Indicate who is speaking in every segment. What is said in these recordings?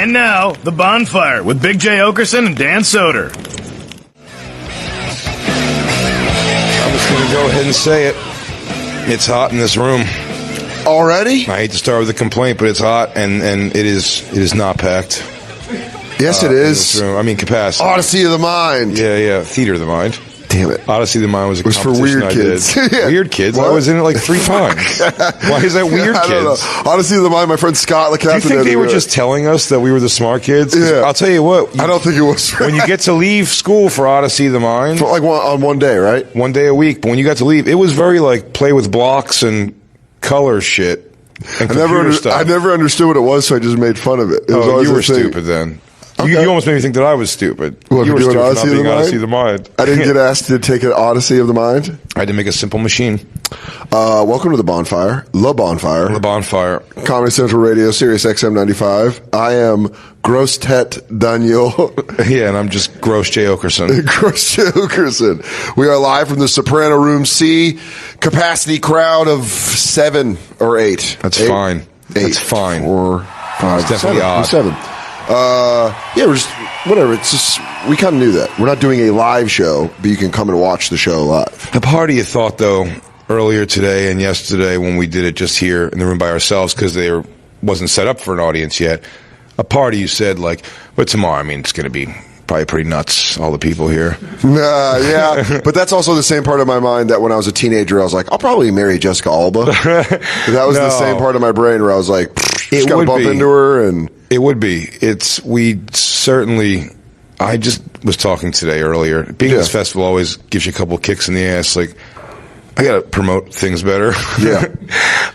Speaker 1: And now, The Bonfire with Big J. Okerson and Dan Soder.
Speaker 2: I'm just going to go ahead and say it. It's hot in this room.
Speaker 3: Already?
Speaker 2: I hate to start with a complaint, but it's hot, and it is not packed.
Speaker 3: Yes, it is.
Speaker 2: I mean, capacity.
Speaker 3: Odyssey of the Mind.
Speaker 2: Yeah. Theater of the Mind.
Speaker 3: Damn it.
Speaker 2: Odyssey of the Mind was a
Speaker 3: It was for
Speaker 2: competition
Speaker 3: weird
Speaker 2: I
Speaker 3: kids.
Speaker 2: did.
Speaker 3: Yeah.
Speaker 2: Weird kids?
Speaker 3: What?
Speaker 2: I was in it like 3 times. Why is that weird
Speaker 3: I don't
Speaker 2: kids?
Speaker 3: know. Odyssey of the Mind, my friend Scott, the
Speaker 2: Do you
Speaker 3: captain.
Speaker 2: think they were just telling us that we were the smart kids? 'Cause
Speaker 3: Yeah.
Speaker 2: I'll tell you what.
Speaker 3: I don't think it was.
Speaker 2: When you get to leave school for Odyssey of the Mind,
Speaker 3: Like on one day, right?
Speaker 2: one day a week, but when you got to leave, it was very like play with blocks and color shit and computer stuff.
Speaker 3: I never understood what it was, so I just made fun of it. It was always
Speaker 2: You were
Speaker 3: a thing.
Speaker 2: stupid then.
Speaker 3: Okay.
Speaker 2: You almost made me think that I was stupid.
Speaker 3: What,
Speaker 2: You were
Speaker 3: for doing
Speaker 2: stupid for
Speaker 3: Odyssey
Speaker 2: not
Speaker 3: of the
Speaker 2: being
Speaker 3: Mind?
Speaker 2: Odyssey of the Mind.
Speaker 3: I didn't get asked to take an Odyssey of the Mind.
Speaker 2: I had to make a simple machine.
Speaker 3: Welcome to The Bonfire. La Bonfire.
Speaker 2: The Bonfire.
Speaker 3: Comedy Central Radio, Sirius XM 95. I am Gross Tet Daniel.
Speaker 2: Yeah, and I'm just Gross J. Okerson.
Speaker 3: Gross Jokerson. We are live from the Soprano Room C. Capacity crowd of 7 or 8.
Speaker 2: That's
Speaker 3: Eight?
Speaker 2: fine.
Speaker 3: 8.
Speaker 2: That's fine.
Speaker 3: 4, 5,
Speaker 2: It's definitely
Speaker 3: 7.
Speaker 2: odd.
Speaker 3: 7. Yeah, we're just, whatever. It's just, we kind of knew that. We're not doing a live show, but you can come and watch the show live.
Speaker 2: A part of you thought, though, earlier today and yesterday when we did it just here in the room by ourselves because they wasn't set up for an audience yet, a part of you said, like, but tomorrow, I mean, it's going to be probably pretty nuts, all the people here.
Speaker 3: Yeah, but that's also the same part of my mind that when I was a teenager, I was like, I'll probably marry Jessica Alba. That was the same part of my brain where I was like, just got to bump into her. And
Speaker 2: it would be. We certainly, I just was talking today earlier. Being at this festival always gives you a couple kicks in the ass. Like, I got to promote things better.
Speaker 3: Yeah.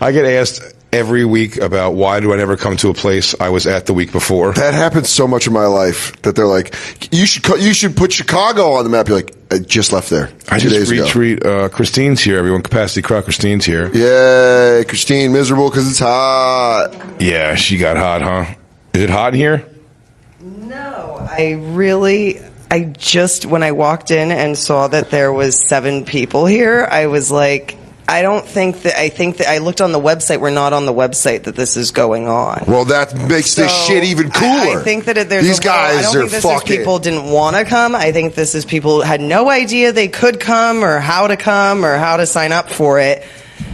Speaker 2: I get asked every week about why do I never come to a place I was at the week before.
Speaker 3: that happens so much in my life that they're like, you should put Chicago on the map. You're like, I just left there 2 days ago.
Speaker 2: retweet, Christine's here, everyone. Capacity Crowd, Christine's here.
Speaker 3: Yay, Christine, miserable because it's hot.
Speaker 2: Yeah, she got hot, huh? Is it hot in here?
Speaker 4: No, I just, when I walked in and saw that there was 7 people here, I was like, I think that I looked on the website. We're not on the website that this is going on.
Speaker 3: Well, that makes this shit even cooler.
Speaker 4: I think that there's
Speaker 3: these guys
Speaker 4: I don't
Speaker 3: are
Speaker 4: think this is
Speaker 3: fucking.
Speaker 4: people didn't want to come. I think this is people had no idea they could come or how to come or how to sign up for it.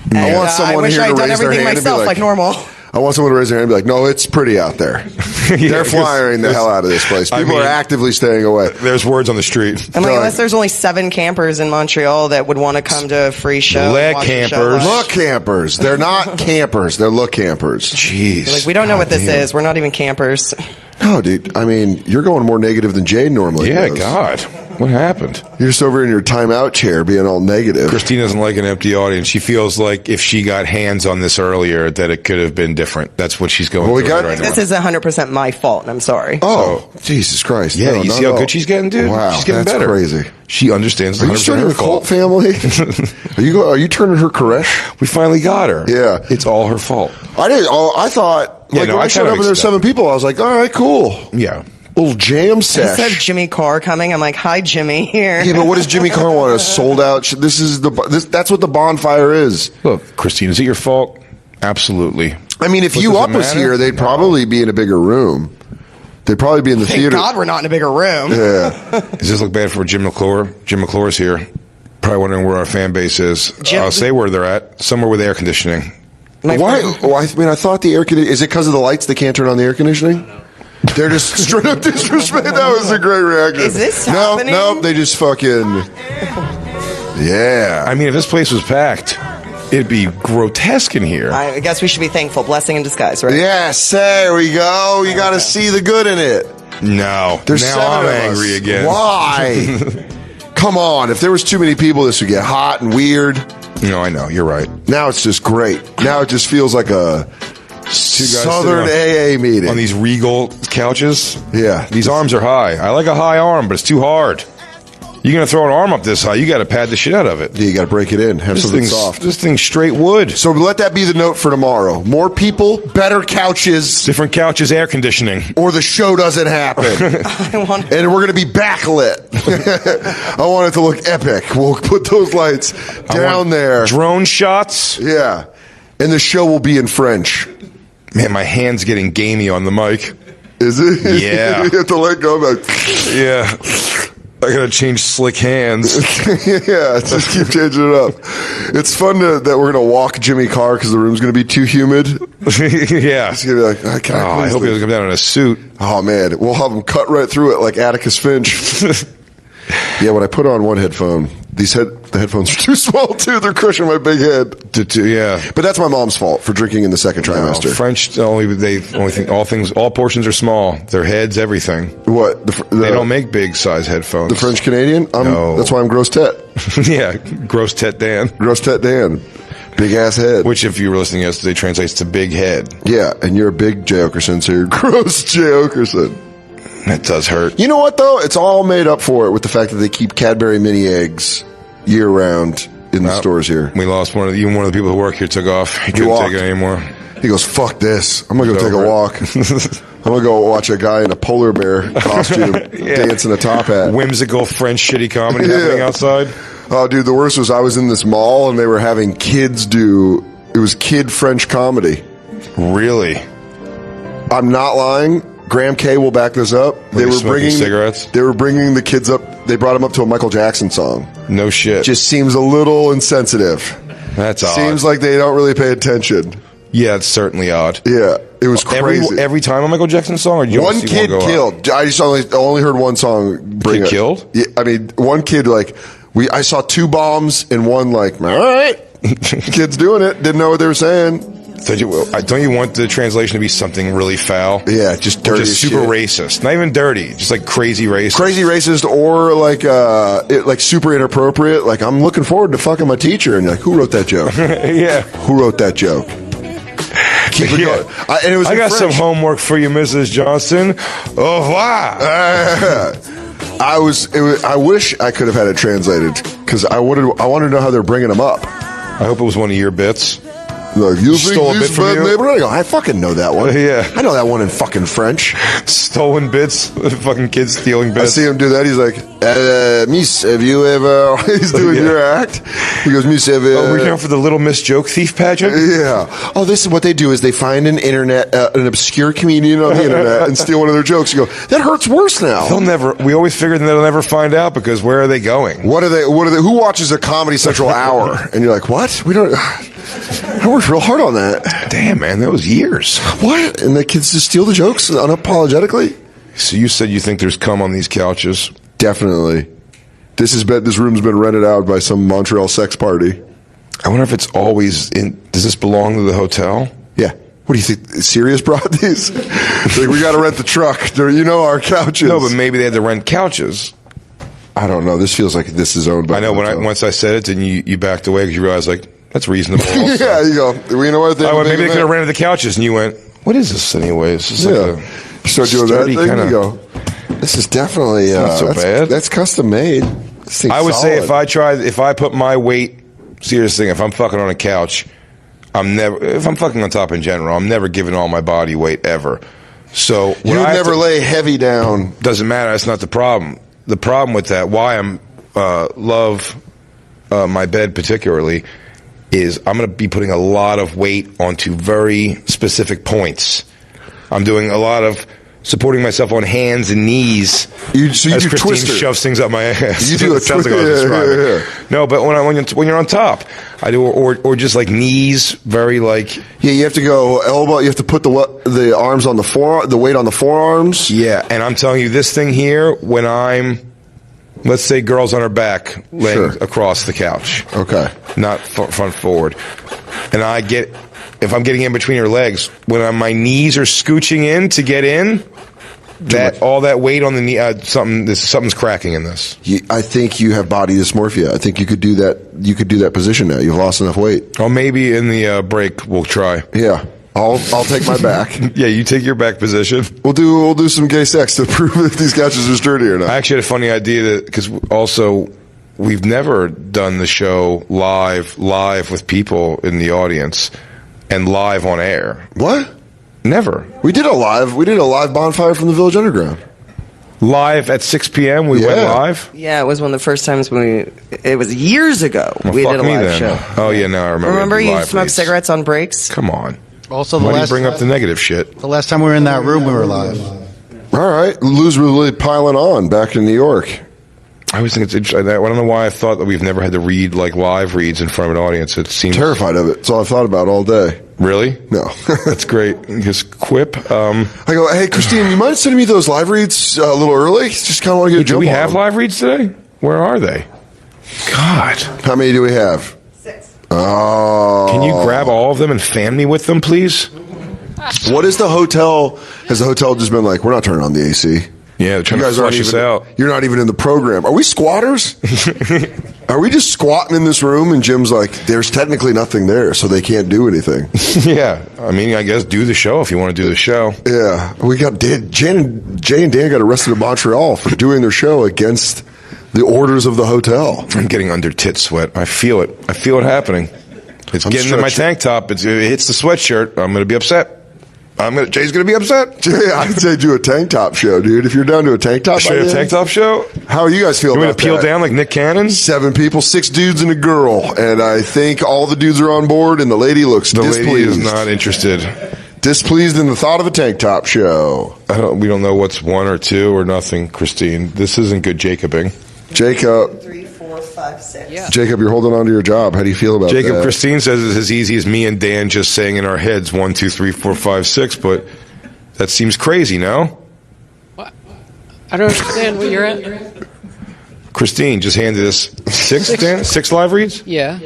Speaker 4: And,
Speaker 3: I want someone
Speaker 4: I wish
Speaker 3: here to
Speaker 4: I'd done
Speaker 3: raise their
Speaker 4: everything
Speaker 3: hand and be
Speaker 4: myself
Speaker 3: like
Speaker 4: normal.
Speaker 3: I want someone to raise their hand and be like, no, it's pretty out there. They're flying the hell out of this place. People are actively staying away.
Speaker 2: There's words on the street.
Speaker 4: I'm like, unless there's only 7 campers in Montreal that would want to come to a free show.
Speaker 2: Look campers.
Speaker 3: Look campers. They're not campers. They're look campers.
Speaker 2: Jeez.
Speaker 4: Like, we don't know what this is. We're not even campers.
Speaker 3: No, dude. I mean, you're going more negative than Jade normally
Speaker 2: Yeah,
Speaker 3: does.
Speaker 2: God. What happened?
Speaker 3: You're just over in your timeout chair being all negative.
Speaker 2: Christine doesn't like an empty audience. She feels like if she got hands on this earlier, that it could have been different. That's what she's going through right now.
Speaker 4: This is 100% my fault, and I'm sorry.
Speaker 3: Oh, Jesus Christ.
Speaker 2: Yeah,
Speaker 3: No,
Speaker 2: you
Speaker 3: not
Speaker 2: see
Speaker 3: at
Speaker 2: how
Speaker 3: all.
Speaker 2: good she's getting, dude?
Speaker 3: Wow,
Speaker 2: She's getting
Speaker 3: that's
Speaker 2: better.
Speaker 3: crazy.
Speaker 2: She understands
Speaker 3: Are you
Speaker 2: 100%
Speaker 3: starting
Speaker 2: her
Speaker 3: a cult
Speaker 2: fault.
Speaker 3: family? Are you turning her Koresh?
Speaker 2: We finally got her.
Speaker 3: Yeah.
Speaker 2: It's all her fault.
Speaker 3: I did. Oh, I thought,
Speaker 2: Yeah,
Speaker 3: like,
Speaker 2: no,
Speaker 3: when
Speaker 2: I
Speaker 3: I showed
Speaker 2: kind of
Speaker 3: up and there's 7 people, I was like, all right, cool.
Speaker 2: Yeah.
Speaker 3: Little jam
Speaker 4: Instead of
Speaker 3: sesh.
Speaker 4: Jimmy Carr coming, I'm like, hi, Jimmy, here.
Speaker 3: Yeah, but what does Jimmy Carr want? A sold out? That's what the bonfire is.
Speaker 2: Look, Christine, is it your fault? Absolutely.
Speaker 3: I mean, if
Speaker 2: But
Speaker 3: you
Speaker 2: does it
Speaker 3: up was
Speaker 2: matter?
Speaker 3: here, they'd probably be in a bigger room. They'd probably be in the
Speaker 4: Thank
Speaker 3: theater.
Speaker 4: God we're not in a bigger room.
Speaker 3: Yeah.
Speaker 2: Does this look bad for Jim McClure? Jim McClure's here. Probably wondering where our fan base is.
Speaker 4: Jim-
Speaker 2: I'll say where they're at. Somewhere with air conditioning.
Speaker 4: My
Speaker 3: Why?
Speaker 4: friend-
Speaker 3: Oh, I mean, I thought the air conditioning. Is it because of the lights they can't turn on the air conditioning? They're just straight up disrespect. That was a great reaction.
Speaker 4: Is this happening?
Speaker 3: No, they just fucking. Yeah.
Speaker 2: I mean, if this place was packed, it'd be grotesque in here.
Speaker 4: I guess we should be thankful. Blessing in disguise, right?
Speaker 3: Yes, there we go. You got to see the good in it.
Speaker 2: No.
Speaker 3: There's
Speaker 2: now
Speaker 3: 7
Speaker 2: I'm
Speaker 3: of
Speaker 2: angry
Speaker 3: us.
Speaker 2: again.
Speaker 3: Why? Come on. If there was too many people, this would get hot and weird.
Speaker 2: No, I know. You're right.
Speaker 3: Now it's just great. Now it just feels like a Southern
Speaker 2: sitting
Speaker 3: AA meeting.
Speaker 2: on these regal couches.
Speaker 3: Yeah.
Speaker 2: These arms are high. I like a high arm, but it's too hard. You're going to throw an arm up this high, you got to pad the shit out of it.
Speaker 3: Yeah, you got to break it in. Have something soft.
Speaker 2: This thing's straight wood.
Speaker 3: So let that be the note for tomorrow. More people, better couches,
Speaker 2: Different couches, air conditioning.
Speaker 3: or the show doesn't happen. And we're going to be backlit. I want it to look epic. We'll put those lights down there.
Speaker 2: Drone shots.
Speaker 3: Yeah. And the show will be in French.
Speaker 2: Man, my hand's getting gamey on the mic.
Speaker 3: Is it?
Speaker 2: Yeah.
Speaker 3: You have to let go. Like,
Speaker 2: Yeah. I gotta change slick hands.
Speaker 3: yeah, just keep changing it up. It's fun that we're gonna walk Jimmy Carr because the room's gonna be too humid.
Speaker 2: Yeah.
Speaker 3: He's gonna be like, I can't.
Speaker 2: I hope he doesn't come down in a suit.
Speaker 3: Oh man, we'll have him cut right through it like Atticus Finch. Yeah, when I put on one headphone, the headphones are too small too. They're crushing my big head.
Speaker 2: Yeah.
Speaker 3: But that's my mom's fault for drinking in the second trimester.
Speaker 2: French they only think all portions are small. Their heads, everything.
Speaker 3: What?
Speaker 2: They don't make big size headphones.
Speaker 3: The French Canadian?
Speaker 2: No.
Speaker 3: That's why I'm gross tet.
Speaker 2: Yeah, gross tet Dan.
Speaker 3: Gross tet Dan. Big ass head.
Speaker 2: Which, if you were listening yesterday, translates to big head.
Speaker 3: Yeah, and you're a big Jay Okerson, so you're gross Jay Okerson.
Speaker 2: That does hurt.
Speaker 3: You know what, though? It's all made up for it with the fact that they keep Cadbury mini eggs year round in the stores here.
Speaker 2: We lost one of the people who work here took off. He couldn't take it anymore.
Speaker 3: He goes, fuck this. I'm going to go take a walk. I'm going to go watch a guy in a polar bear costume dance in a top hat.
Speaker 2: Whimsical French shitty comedy happening outside.
Speaker 3: Oh, dude, the worst was I was in this mall and they were having kids it was kid French comedy.
Speaker 2: Really?
Speaker 3: I'm not lying. Graham K will back this up.
Speaker 2: They were bringing cigarettes.
Speaker 3: They were bringing the kids up. They brought them up to a Michael Jackson song.
Speaker 2: No shit.
Speaker 3: Just seems a little insensitive.
Speaker 2: That's odd.
Speaker 3: Seems like they don't really pay attention.
Speaker 2: Yeah, it's certainly odd.
Speaker 3: Yeah, it was crazy.
Speaker 2: Every time a Michael Jackson song, or did you
Speaker 3: one
Speaker 2: see
Speaker 3: kid
Speaker 2: one go
Speaker 3: killed. I just only heard one song.
Speaker 2: Kid killed?
Speaker 3: Yeah, I mean, one kid I saw two bombs and one like, all right, kids doing it. Didn't know what they were saying.
Speaker 2: Don't you want the translation to be something really foul?
Speaker 3: Yeah, just dirty,
Speaker 2: or just super racist. Not even dirty, just like crazy racist.
Speaker 3: Crazy racist, or like super inappropriate. Like, I'm looking forward to fucking my teacher, and you're like, who wrote that joke?
Speaker 2: Yeah,
Speaker 3: who wrote that joke? Keep it going. And it was
Speaker 2: I got
Speaker 3: French.
Speaker 2: some homework for you, Mrs. Johnson. Au revoir.
Speaker 3: I wish I could have had it translated because I wanted to know how they're bringing them up.
Speaker 2: I hope it was one of your bits.
Speaker 3: Like, you
Speaker 2: stole a bit from you?
Speaker 3: I go, I fucking know that one.
Speaker 2: Yeah.
Speaker 3: I know that one in fucking French.
Speaker 2: Stolen bits. Fucking kids stealing bits.
Speaker 3: I see him do that. He's like, Miss, have you ever... He's doing your act. He goes, Miss, have you...
Speaker 2: Oh, we're here for the Little Miss Joke Thief pageant?
Speaker 3: Yeah. Oh, this is what they do is they find an obscure comedian on the internet and steal one of their jokes. You go, that hurts worse now.
Speaker 2: We always figured they'll never find out because where are they going?
Speaker 3: What are they? Who watches a Comedy Central hour? And you're like, what? We don't... I worked real hard on that.
Speaker 2: Damn, man, that was years.
Speaker 3: What? And the kids just steal the jokes unapologetically?
Speaker 2: So you said you think there's cum on these couches?
Speaker 3: Definitely. This room's been rented out by some Montreal sex party.
Speaker 2: I wonder if it's always in. Does this belong to the hotel?
Speaker 3: Yeah. What do you think? Sirius brought these? Like, we got to rent the truck. Our couches.
Speaker 2: No, but maybe they had to rent couches.
Speaker 3: I don't know. This feels like this is owned by.
Speaker 2: I know. Once I said it, then you backed away because you realized that's reasonable. Also.
Speaker 3: Yeah, you go. You know what?
Speaker 2: Maybe they could have rented the couches, and you went, "What is this, anyways?" It's
Speaker 3: you start doing that thing. You go, "This is definitely
Speaker 2: not so bad.
Speaker 3: That's custom made."
Speaker 2: I would say if I put my weight, serious thing, if I'm fucking on a couch, if I'm fucking on top in general, I'm never giving all my body weight ever. So
Speaker 3: you would never lay heavy down.
Speaker 2: Doesn't matter. That's not the problem. The problem with that, why I'm love my bed particularly, is I'm going to be putting a lot of weight onto very specific points. I'm doing a lot of supporting myself on hands and knees.
Speaker 3: You
Speaker 2: as
Speaker 3: do
Speaker 2: Christine
Speaker 3: twister.
Speaker 2: Shoves things up my ass.
Speaker 3: You do a
Speaker 2: sounds like I was describing. No, but when you're on top, I do, or just like knees, very like.
Speaker 3: Yeah, you have to go elbow. You have to put the arms on the weight on the forearms.
Speaker 2: Yeah, and I'm telling you, this thing here, when I'm. Let's say girl's on her back, laying across the couch. Okay. Not front forward. And if I'm getting in between her legs, when my knees are scooching in to get in, all that weight on the knee, something's cracking in this.
Speaker 3: I think you have body dysmorphia. I think you could do that. You could do that position now. You've lost enough weight.
Speaker 2: Oh, maybe in the break we'll try.
Speaker 3: Yeah. I'll take my back.
Speaker 2: Yeah, you take your back position.
Speaker 3: We'll do some gay sex to prove if these couches are sturdy or not.
Speaker 2: I actually had a funny idea because also we've never done the show live with people in the audience and live on air.
Speaker 3: What?
Speaker 2: Never.
Speaker 3: We did a live bonfire from the Village Underground.
Speaker 2: Live at 6 p.m. We went live?
Speaker 4: Yeah, it was one of the first times it was years ago we did a live show.
Speaker 2: Oh, yeah, now I remember.
Speaker 4: Remember you smoked cigarettes on breaks?
Speaker 2: Come on.
Speaker 5: Also,
Speaker 2: Why do you bring up the negative shit?
Speaker 5: The last time we were in that room, we were live.
Speaker 3: All right. Lou's really piling on back in New York.
Speaker 2: I always think it's interesting. I don't know why I thought that we've never had to read like live reads in front of an audience. It seems
Speaker 3: Terrified of it. That's all I've thought about all day.
Speaker 2: Really?
Speaker 3: No.
Speaker 2: That's great. Just quip.
Speaker 3: I go, hey, Christine, you mind sending me those live reads a little early? Just kind of want to get a
Speaker 2: do
Speaker 3: jump
Speaker 2: we
Speaker 3: on
Speaker 2: have
Speaker 3: them.
Speaker 2: live reads today? Where are they? God.
Speaker 3: How many do we have?
Speaker 4: 6.
Speaker 3: Oh.
Speaker 2: Can you grab all of them and fan me with them, please?
Speaker 3: What is the hotel? Has the hotel just been like, we're not turning on the AC?
Speaker 2: Yeah, they're trying to flush us out.
Speaker 3: You're not even in the program. Are we squatters? Are we just squatting in this room? And Jim's like, there's technically nothing there, so they can't do anything.
Speaker 2: Yeah. I mean, I guess do the show if you want to do the show.
Speaker 3: Yeah. We got Jay and Dan got arrested in Montreal for doing their show against the orders of the hotel.
Speaker 2: I'm getting under tit sweat. I feel it. I feel it happening. It's getting in my tank top. It hits the sweatshirt. I'm going to be upset. Jay's going to be upset.
Speaker 3: Jay, I'd say do a tank top show, dude. If you're down to a tank top,
Speaker 2: Straight up tank top show?
Speaker 3: How you guys feel
Speaker 2: You
Speaker 3: about
Speaker 2: want to peel
Speaker 3: that?
Speaker 2: down like Nick Cannon?
Speaker 3: 7 people, 6 dudes and a girl, and I think all the dudes are on board, and the lady looks
Speaker 2: The
Speaker 3: displeased.
Speaker 2: lady is not interested.
Speaker 3: Displeased in the thought of a tank top show.
Speaker 2: We don't know what's 1 or 2 or nothing, Christine. This isn't good Jacobing.
Speaker 3: Jacob.
Speaker 4: 3, 4, 5, 6.
Speaker 5: Yeah.
Speaker 3: Jacob, you're holding on to your job. How do you feel about
Speaker 2: Jacob,
Speaker 3: that?
Speaker 2: Christine says it's as easy as me and Dan just saying in our heads 1, 2, 3, 4, 5, 6, but that seems crazy, no?
Speaker 5: What? I don't understand what you're at.
Speaker 2: Christine just handed us 6, Dan? 6 live reads?
Speaker 5: Yeah.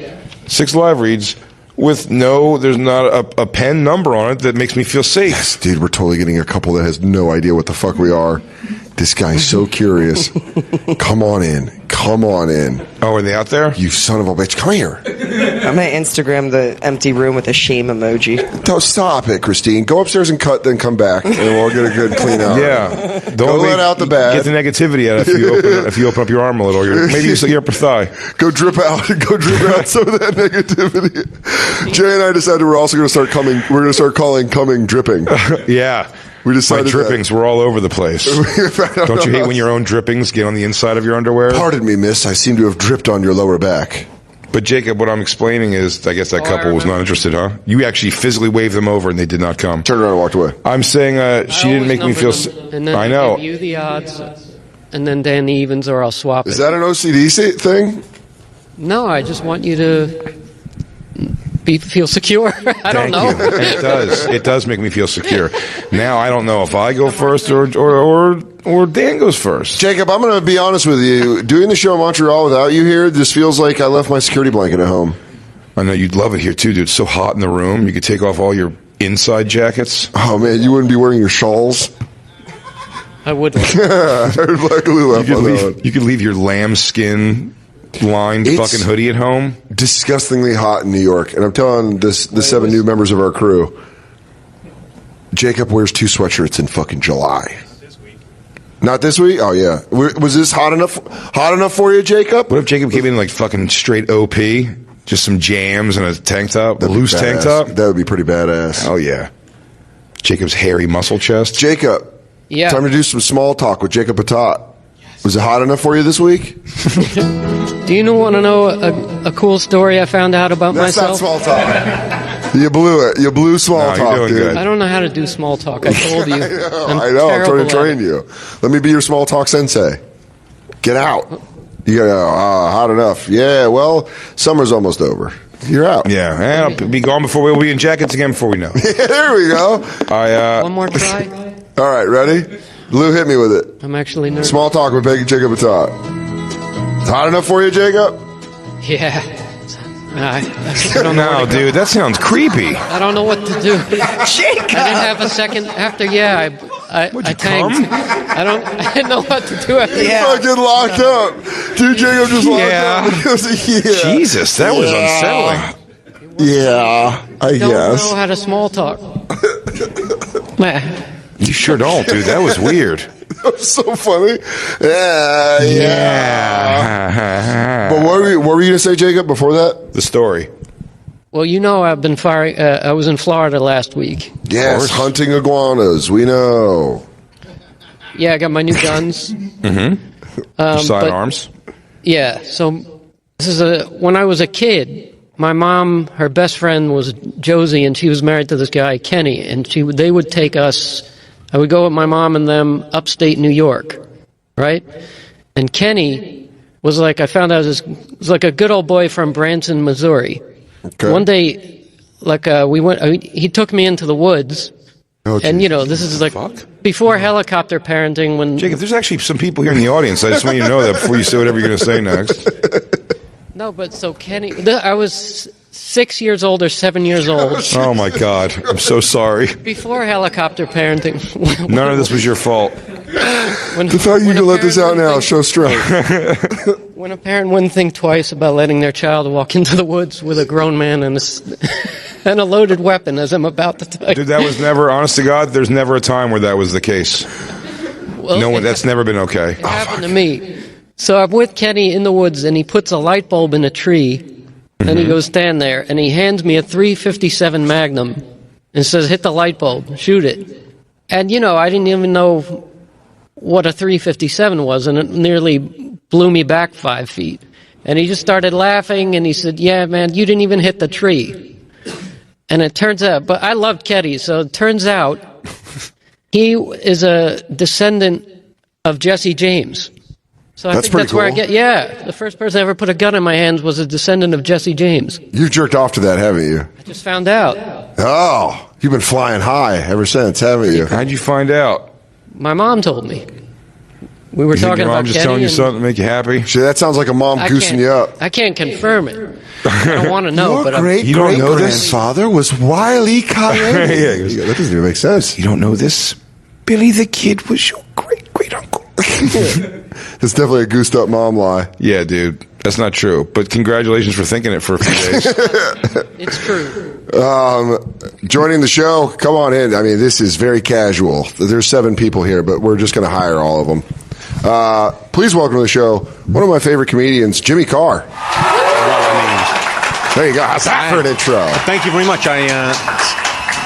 Speaker 2: 6 live reads with there's not a pen number on it that makes me feel safe.
Speaker 3: Yes, dude, we're totally getting a couple that has no idea what the fuck we are. This guy's so curious. Come on in. Come on in.
Speaker 2: Oh, are they out there?
Speaker 3: You son of a bitch. Come here.
Speaker 4: I'm going to Instagram the empty room with a shame emoji.
Speaker 3: Don't stop it, Christine. Go upstairs and cut, then come back, and we'll get a good clean out.
Speaker 2: Yeah.
Speaker 3: Go let out the bad.
Speaker 2: Get the negativity out if you open up your arm a little. Maybe you stick your upper thigh.
Speaker 3: Go drip out some of that negativity. Jay and I decided we're also going to start coming. We're going to start calling coming dripping.
Speaker 2: Yeah.
Speaker 3: We decided
Speaker 2: My drippings were all over the place. Don't you hate when your own drippings get on the inside of your underwear?
Speaker 3: Pardon me, miss. I seem to have dripped on your lower back.
Speaker 2: But Jacob, what I'm explaining is, I guess that couple was not interested, huh? You actually physically waved them over and they did not come.
Speaker 3: Turned around and walked away.
Speaker 2: I'm saying she didn't make me feel.
Speaker 5: And then
Speaker 2: I know.
Speaker 5: give you the odds, and then Dan the evens, or I'll swap
Speaker 3: Is
Speaker 5: it.
Speaker 3: that an OCD thing?
Speaker 5: No, I just want you to feel secure. I don't
Speaker 2: Thank
Speaker 5: know.
Speaker 2: you. It does. It does make me feel secure. Now I don't know if I go first or Dan goes first.
Speaker 3: Jacob, I'm going to be honest with you. Doing the show in Montreal without you here, this feels like I left my security blanket at home.
Speaker 2: I know you'd love it here too, dude. It's so hot in the room. You could take off all your inside jackets.
Speaker 3: Oh man, you wouldn't be wearing your shawls.
Speaker 5: I would.
Speaker 2: You could leave your lambskin lined fucking hoodie at home.
Speaker 3: Disgustingly hot in New York, and I'm telling the 7 new members of our crew. Jacob wears 2 sweatshirts in fucking July. Not this week? Oh yeah. Was this hot enough for you, Jacob?
Speaker 2: What if Jacob came in like fucking straight OP, just some jams and a tank top, a loose tank top?
Speaker 3: That would be pretty badass.
Speaker 2: Oh yeah. Jacob's hairy muscle chest.
Speaker 3: Jacob.
Speaker 5: Yeah.
Speaker 3: Time to do some small talk with Jacob Patat. Was it hot enough for you this week?
Speaker 5: Do you want to know a cool story I found out about
Speaker 3: That's
Speaker 5: myself?
Speaker 3: not small talk. You blew it. You blew small
Speaker 2: No,
Speaker 3: talk,
Speaker 2: you're doing
Speaker 3: dude.
Speaker 2: good.
Speaker 5: I don't know how to do small talk. I told you.
Speaker 3: I know. I'm trying
Speaker 5: terrible
Speaker 3: to train
Speaker 5: at it.
Speaker 3: you. Let me be your small talk sensei. Get out. You gotta go, hot enough. Yeah, well, summer's almost over. You're out.
Speaker 2: Yeah, and I'll be gone before we'll be in jackets again before we know.
Speaker 3: There we go.
Speaker 5: One more try.
Speaker 3: All right, ready? Lou, hit me with it.
Speaker 5: I'm actually nervous.
Speaker 3: Small talk with Jacob Patat. It's hot enough for you, Jacob?
Speaker 5: Yeah. I don't know.
Speaker 2: No, dude, that sounds creepy.
Speaker 5: I don't know what to do.
Speaker 4: Jacob!
Speaker 5: I didn't have a second after. Yeah, I tanked. I didn't know what to do after.
Speaker 4: Yeah.
Speaker 3: Fucking locked up. Dude, Jacob just locked
Speaker 2: Yeah.
Speaker 3: up. He goes, yeah.
Speaker 2: Jesus, that was unsettling.
Speaker 3: Yeah, I
Speaker 5: Don't
Speaker 3: guess.
Speaker 5: know how to small talk. Nah.
Speaker 2: You sure don't, dude. That was weird.
Speaker 3: That was so funny. Yeah. But what were you going to say, Jacob, before that?
Speaker 2: The story.
Speaker 5: Well, you know, I've been firing. I was in Florida last week.
Speaker 3: Yes, hunting iguanas. We know.
Speaker 5: Yeah, I got my new guns.
Speaker 2: Sidearms.
Speaker 5: Yeah, so this is when I was a kid. My mom, her best friend was Josie, and she was married to this guy Kenny, and they would take us I would go with my mom and them upstate New York, right? And Kenny was like, I found out was like a good old boy from Branson, Missouri.
Speaker 3: Okay.
Speaker 5: One day, like he took me into the woods.
Speaker 3: Oh,
Speaker 5: and this is like before helicopter parenting. When
Speaker 2: Jacob, there's actually some people here in the audience. I just want you to know that before you say whatever you're going to say next.
Speaker 5: No, but so Kenny, I was 6 years old or 7 years old.
Speaker 2: Oh my God, I'm so sorry.
Speaker 5: Before helicopter parenting.
Speaker 2: None of this was your fault.
Speaker 3: The fact you can let this out now shows strength.
Speaker 5: When a parent wouldn't think twice about letting their child walk into the woods with a grown man and a loaded weapon, as I'm about to tell you.
Speaker 2: Dude, that was never, honest to God, there's never a time where that was the case.
Speaker 5: Well,
Speaker 2: That's never been okay.
Speaker 5: It happened to me. So I'm with Kenny in the woods, and he puts a light bulb in a tree, and he goes stand there, and he hands me a .357 Magnum and says, hit the light bulb, shoot it. And, I didn't even know what a .357 was, and it nearly blew me back 5 feet. And he just started laughing, and he said, yeah, man, you didn't even hit the tree. And it turns out, but I loved Kenny, so it turns out he is a descendant of Jesse James. So I think that's where I get, the first person I ever put a gun in my hands was a descendant of Jesse James.
Speaker 3: You've jerked off to that, haven't you?
Speaker 5: I just found out.
Speaker 3: Oh, you've been flying high ever since, haven't you?
Speaker 2: How'd you find out?
Speaker 5: My mom told me. We were
Speaker 2: You think
Speaker 5: talking
Speaker 2: your mom
Speaker 5: about
Speaker 2: just
Speaker 5: Kenny
Speaker 2: telling you
Speaker 5: and
Speaker 2: something to make you happy?
Speaker 3: See, that sounds like a mom goosing you up.
Speaker 5: I can't confirm it. I don't want to know.
Speaker 3: Your
Speaker 5: but
Speaker 3: great grandfather was Wile E. Coyote. That doesn't even make sense.
Speaker 2: You don't know this? Billy the Kid was your great-great-uncle.
Speaker 3: That's definitely a goosed up mom lie.
Speaker 2: Yeah, dude. That's not true. But congratulations for thinking it for a few days.
Speaker 5: It's true.
Speaker 3: Joining the show, come on in. I mean, this is very casual. There's 7 people here, but we're just going to hire all of them. Please welcome to the show one of my favorite comedians, Jimmy Carr. There you go. How's that for an intro?
Speaker 6: Thank you very much.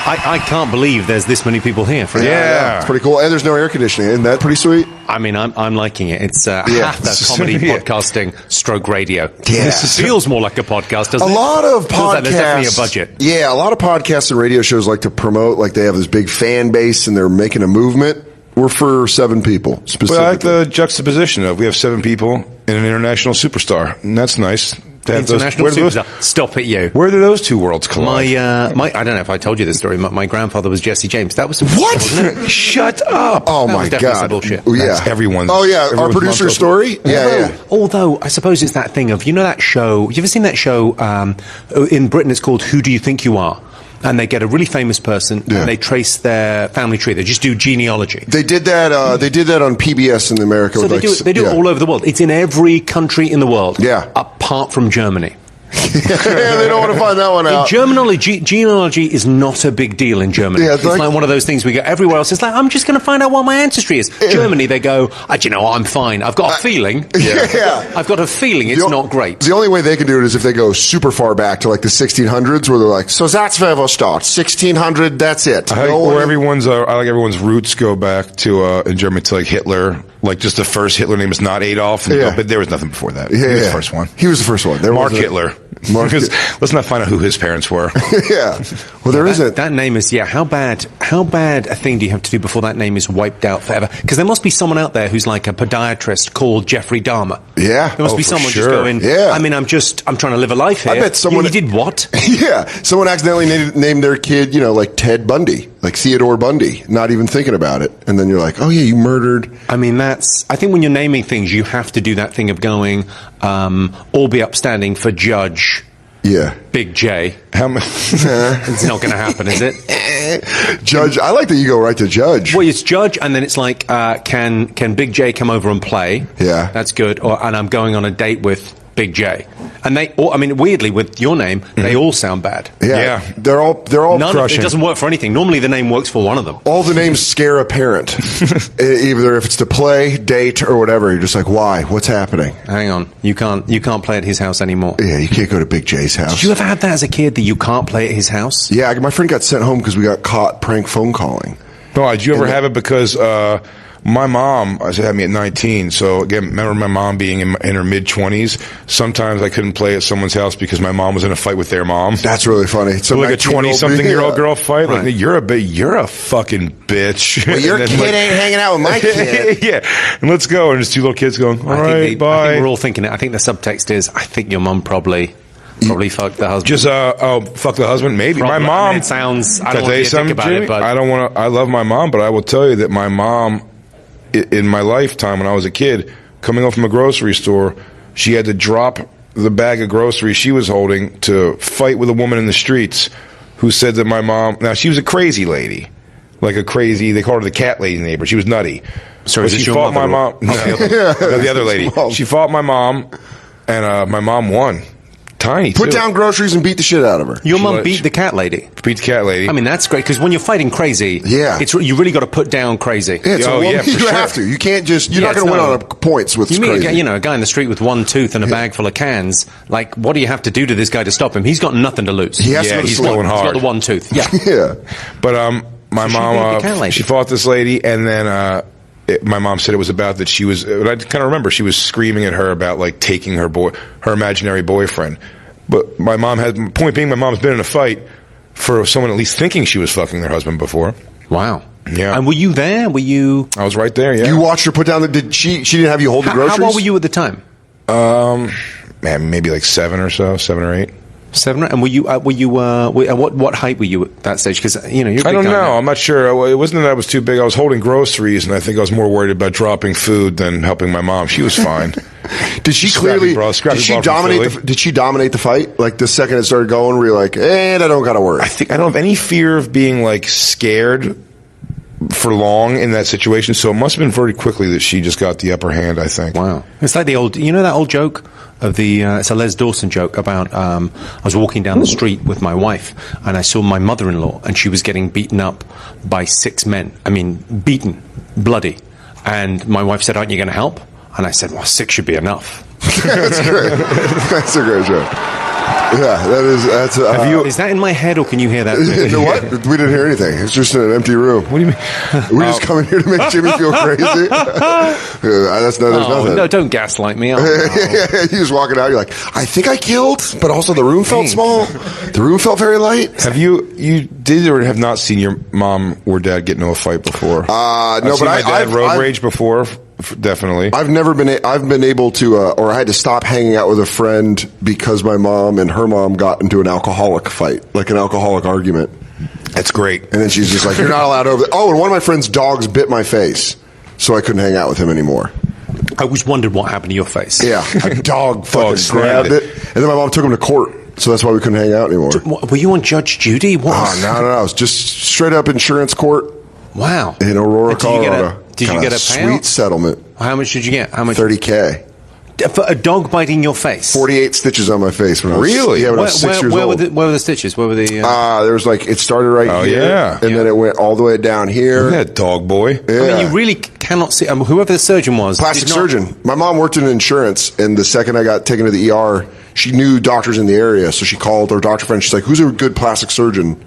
Speaker 6: I can't believe there's this many people here.
Speaker 2: Yeah.
Speaker 3: It's pretty cool. And there's no air conditioning. Isn't that pretty sweet?
Speaker 6: I mean, I'm liking it. It's that's comedy,
Speaker 2: Yeah.
Speaker 6: podcasting, stroke radio.
Speaker 3: Yeah.
Speaker 6: This feels more like a podcast, doesn't it?
Speaker 3: A lot of
Speaker 6: Feels like
Speaker 3: podcasts.
Speaker 6: there's definitely a budget.
Speaker 3: Yeah, a lot of podcasts and radio shows like to promote, like they have this big fan base and they're making a movement. We're for 7 people specifically.
Speaker 2: But I like the juxtaposition of we have 7 people and an international superstar. And that's nice. To have
Speaker 6: International superstar. Stop it, you.
Speaker 2: Where do those two worlds collide?
Speaker 6: My I don't know if I told you this story. My grandfather was Jesse James. That was
Speaker 3: What?
Speaker 6: wasn't it?
Speaker 2: Shut up.
Speaker 3: Oh
Speaker 6: That
Speaker 3: my
Speaker 6: was definitely some
Speaker 3: God.
Speaker 6: bullshit.
Speaker 3: Yeah.
Speaker 2: That's everyone's.
Speaker 3: Oh yeah, our
Speaker 2: everyone's
Speaker 3: producer
Speaker 2: motto.
Speaker 3: story? Yeah.
Speaker 6: Although, I suppose it's that thing of, that show, you ever seen that show, in Britain it's called Who Do You Think You Are? And they get a really famous person, and they trace their family tree. They just do genealogy.
Speaker 3: They did that. They did that on PBS in America.
Speaker 6: So
Speaker 3: with
Speaker 6: they do it all over the world. It's in every country in the world.
Speaker 3: Yeah.
Speaker 6: Apart from Germany.
Speaker 3: Yeah, they don't want to find that one out.
Speaker 6: Genealogy is not a big deal in Germany.
Speaker 3: Yeah,
Speaker 6: it's like one of those things we go everywhere else. It's like, I'm just going to find out what my ancestry is.
Speaker 3: Yeah.
Speaker 6: Germany, they go, I'm fine. I've got a feeling.
Speaker 3: Yeah.
Speaker 6: I've got a feeling it's not great.
Speaker 3: The only way they can do it is if they go super far back to like the 1600s, where they're like, so that's where we'll start. 1600, that's it.
Speaker 2: I like everyone's roots go back to in Germany to like Hitler. Like just the first Hitler name is not Adolf, but there was nothing before that.
Speaker 3: Yeah,
Speaker 2: he was the first one.
Speaker 3: He was the first one.
Speaker 2: Mark Hitler. Let's not find out who his parents were.
Speaker 3: Yeah. Well, there isn't.
Speaker 6: That name is, how bad a thing do you have to do before that name is wiped out forever? Because there must be someone out there who's like a podiatrist called Jeffrey Dahmer.
Speaker 3: Yeah.
Speaker 6: There must be
Speaker 2: for
Speaker 6: someone
Speaker 2: sure.
Speaker 6: just going,
Speaker 3: Yeah.
Speaker 6: I mean, I'm trying to live a life here.
Speaker 3: I bet someone-
Speaker 6: You did what?
Speaker 3: Yeah. Someone accidentally named their kid, like Ted Bundy, like Theodore Bundy, not even thinking about it. And then you're like, oh yeah, you murdered.
Speaker 6: I mean, I think when you're naming things, you have to do that thing of going, all be upstanding for Judge
Speaker 3: Yeah.
Speaker 6: Big J. It's not going to happen, is it?
Speaker 3: Judge, I like that you go right to Judge.
Speaker 6: Well, it's Judge, and then it's like, can Big J come over and play?
Speaker 3: Yeah.
Speaker 6: That's good. And I'm going on a date with Big J. And they all, weirdly, with your name, they all sound bad.
Speaker 3: Yeah. They're all
Speaker 6: It doesn't work for anything. Normally the name works for one of them.
Speaker 3: all the names scare a parent. Either if it's to play, date, or whatever. You're just like, why? What's happening?
Speaker 6: Hang on. You can't play at his house anymore.
Speaker 3: Yeah, you can't go to Big J's house.
Speaker 6: Did you ever have that as a kid, that you can't play at his house?
Speaker 3: Yeah, my friend got sent home because we got caught prank phone calling.
Speaker 2: No, did you ever have it because my mom, I had me at 19. So again, remember my mom being in her mid-20s. Sometimes I couldn't play at someone's house because my mom was in a fight with their mom.
Speaker 3: That's really funny.
Speaker 2: So like a 20-something-year-old girl fight.
Speaker 6: Right.
Speaker 2: Like, you're a fucking bitch.
Speaker 3: Well, your kid ain't hanging out with my kid.
Speaker 2: Yeah, and let's go. And there's two little kids going, all
Speaker 6: I
Speaker 2: right,
Speaker 6: think
Speaker 2: bye.
Speaker 6: I think we're all thinking it. I think the subtext is, I think your mum probably fucked the husband.
Speaker 2: Just fuck the husband. Maybe
Speaker 6: Probably.
Speaker 2: my mom.
Speaker 6: I mean, it sounds. I
Speaker 2: Can
Speaker 6: don't
Speaker 2: tell
Speaker 6: want
Speaker 2: you
Speaker 6: to think
Speaker 2: something,
Speaker 6: about
Speaker 2: Jimmy?
Speaker 6: it, but
Speaker 2: I don't want to. I love my mom, but I will tell you that my mom, in my lifetime when I was a kid, coming home from a grocery store, she had to drop the bag of groceries she was holding to fight with a woman in the streets who said that my mom. Now she was a crazy lady, like a crazy. They called her the cat lady neighbor. She was nutty.
Speaker 6: Sorry,
Speaker 2: But
Speaker 6: is this
Speaker 2: she
Speaker 6: your
Speaker 2: fought
Speaker 6: mother
Speaker 2: my
Speaker 6: or-
Speaker 2: mom. No, the other lady. She fought my mom, and my mom won. Tiny.
Speaker 3: Put
Speaker 2: too.
Speaker 3: down groceries and beat the shit out of her.
Speaker 6: your mum
Speaker 2: let-
Speaker 6: beat the cat lady.
Speaker 2: Beat the cat lady.
Speaker 6: I mean, that's great because when you're fighting crazy,
Speaker 3: Yeah.
Speaker 6: you really got to put down crazy.
Speaker 3: Yeah, it's a
Speaker 2: Oh,
Speaker 3: woman.
Speaker 2: yeah, for
Speaker 3: you
Speaker 2: sure.
Speaker 3: have to. You can't just. You're
Speaker 6: Yeah,
Speaker 3: not going to
Speaker 6: it's
Speaker 3: win
Speaker 6: not-
Speaker 3: on points with
Speaker 6: You meet
Speaker 3: crazy.
Speaker 6: a guy in the street with one tooth and a bag full of cans. Like, what do you have to do to this guy to stop him? He's got nothing to lose.
Speaker 3: He has to
Speaker 2: Yeah,
Speaker 3: go to
Speaker 2: he's
Speaker 3: sleep.
Speaker 2: going
Speaker 6: He's
Speaker 2: hard.
Speaker 6: got the one tooth. Yeah.
Speaker 3: Yeah.
Speaker 2: But my
Speaker 6: So she beat the cat
Speaker 2: mom,
Speaker 6: lady.
Speaker 2: she fought this lady, and then my mom said it was about that she was. I kind of remember she was screaming at her about like taking her imaginary boyfriend. But my mom had point being, my mom's been in a fight for someone at least thinking she was fucking their husband before.
Speaker 6: Wow.
Speaker 2: Yeah.
Speaker 6: And were you there? Were you?
Speaker 2: I was right there. Yeah,
Speaker 3: You watched her put down the. Did she? She didn't have you hold the groceries.
Speaker 6: How old were you at the time?
Speaker 2: man, maybe like 7 or 8.
Speaker 6: 7, and were you? What height were you at that stage? Because you're. A big
Speaker 2: I don't
Speaker 6: guy
Speaker 2: know.
Speaker 6: now.
Speaker 2: I'm not sure. It wasn't that I was too big. I was holding groceries, and I think I was more worried about dropping food than helping my mom. She was fine.
Speaker 3: Did she
Speaker 2: Scrappy
Speaker 3: clearly?
Speaker 2: bra- scrappy
Speaker 3: Did she
Speaker 2: bra from
Speaker 3: dominate?
Speaker 2: Philly.
Speaker 3: Did she dominate the fight? Like the second it started going, were you like, and I don't got to worry.
Speaker 2: I think I don't have any fear of being like scared for long in that situation. So it must have been very quickly that she just got the upper hand. I think.
Speaker 6: Wow. It's like the old, that old joke of the, it's a Les Dawson joke about, I was walking down the street with my wife and I saw my mother-in-law and she was getting beaten up by 6 men. I mean, beaten, bloody. And my wife said, aren't you going to help? And I said, well, 6 should be enough.
Speaker 3: That's great. That's a great joke. Yeah, that is. That's.
Speaker 6: Is that in my head or can you hear that?
Speaker 3: You know what? We didn't hear anything. It's just in an empty room.
Speaker 2: What do you mean?
Speaker 3: We're just coming here to make Jimmy feel crazy. There's nothing.
Speaker 6: No, don't gaslight me.
Speaker 3: You're just walking out. You're like, I think I killed, but also the room felt small. The room felt very light.
Speaker 2: Have you did or have not seen your mom or dad get into a fight before?
Speaker 3: No,
Speaker 2: I've
Speaker 3: but
Speaker 2: seen my dad
Speaker 3: I've
Speaker 2: road rage before. Definitely.
Speaker 3: I've never been. I've been able to, or I had to stop hanging out with a friend because my mom and her mom got into an alcoholic fight, like an alcoholic argument.
Speaker 2: That's great.
Speaker 3: And then she's just like, "You're not allowed over." Oh, and one of my friend's dogs bit my face, so I couldn't hang out with him anymore.
Speaker 6: I always wondered what happened to your face.
Speaker 3: Yeah, a dog fucking
Speaker 2: snapped
Speaker 3: grabbed it, and then my mom took him to court, so that's why we couldn't hang out anymore.
Speaker 6: Were you on Judge Judy? What?
Speaker 3: Oh, no, it was just straight up insurance court
Speaker 6: Wow.
Speaker 3: in Aurora,
Speaker 6: Did you get a-
Speaker 3: Colorado.
Speaker 6: did you
Speaker 3: Kinda
Speaker 6: get a
Speaker 3: sweet
Speaker 6: payout?
Speaker 3: settlement?
Speaker 6: How much did you get? How much?
Speaker 3: $30K.
Speaker 6: For a dog biting your face.
Speaker 3: 48 stitches on my face when I was
Speaker 2: Really?
Speaker 3: Yeah, when I was 6 years
Speaker 6: where
Speaker 3: old.
Speaker 6: were the stitches? Where were the?
Speaker 3: There was like it started right
Speaker 2: Oh,
Speaker 3: here,
Speaker 2: yeah.
Speaker 3: and then it went all the way down here.
Speaker 2: Isn't that dog boy?
Speaker 3: Yeah.
Speaker 6: I mean, you really cannot see. Whoever the surgeon was,
Speaker 3: Plastic
Speaker 6: did not-
Speaker 3: surgeon. My mom worked in insurance, and the second I got taken to the ER, she knew doctors in the area, so she called her doctor friend. She's like, "Who's a good plastic surgeon?"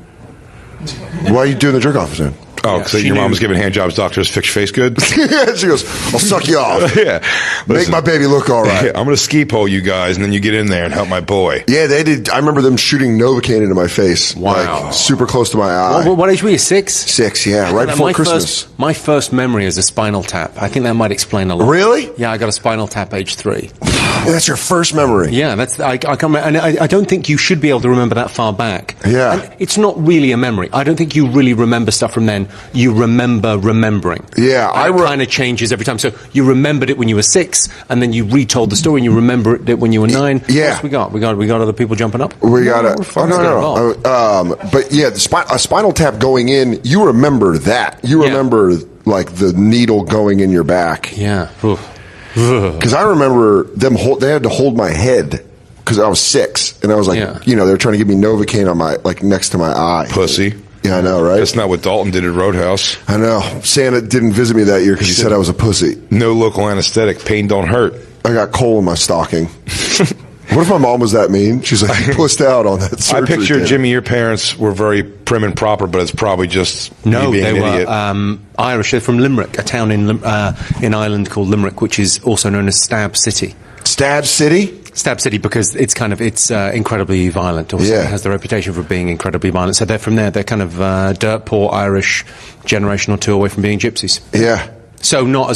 Speaker 3: Why are you doing the jerk off then?
Speaker 2: Oh, because
Speaker 6: she
Speaker 2: your mom
Speaker 6: knew.
Speaker 2: was giving hand jobs. Doctors fix your face good.
Speaker 3: She goes, "I'll suck you off.
Speaker 2: Yeah,
Speaker 3: Make
Speaker 2: Listen,
Speaker 3: my baby look all right."
Speaker 2: I'm gonna ski pole you guys, and then you get in there and help my boy.
Speaker 3: Yeah, they did. I remember them shooting Novocaine into my face.
Speaker 6: Wow.
Speaker 3: Like, super close to my eye.
Speaker 6: What age were you? 6?
Speaker 3: 6, yeah, right before Christmas.
Speaker 6: My first memory is a spinal tap. I think that might explain a lot.
Speaker 3: Really?
Speaker 6: Yeah, I got a spinal tap age 3.
Speaker 3: That's your first memory.
Speaker 6: Yeah, I can't remember, and I don't think you should be able to remember that far back.
Speaker 3: Yeah.
Speaker 6: And it's not really a memory. I don't think you really remember stuff from then. You remember remembering.
Speaker 3: Yeah,
Speaker 6: and it kind of changes every time. So you remembered it when you were 6, and then you retold the story, and you remember it when you were 9.
Speaker 3: Yeah.
Speaker 6: What else we got? We got other people jumping up.
Speaker 3: We got
Speaker 6: we're fine. Let's get involved.
Speaker 3: But yeah, a spinal tap going in. You remember that. You
Speaker 6: Yeah.
Speaker 3: remember like the needle going in your back.
Speaker 6: Yeah. Oof.
Speaker 3: Because I remember them. They had to hold my head because I was 6, and I was like,
Speaker 6: Yeah.
Speaker 3: they were trying to give me Novocaine on my next to my eye.
Speaker 2: Pussy.
Speaker 3: Yeah, I know, right?
Speaker 2: That's not what Dalton did at Roadhouse.
Speaker 3: I know. Santa didn't visit me that year because he said I was a pussy.
Speaker 2: No local anesthetic. Pain don't hurt.
Speaker 3: I got coal in my stocking. What if my mom was that mean? She's like, pussed out on that
Speaker 2: I
Speaker 3: surgery.
Speaker 2: picture,
Speaker 3: table.
Speaker 2: Jimmy, your parents were very prim and proper, but it's probably just
Speaker 6: No,
Speaker 2: me being
Speaker 6: they
Speaker 2: an idiot.
Speaker 6: were Irish. They're from Limerick, a town in Ireland called Limerick, which is also known as Stab City.
Speaker 3: Stab City?
Speaker 6: Stab City because it's incredibly violent. Also,
Speaker 3: Yeah.
Speaker 6: it has the reputation for being incredibly violent. So they're from there. They're kind of dirt poor Irish, generation or two away from being gypsies.
Speaker 3: Yeah.
Speaker 6: So not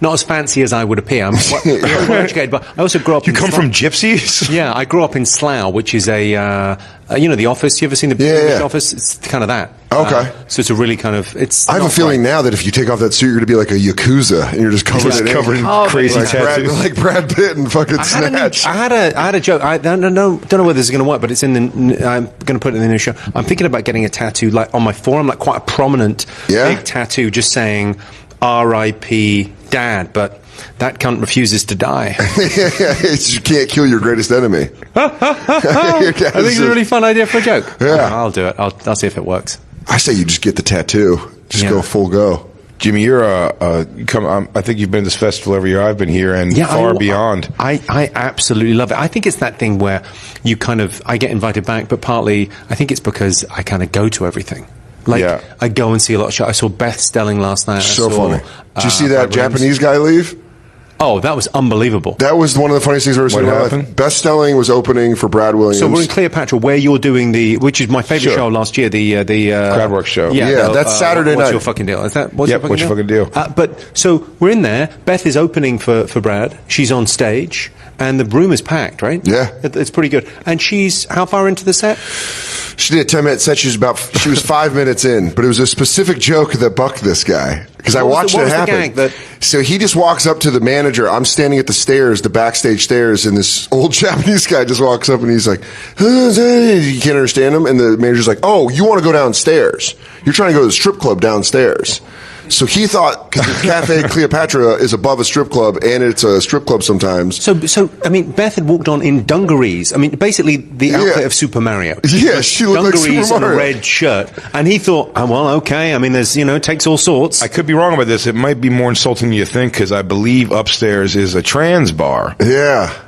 Speaker 6: as fancy as I would appear. I'm quite well educated, but I also grew up.
Speaker 2: You
Speaker 6: in
Speaker 2: come
Speaker 6: Slough.
Speaker 2: from gypsies?
Speaker 6: Yeah, I grew up in Slough, which is The Office. You ever seen the British Office? It's kind of that.
Speaker 3: Okay.
Speaker 6: So it's a really kind of
Speaker 3: I have a feeling now that if you take off that suit, you're going to be like a Yakuza, and you're just covered in
Speaker 2: covered in
Speaker 3: ink.
Speaker 2: crazy tattoos.
Speaker 3: Like Brad Pitt and fucking
Speaker 6: I
Speaker 3: Snatch.
Speaker 6: had a joke. I don't know whether this is going to work, but it's in the. I'm going to put it in the new show. I'm thinking about getting a tattoo like on my forearm, like quite a prominent big tattoo, just saying R.I.P. Dad, but that cunt refuses to die.
Speaker 3: You can't kill your greatest enemy.
Speaker 6: I think it's a really fun idea for a joke.
Speaker 3: Yeah.
Speaker 6: I'll do it. I'll see if it works.
Speaker 3: I say you just get the tattoo. Just go full go.
Speaker 2: Jimmy, you're I think you've been to this festival every year I've been here and far beyond.
Speaker 6: I absolutely love it. I think it's that thing where you I get invited back, but partly I think it's because I kind of go to everything. I go and see a lot of shows. I saw Beth Stelling last night.
Speaker 3: So funny. Did you see that Japanese guy leave?
Speaker 6: Oh, that was unbelievable.
Speaker 3: That was one of the funniest things I've ever seen in my life. Beth Stelling was opening for Brad Williams.
Speaker 6: So we're in Cleopatra, where you're doing which is my favourite show last year, the
Speaker 2: Crowdwork show.
Speaker 3: Yeah, that's Saturday
Speaker 6: what's
Speaker 3: night.
Speaker 6: Your fucking deal? Is that
Speaker 2: what's your fucking deal?
Speaker 6: But so we're in there. Beth is opening for Brad. She's on stage, and the room is packed. Right?
Speaker 3: Yeah,
Speaker 6: it's pretty good. And she's how far into the set?
Speaker 3: She did a 10-minute set. She was 5 minutes in, but it was a specific joke that bucked this guy because I watched it happen. So he just walks up to the manager. I'm standing at the stairs, the backstage stairs, and this old Japanese guy just walks up and he's like, you can't understand him. And the manager's like, oh, you want to go downstairs. You're trying to go to the strip club downstairs. So he thought, because the Cafe Cleopatra is above a strip club, and it's a strip club sometimes.
Speaker 6: So I mean, Beth had walked on in dungarees. I mean, basically the outfit of Super Mario.
Speaker 3: Yeah, she looked like Super
Speaker 6: dungarees
Speaker 3: Mario.
Speaker 6: and a red shirt. And he thought, oh, well, okay. I mean, there's, it takes all sorts.
Speaker 2: I could be wrong about this. It might be more insulting than you think, because I believe upstairs is a trans bar.
Speaker 3: Yeah.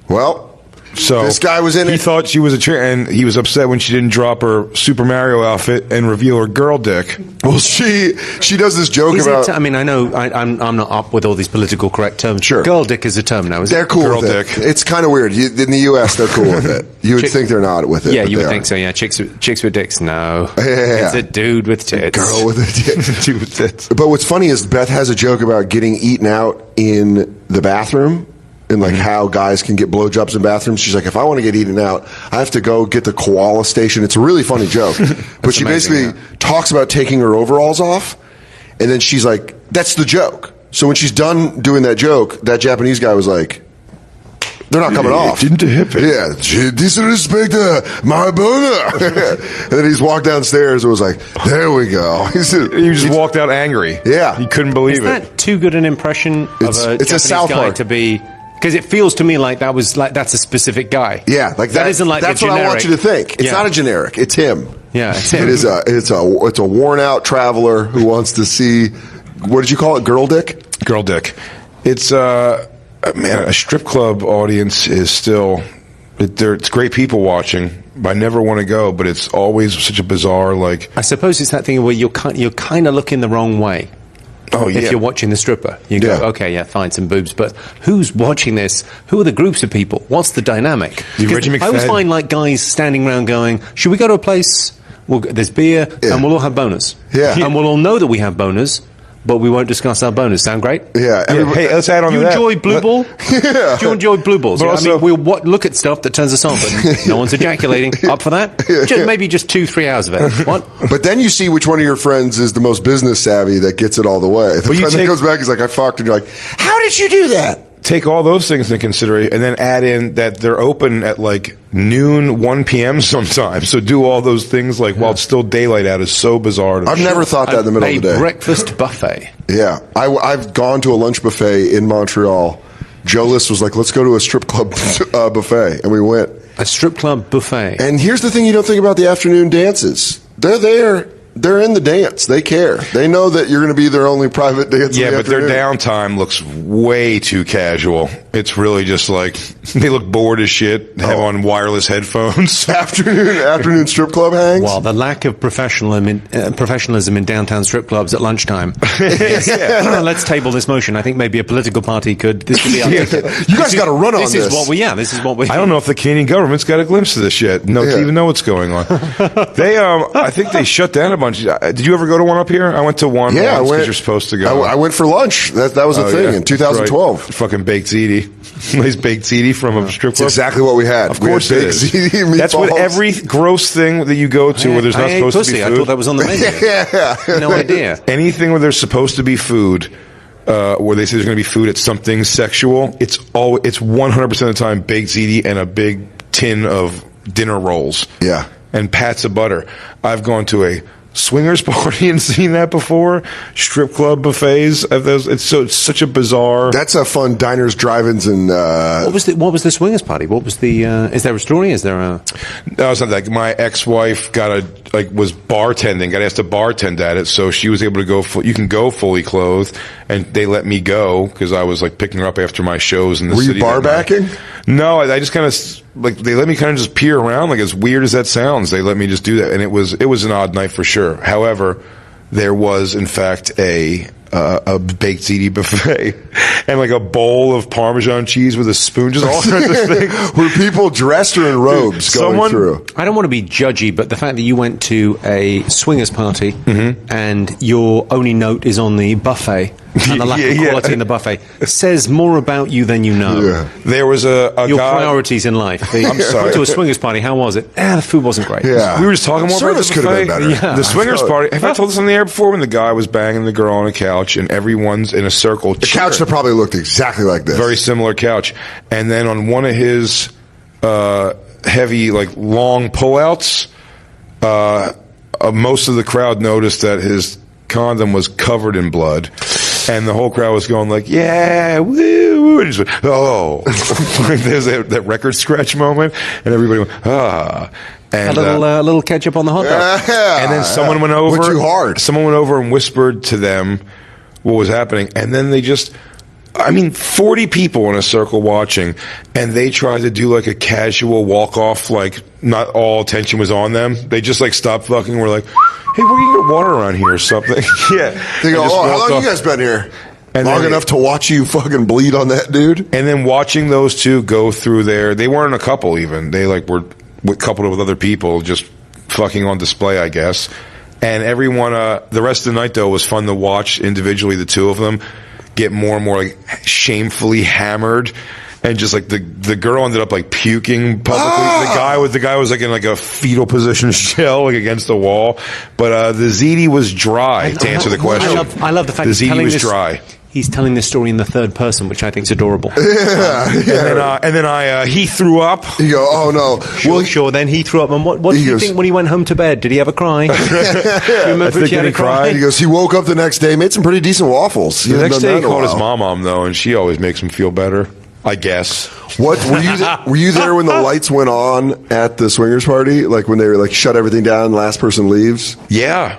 Speaker 3: Well...
Speaker 2: So
Speaker 3: this guy was in
Speaker 2: he
Speaker 3: it.
Speaker 2: thought she was and he was upset when she didn't drop her Super Mario outfit and reveal her girl dick.
Speaker 3: Well, she does this joke about.
Speaker 6: I mean, I know I'm not up with all these political correct terms.
Speaker 3: Sure,
Speaker 6: girl dick is a term now.
Speaker 3: They're cool
Speaker 2: girl
Speaker 3: with it.
Speaker 2: dick.
Speaker 3: It's kind of weird. In the U.S., they're cool with it. You would think they're not with it.
Speaker 6: Yeah, you would
Speaker 3: are.
Speaker 6: think so. Yeah, chicks with dicks. No,
Speaker 3: yeah.
Speaker 6: It's a dude with tits.
Speaker 3: Girl with a dick.
Speaker 2: Dude with tits.
Speaker 3: But what's funny is Beth has a joke about getting eaten out in the bathroom. And like how guys can get blowjobs in bathrooms. She's like, if I want to get eaten out, I have to go get the koala station. It's a really funny joke. But she basically talks about taking her overalls off. And then she's like, that's the joke. So when she's done doing that joke, that Japanese guy was like, they're not coming off.
Speaker 2: Didn't hip it.
Speaker 3: Yeah. She disrespect my boner. And then he's walked downstairs and was like, there we go.
Speaker 2: He just walked out angry.
Speaker 3: Yeah.
Speaker 2: He couldn't believe
Speaker 6: Is that too good an impression of a
Speaker 3: it's
Speaker 6: Japanese
Speaker 3: a South
Speaker 6: guy
Speaker 3: Park.
Speaker 6: to be? Because it feels to me like that's a specific guy.
Speaker 3: Yeah, like
Speaker 6: that isn't like
Speaker 3: that's
Speaker 6: the
Speaker 3: what I want
Speaker 6: generic.
Speaker 3: you to think. It's not a generic. It's him.
Speaker 6: Yeah, it's him.
Speaker 3: It is it's a worn out traveler who wants to see. What did you call it? Girl dick.
Speaker 2: Girl dick. It's man, a strip club audience is still. It's great people watching. I never want to go, but it's always such a bizarre like.
Speaker 6: I suppose it's that thing where you're kind of looking the wrong way.
Speaker 2: Oh, yeah.
Speaker 6: If you're watching the stripper, you go, okay, yeah, fine, some boobs, but who's watching this? Who are the groups of people? What's the dynamic?
Speaker 2: Reggie
Speaker 6: I always
Speaker 2: McFadden.
Speaker 6: find like guys standing around going, should we go to a place? There's beer, and we'll all have boners.
Speaker 3: Yeah.
Speaker 6: And we'll all know that we have boners, but we won't discuss our boners. Sound great?
Speaker 3: Yeah.
Speaker 2: Hey, let's add on
Speaker 6: Do
Speaker 2: to
Speaker 6: you
Speaker 2: that.
Speaker 6: enjoy blue ball?
Speaker 3: Yeah.
Speaker 6: Do you enjoy blue balls?
Speaker 2: But
Speaker 6: Yeah,
Speaker 2: also-
Speaker 6: I mean, we'll look at stuff that turns us on, but no one's ejaculating. Up for that? Maybe just 2-3 hours of it. What?
Speaker 3: But then you see which one of your friends is the most business savvy that gets it all the way. The friend that goes back is like, I fucked, and you're like, how did you do that?
Speaker 2: Take all those things into consideration, and then add in that they're open at like noon, 1 p.m. sometimes. So do all those things like while it's still daylight out is so bizarre. To me.
Speaker 3: I've never thought that in the middle of the day.
Speaker 6: Breakfast buffet.
Speaker 3: Yeah, I've gone to a lunch buffet in Montreal. Joe List was like, let's go to a strip club buffet, and we went.
Speaker 6: A strip club buffet.
Speaker 3: And here's the thing you don't think about the afternoon dances. They're there. They're in the dance. They care. They know that you're going to be their only private dance.
Speaker 2: Yeah,
Speaker 3: in the
Speaker 2: but their
Speaker 3: afternoon.
Speaker 2: downtime looks way too casual. It's really just like they look bored as shit. Have on wireless headphones.
Speaker 3: Afternoon strip club hangs.
Speaker 6: Well, the lack of professionalism in downtown strip clubs at lunchtime. Let's table this motion. I think maybe a political party could. This could be our ticket.
Speaker 3: You guys got to run on this.
Speaker 6: This is what we.
Speaker 2: I don't know if the Canadian government's got a glimpse of this yet. No, to even know what's going on. They, I think they shut down a bunch. Did you ever go to one up here? I went to one.
Speaker 3: Yeah,
Speaker 2: because you're supposed to go.
Speaker 3: I went for lunch. That was a thing in 2012.
Speaker 2: Right. Fucking baked ziti. Nice baked ziti from a strip club.
Speaker 3: That's exactly what we had.
Speaker 2: Of course
Speaker 3: we
Speaker 2: it
Speaker 3: had
Speaker 2: is.
Speaker 3: baked ziti,
Speaker 2: That's what every gross thing that you go to where there's not supposed to be food.
Speaker 6: I thought that was on the menu. No idea.
Speaker 2: Anything where there's supposed to be food, where they say there's going to be food at something sexual, it's 100% of the time baked ziti and a big tin of dinner rolls.
Speaker 3: Yeah.
Speaker 2: And pats of butter. I've gone to a swingers party and seen that before. Strip club buffets. It's such a bizarre.
Speaker 3: That's a fun diners, drive-ins, and
Speaker 6: What was the swingers party? What was the? Is there a story? Is there a?
Speaker 2: No, it's not that. My ex-wife was bartending. Got asked to bartend at it, so she was able to go. You can go fully clothed, and they let me go because I was like picking her up after my shows in the city.
Speaker 3: Were you bar backing?
Speaker 2: No, I just kind of they let me kind of just peer around. Like, as weird as that sounds, they let me just do that, and it was an odd night for sure. However, there was in fact a baked ziti buffet and like a bowl of Parmesan cheese with a spoon, just all kinds of things.
Speaker 3: Were people dressed or in robes going through?
Speaker 6: I don't want to be judgy, but the fact that you went to a swingers party and your only note is on the buffet and the lack of quality in the buffet says more about you than you know.
Speaker 3: Yeah.
Speaker 2: There was your
Speaker 6: priorities in life. I'm sorry. Went to a swingers party. How was it? The food wasn't great.
Speaker 3: Yeah.
Speaker 2: We were just talking more
Speaker 3: Service
Speaker 2: about the
Speaker 3: could have
Speaker 2: buffet.
Speaker 3: been better.
Speaker 6: Yeah.
Speaker 2: The swingers party. Have I told this on the air before? When the guy was banging the girl on a couch and everyone's in a circle.
Speaker 3: The couch that probably looked exactly like this.
Speaker 2: Very similar couch. And then on one of his heavy, long pullouts, most of the crowd noticed that his condom was covered in blood. And the whole crowd was going like, yeah, woo, and just went, oh. There's that record scratch moment, and everybody went, ah. And
Speaker 6: a little ketchup on the hot dog.
Speaker 2: And then someone went over.
Speaker 3: Went too hard.
Speaker 2: Someone went over and whispered to them what was happening. And then they 40 people in a circle watching, and they tried to do like a casual walk-off, like not all attention was on them. They just stopped fucking and were like, hey, where can you get water around here or something? Yeah.
Speaker 3: They go, how long you guys been here?
Speaker 2: And
Speaker 3: long enough to watch you fucking bleed on that dude? And
Speaker 2: then watching those two go through they weren't a couple even. They were coupled with other people, just fucking on display, I guess. And everyone, the rest of the night though was fun to watch individually, the two of them get more and more shamefully hammered. And just the girl ended up puking publicly. The guy was in a fetal position shell against the wall. But the ziti was dry. To answer the question,
Speaker 6: I love the fact
Speaker 2: the ziti was dry.
Speaker 6: He's telling this story in the third person, which I think is adorable.
Speaker 2: And then he threw up.
Speaker 3: You go, oh no.
Speaker 6: Sure. Then he threw up. And what do you think when he went home to bed? Did he ever cry? Do you remember if he had a cry?
Speaker 3: He goes, he woke up the next day, made some pretty decent waffles.
Speaker 2: The next day he called his mom though, and she always makes him feel better, I guess.
Speaker 3: What were you there when the lights went on at the swingers party? Like when they were shut everything down, last person leaves?
Speaker 2: Yeah.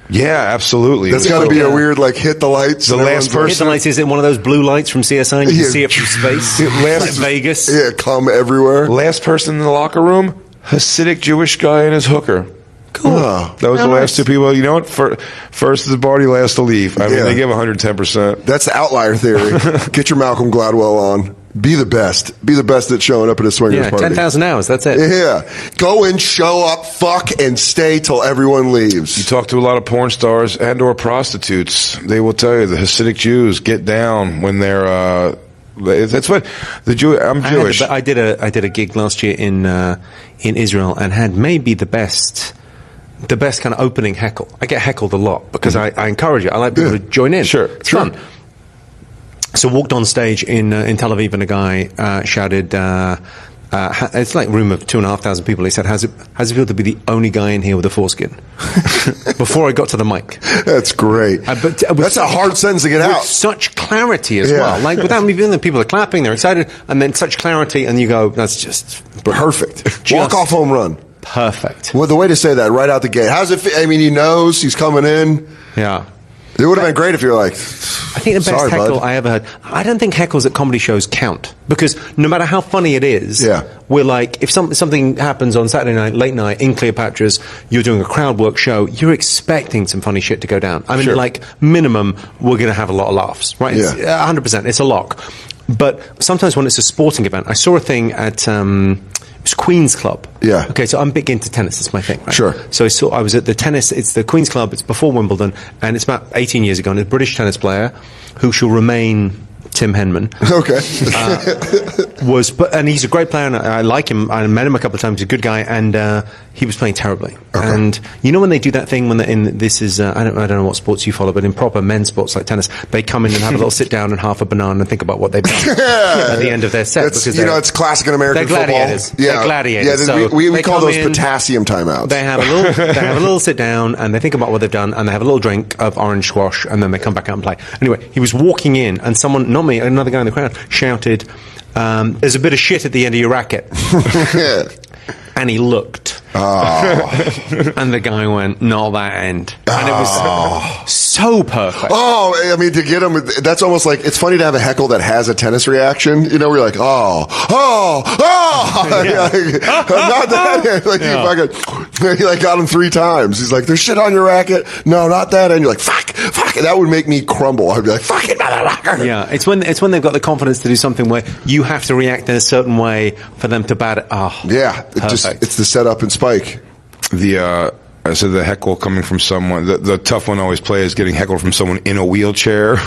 Speaker 2: Yeah, absolutely.
Speaker 3: That's got to be a weird, hit the lights.
Speaker 2: The last person.
Speaker 6: Hit the lights, is it one of those blue lights from CSI and you can see it from space? Like Vegas.
Speaker 3: Yeah, come everywhere.
Speaker 2: Last person in the locker room, Hasidic Jewish guy and his hooker.
Speaker 6: Cool.
Speaker 3: Oh,
Speaker 2: that was the last two people. You know what? First is the party, last to leave. I mean, they give 110%.
Speaker 3: That's the outlier theory. Get your Malcolm Gladwell on. Be the best. Be the best at showing up at a swingers party.
Speaker 6: 10,000 hours. That's it.
Speaker 3: Yeah. Go in, show up, fuck, and stay till everyone leaves.
Speaker 2: You talk to a lot of porn stars and or prostitutes. They will tell you the Hasidic Jews get down when they're. That's what the Jew. I'm Jewish.
Speaker 6: I did a gig last year in Israel and had maybe the best kind of opening heckle. I get heckled a lot because I encourage it. I like people to join in.
Speaker 2: Sure,
Speaker 6: it's fun. So walked on stage in Tel Aviv and a guy shouted, it's like a room of 2,500 people. He said, how's it feel to be the only guy in here with a foreskin? Before I got to the mic.
Speaker 3: That's great.
Speaker 6: But
Speaker 3: that's a hard sentence to get out.
Speaker 6: With such clarity as well. Without me feeling that people are clapping, they're excited, and then such clarity, and you go, that's just
Speaker 3: perfect. Walk off home run.
Speaker 6: Perfect.
Speaker 3: Well, the way to say that right out the gate. How's it feel? I mean, he knows he's coming in.
Speaker 6: Yeah.
Speaker 3: It would have been great if you were like,
Speaker 6: I think the best
Speaker 3: sorry,
Speaker 6: heckle
Speaker 3: bud.
Speaker 6: I ever heard. I don't think heckles at comedy shows count because no matter how funny it is, we're like, if something happens on Saturday night, late night in Cleopatra's, you're doing a crowd work show, you're expecting some funny shit to go down. I mean, like minimum, we're going to have a lot of laughs, right? It's 100%. It's a lock. But sometimes when it's a sporting event, I saw a thing at it was Queen's Club.
Speaker 3: Yeah.
Speaker 6: Okay, so I'm big into tennis. It's my thing, right?
Speaker 3: Sure.
Speaker 6: So I was at the tennis. It's the Queen's Club. It's before Wimbledon, and it's about 18 years ago. And a British tennis player who shall remain Tim Henman.
Speaker 3: Okay.
Speaker 6: And he's a great player, and I like him. I met him a couple of times. He's a good guy, and he was playing terribly.
Speaker 3: Okay.
Speaker 6: And you know when they do that thing when they're in this is I don't know what sports you follow, but in proper men's sports like tennis, they come in and have a little sit down and half a banana and think about what they've done at the end of their set.
Speaker 3: It's, it's classic in American
Speaker 6: they're gladiators.
Speaker 3: football.
Speaker 6: They're gladiators.
Speaker 3: Yeah,
Speaker 6: So
Speaker 3: we call those
Speaker 6: in,
Speaker 3: potassium timeouts.
Speaker 6: They have a little sit down and they think about what they've done and they have a little drink of orange squash and then they come back out and play. Anyway, he was walking in and someone, not me, another guy in the crowd shouted, "There's a bit of shit at the end of your racket." And he looked. And the guy went, "Not that end." And it was so perfect.
Speaker 3: I mean, to get him, that's almost like, it's funny to have a heckle that has a tennis reaction. You know, we're like, not that end. Like, he like got him 3 times. He's like, "There's shit on your racket." No, not that end. You're like, fuck. That would make me crumble. I'd be like, fuck it, motherfucker.
Speaker 6: Yeah, it's when they've got the confidence to do something where you have to react in a certain way for them to bat it.
Speaker 3: Yeah, it's the setup and spike.
Speaker 2: I said the heckle coming from someone. The tough one to always play is getting heckled from someone in a wheelchair,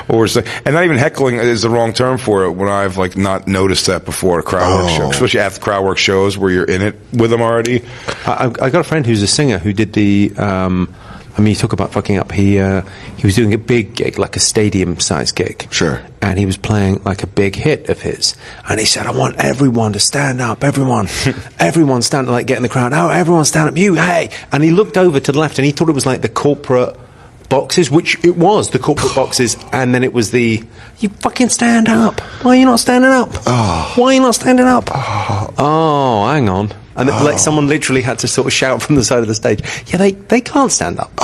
Speaker 2: and not even heckling is the wrong term for it. When I've like not noticed that before a crowd work show, especially after crowd work shows where you're in it with them already.
Speaker 6: I got a friend who's a singer who did the. I mean, you talk about fucking up. He was doing a big gig, like a stadium-sized gig.
Speaker 3: Sure.
Speaker 6: And he was playing like a big hit of his. And he said, "I want everyone to stand up. Everyone stand up, like get in the crowd. Oh, everyone stand up. You, hey." And he looked over to the left and he thought it was like the corporate boxes, which it was, the corporate boxes. And then it was you fucking stand up. Why are you not standing up? Why are you not standing up? Oh, hang on. And like someone literally had to sort of shout from the side of the stage, "Yeah, they can't stand up."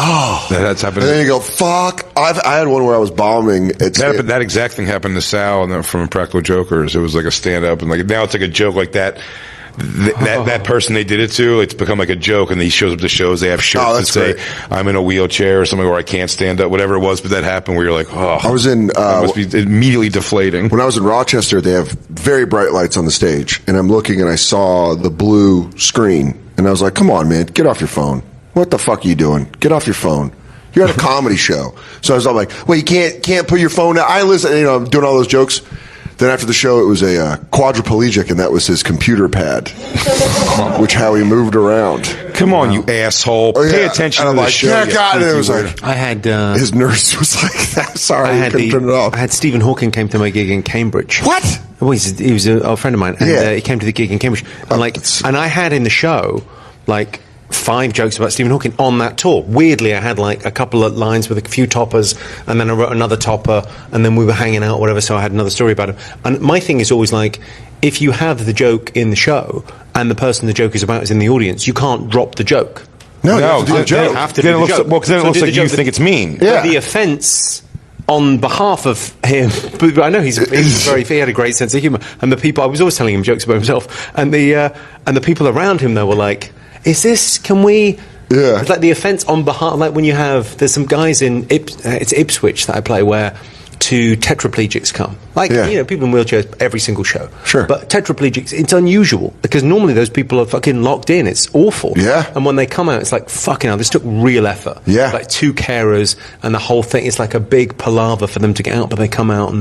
Speaker 2: That's happened.
Speaker 3: And then you go, "Fuck!" I had one where I was bombing.
Speaker 2: That exact thing happened to Sal from Impractical Jokers. It was like a stand up, and like now it's like a joke like that. That person they did it to, it's become like a joke, and he shows up to shows. They have shirts that say, great. "I'm in a wheelchair" or something, or "I can't stand up," whatever it was. But that happened where you're like, I was in. It must be immediately deflating.
Speaker 3: When I was in Rochester, they have very bright lights on the stage, and I'm looking, and I saw the blue screen, and I was like, "Come on, man, get off your phone! What the fuck are you doing? Get off your phone! You're at a comedy show." So I was all like, "Well, you can't put your phone down." I listen, I'm doing all those jokes. Then after the show, it was a quadriplegic, and that was his computer pad, which how he moved around.
Speaker 2: Come on, you asshole! Pay attention to the show.
Speaker 3: Yeah, God, it was like
Speaker 6: I had
Speaker 3: his nurse was like that. Sorry, I couldn't turn it off.
Speaker 6: I had Stephen Hawking came to my gig in Cambridge.
Speaker 3: What?
Speaker 6: Well, he was a friend of mine, and he came to the gig in Cambridge, and I had in the show like 5 jokes about Stephen Hawking on that tour. Weirdly, I had like a couple of lines with a few toppers, and then I wrote another topper, and then we were hanging out, whatever, so I had another story about him. And my thing is always like, if you have the joke in the show, and the person the joke is about is in the audience, you can't drop the joke.
Speaker 3: No, you have to do the joke.
Speaker 6: You have to do the joke.
Speaker 2: Well, because then it looks like you think it's mean.
Speaker 3: Yeah.
Speaker 6: The offence on behalf of him, but I know he had a great sense of humour, and the people, I was always telling him jokes about himself, and the people around him though were like, can we... Yeah. It's like the offence on behalf... Like when you have... There's some guys in... it's Ipswich that I play where 2 tetraplegics come. Like, people in wheelchairs every single show.
Speaker 3: Sure.
Speaker 6: But tetraplegics, it's unusual because normally those people are fucking locked in. It's awful.
Speaker 3: Yeah.
Speaker 6: And when they come out, it's like, fucking hell, this took real effort.
Speaker 3: Yeah.
Speaker 6: Like 2 carers and the whole thing. It's like a big palaver for them to get out, but they come out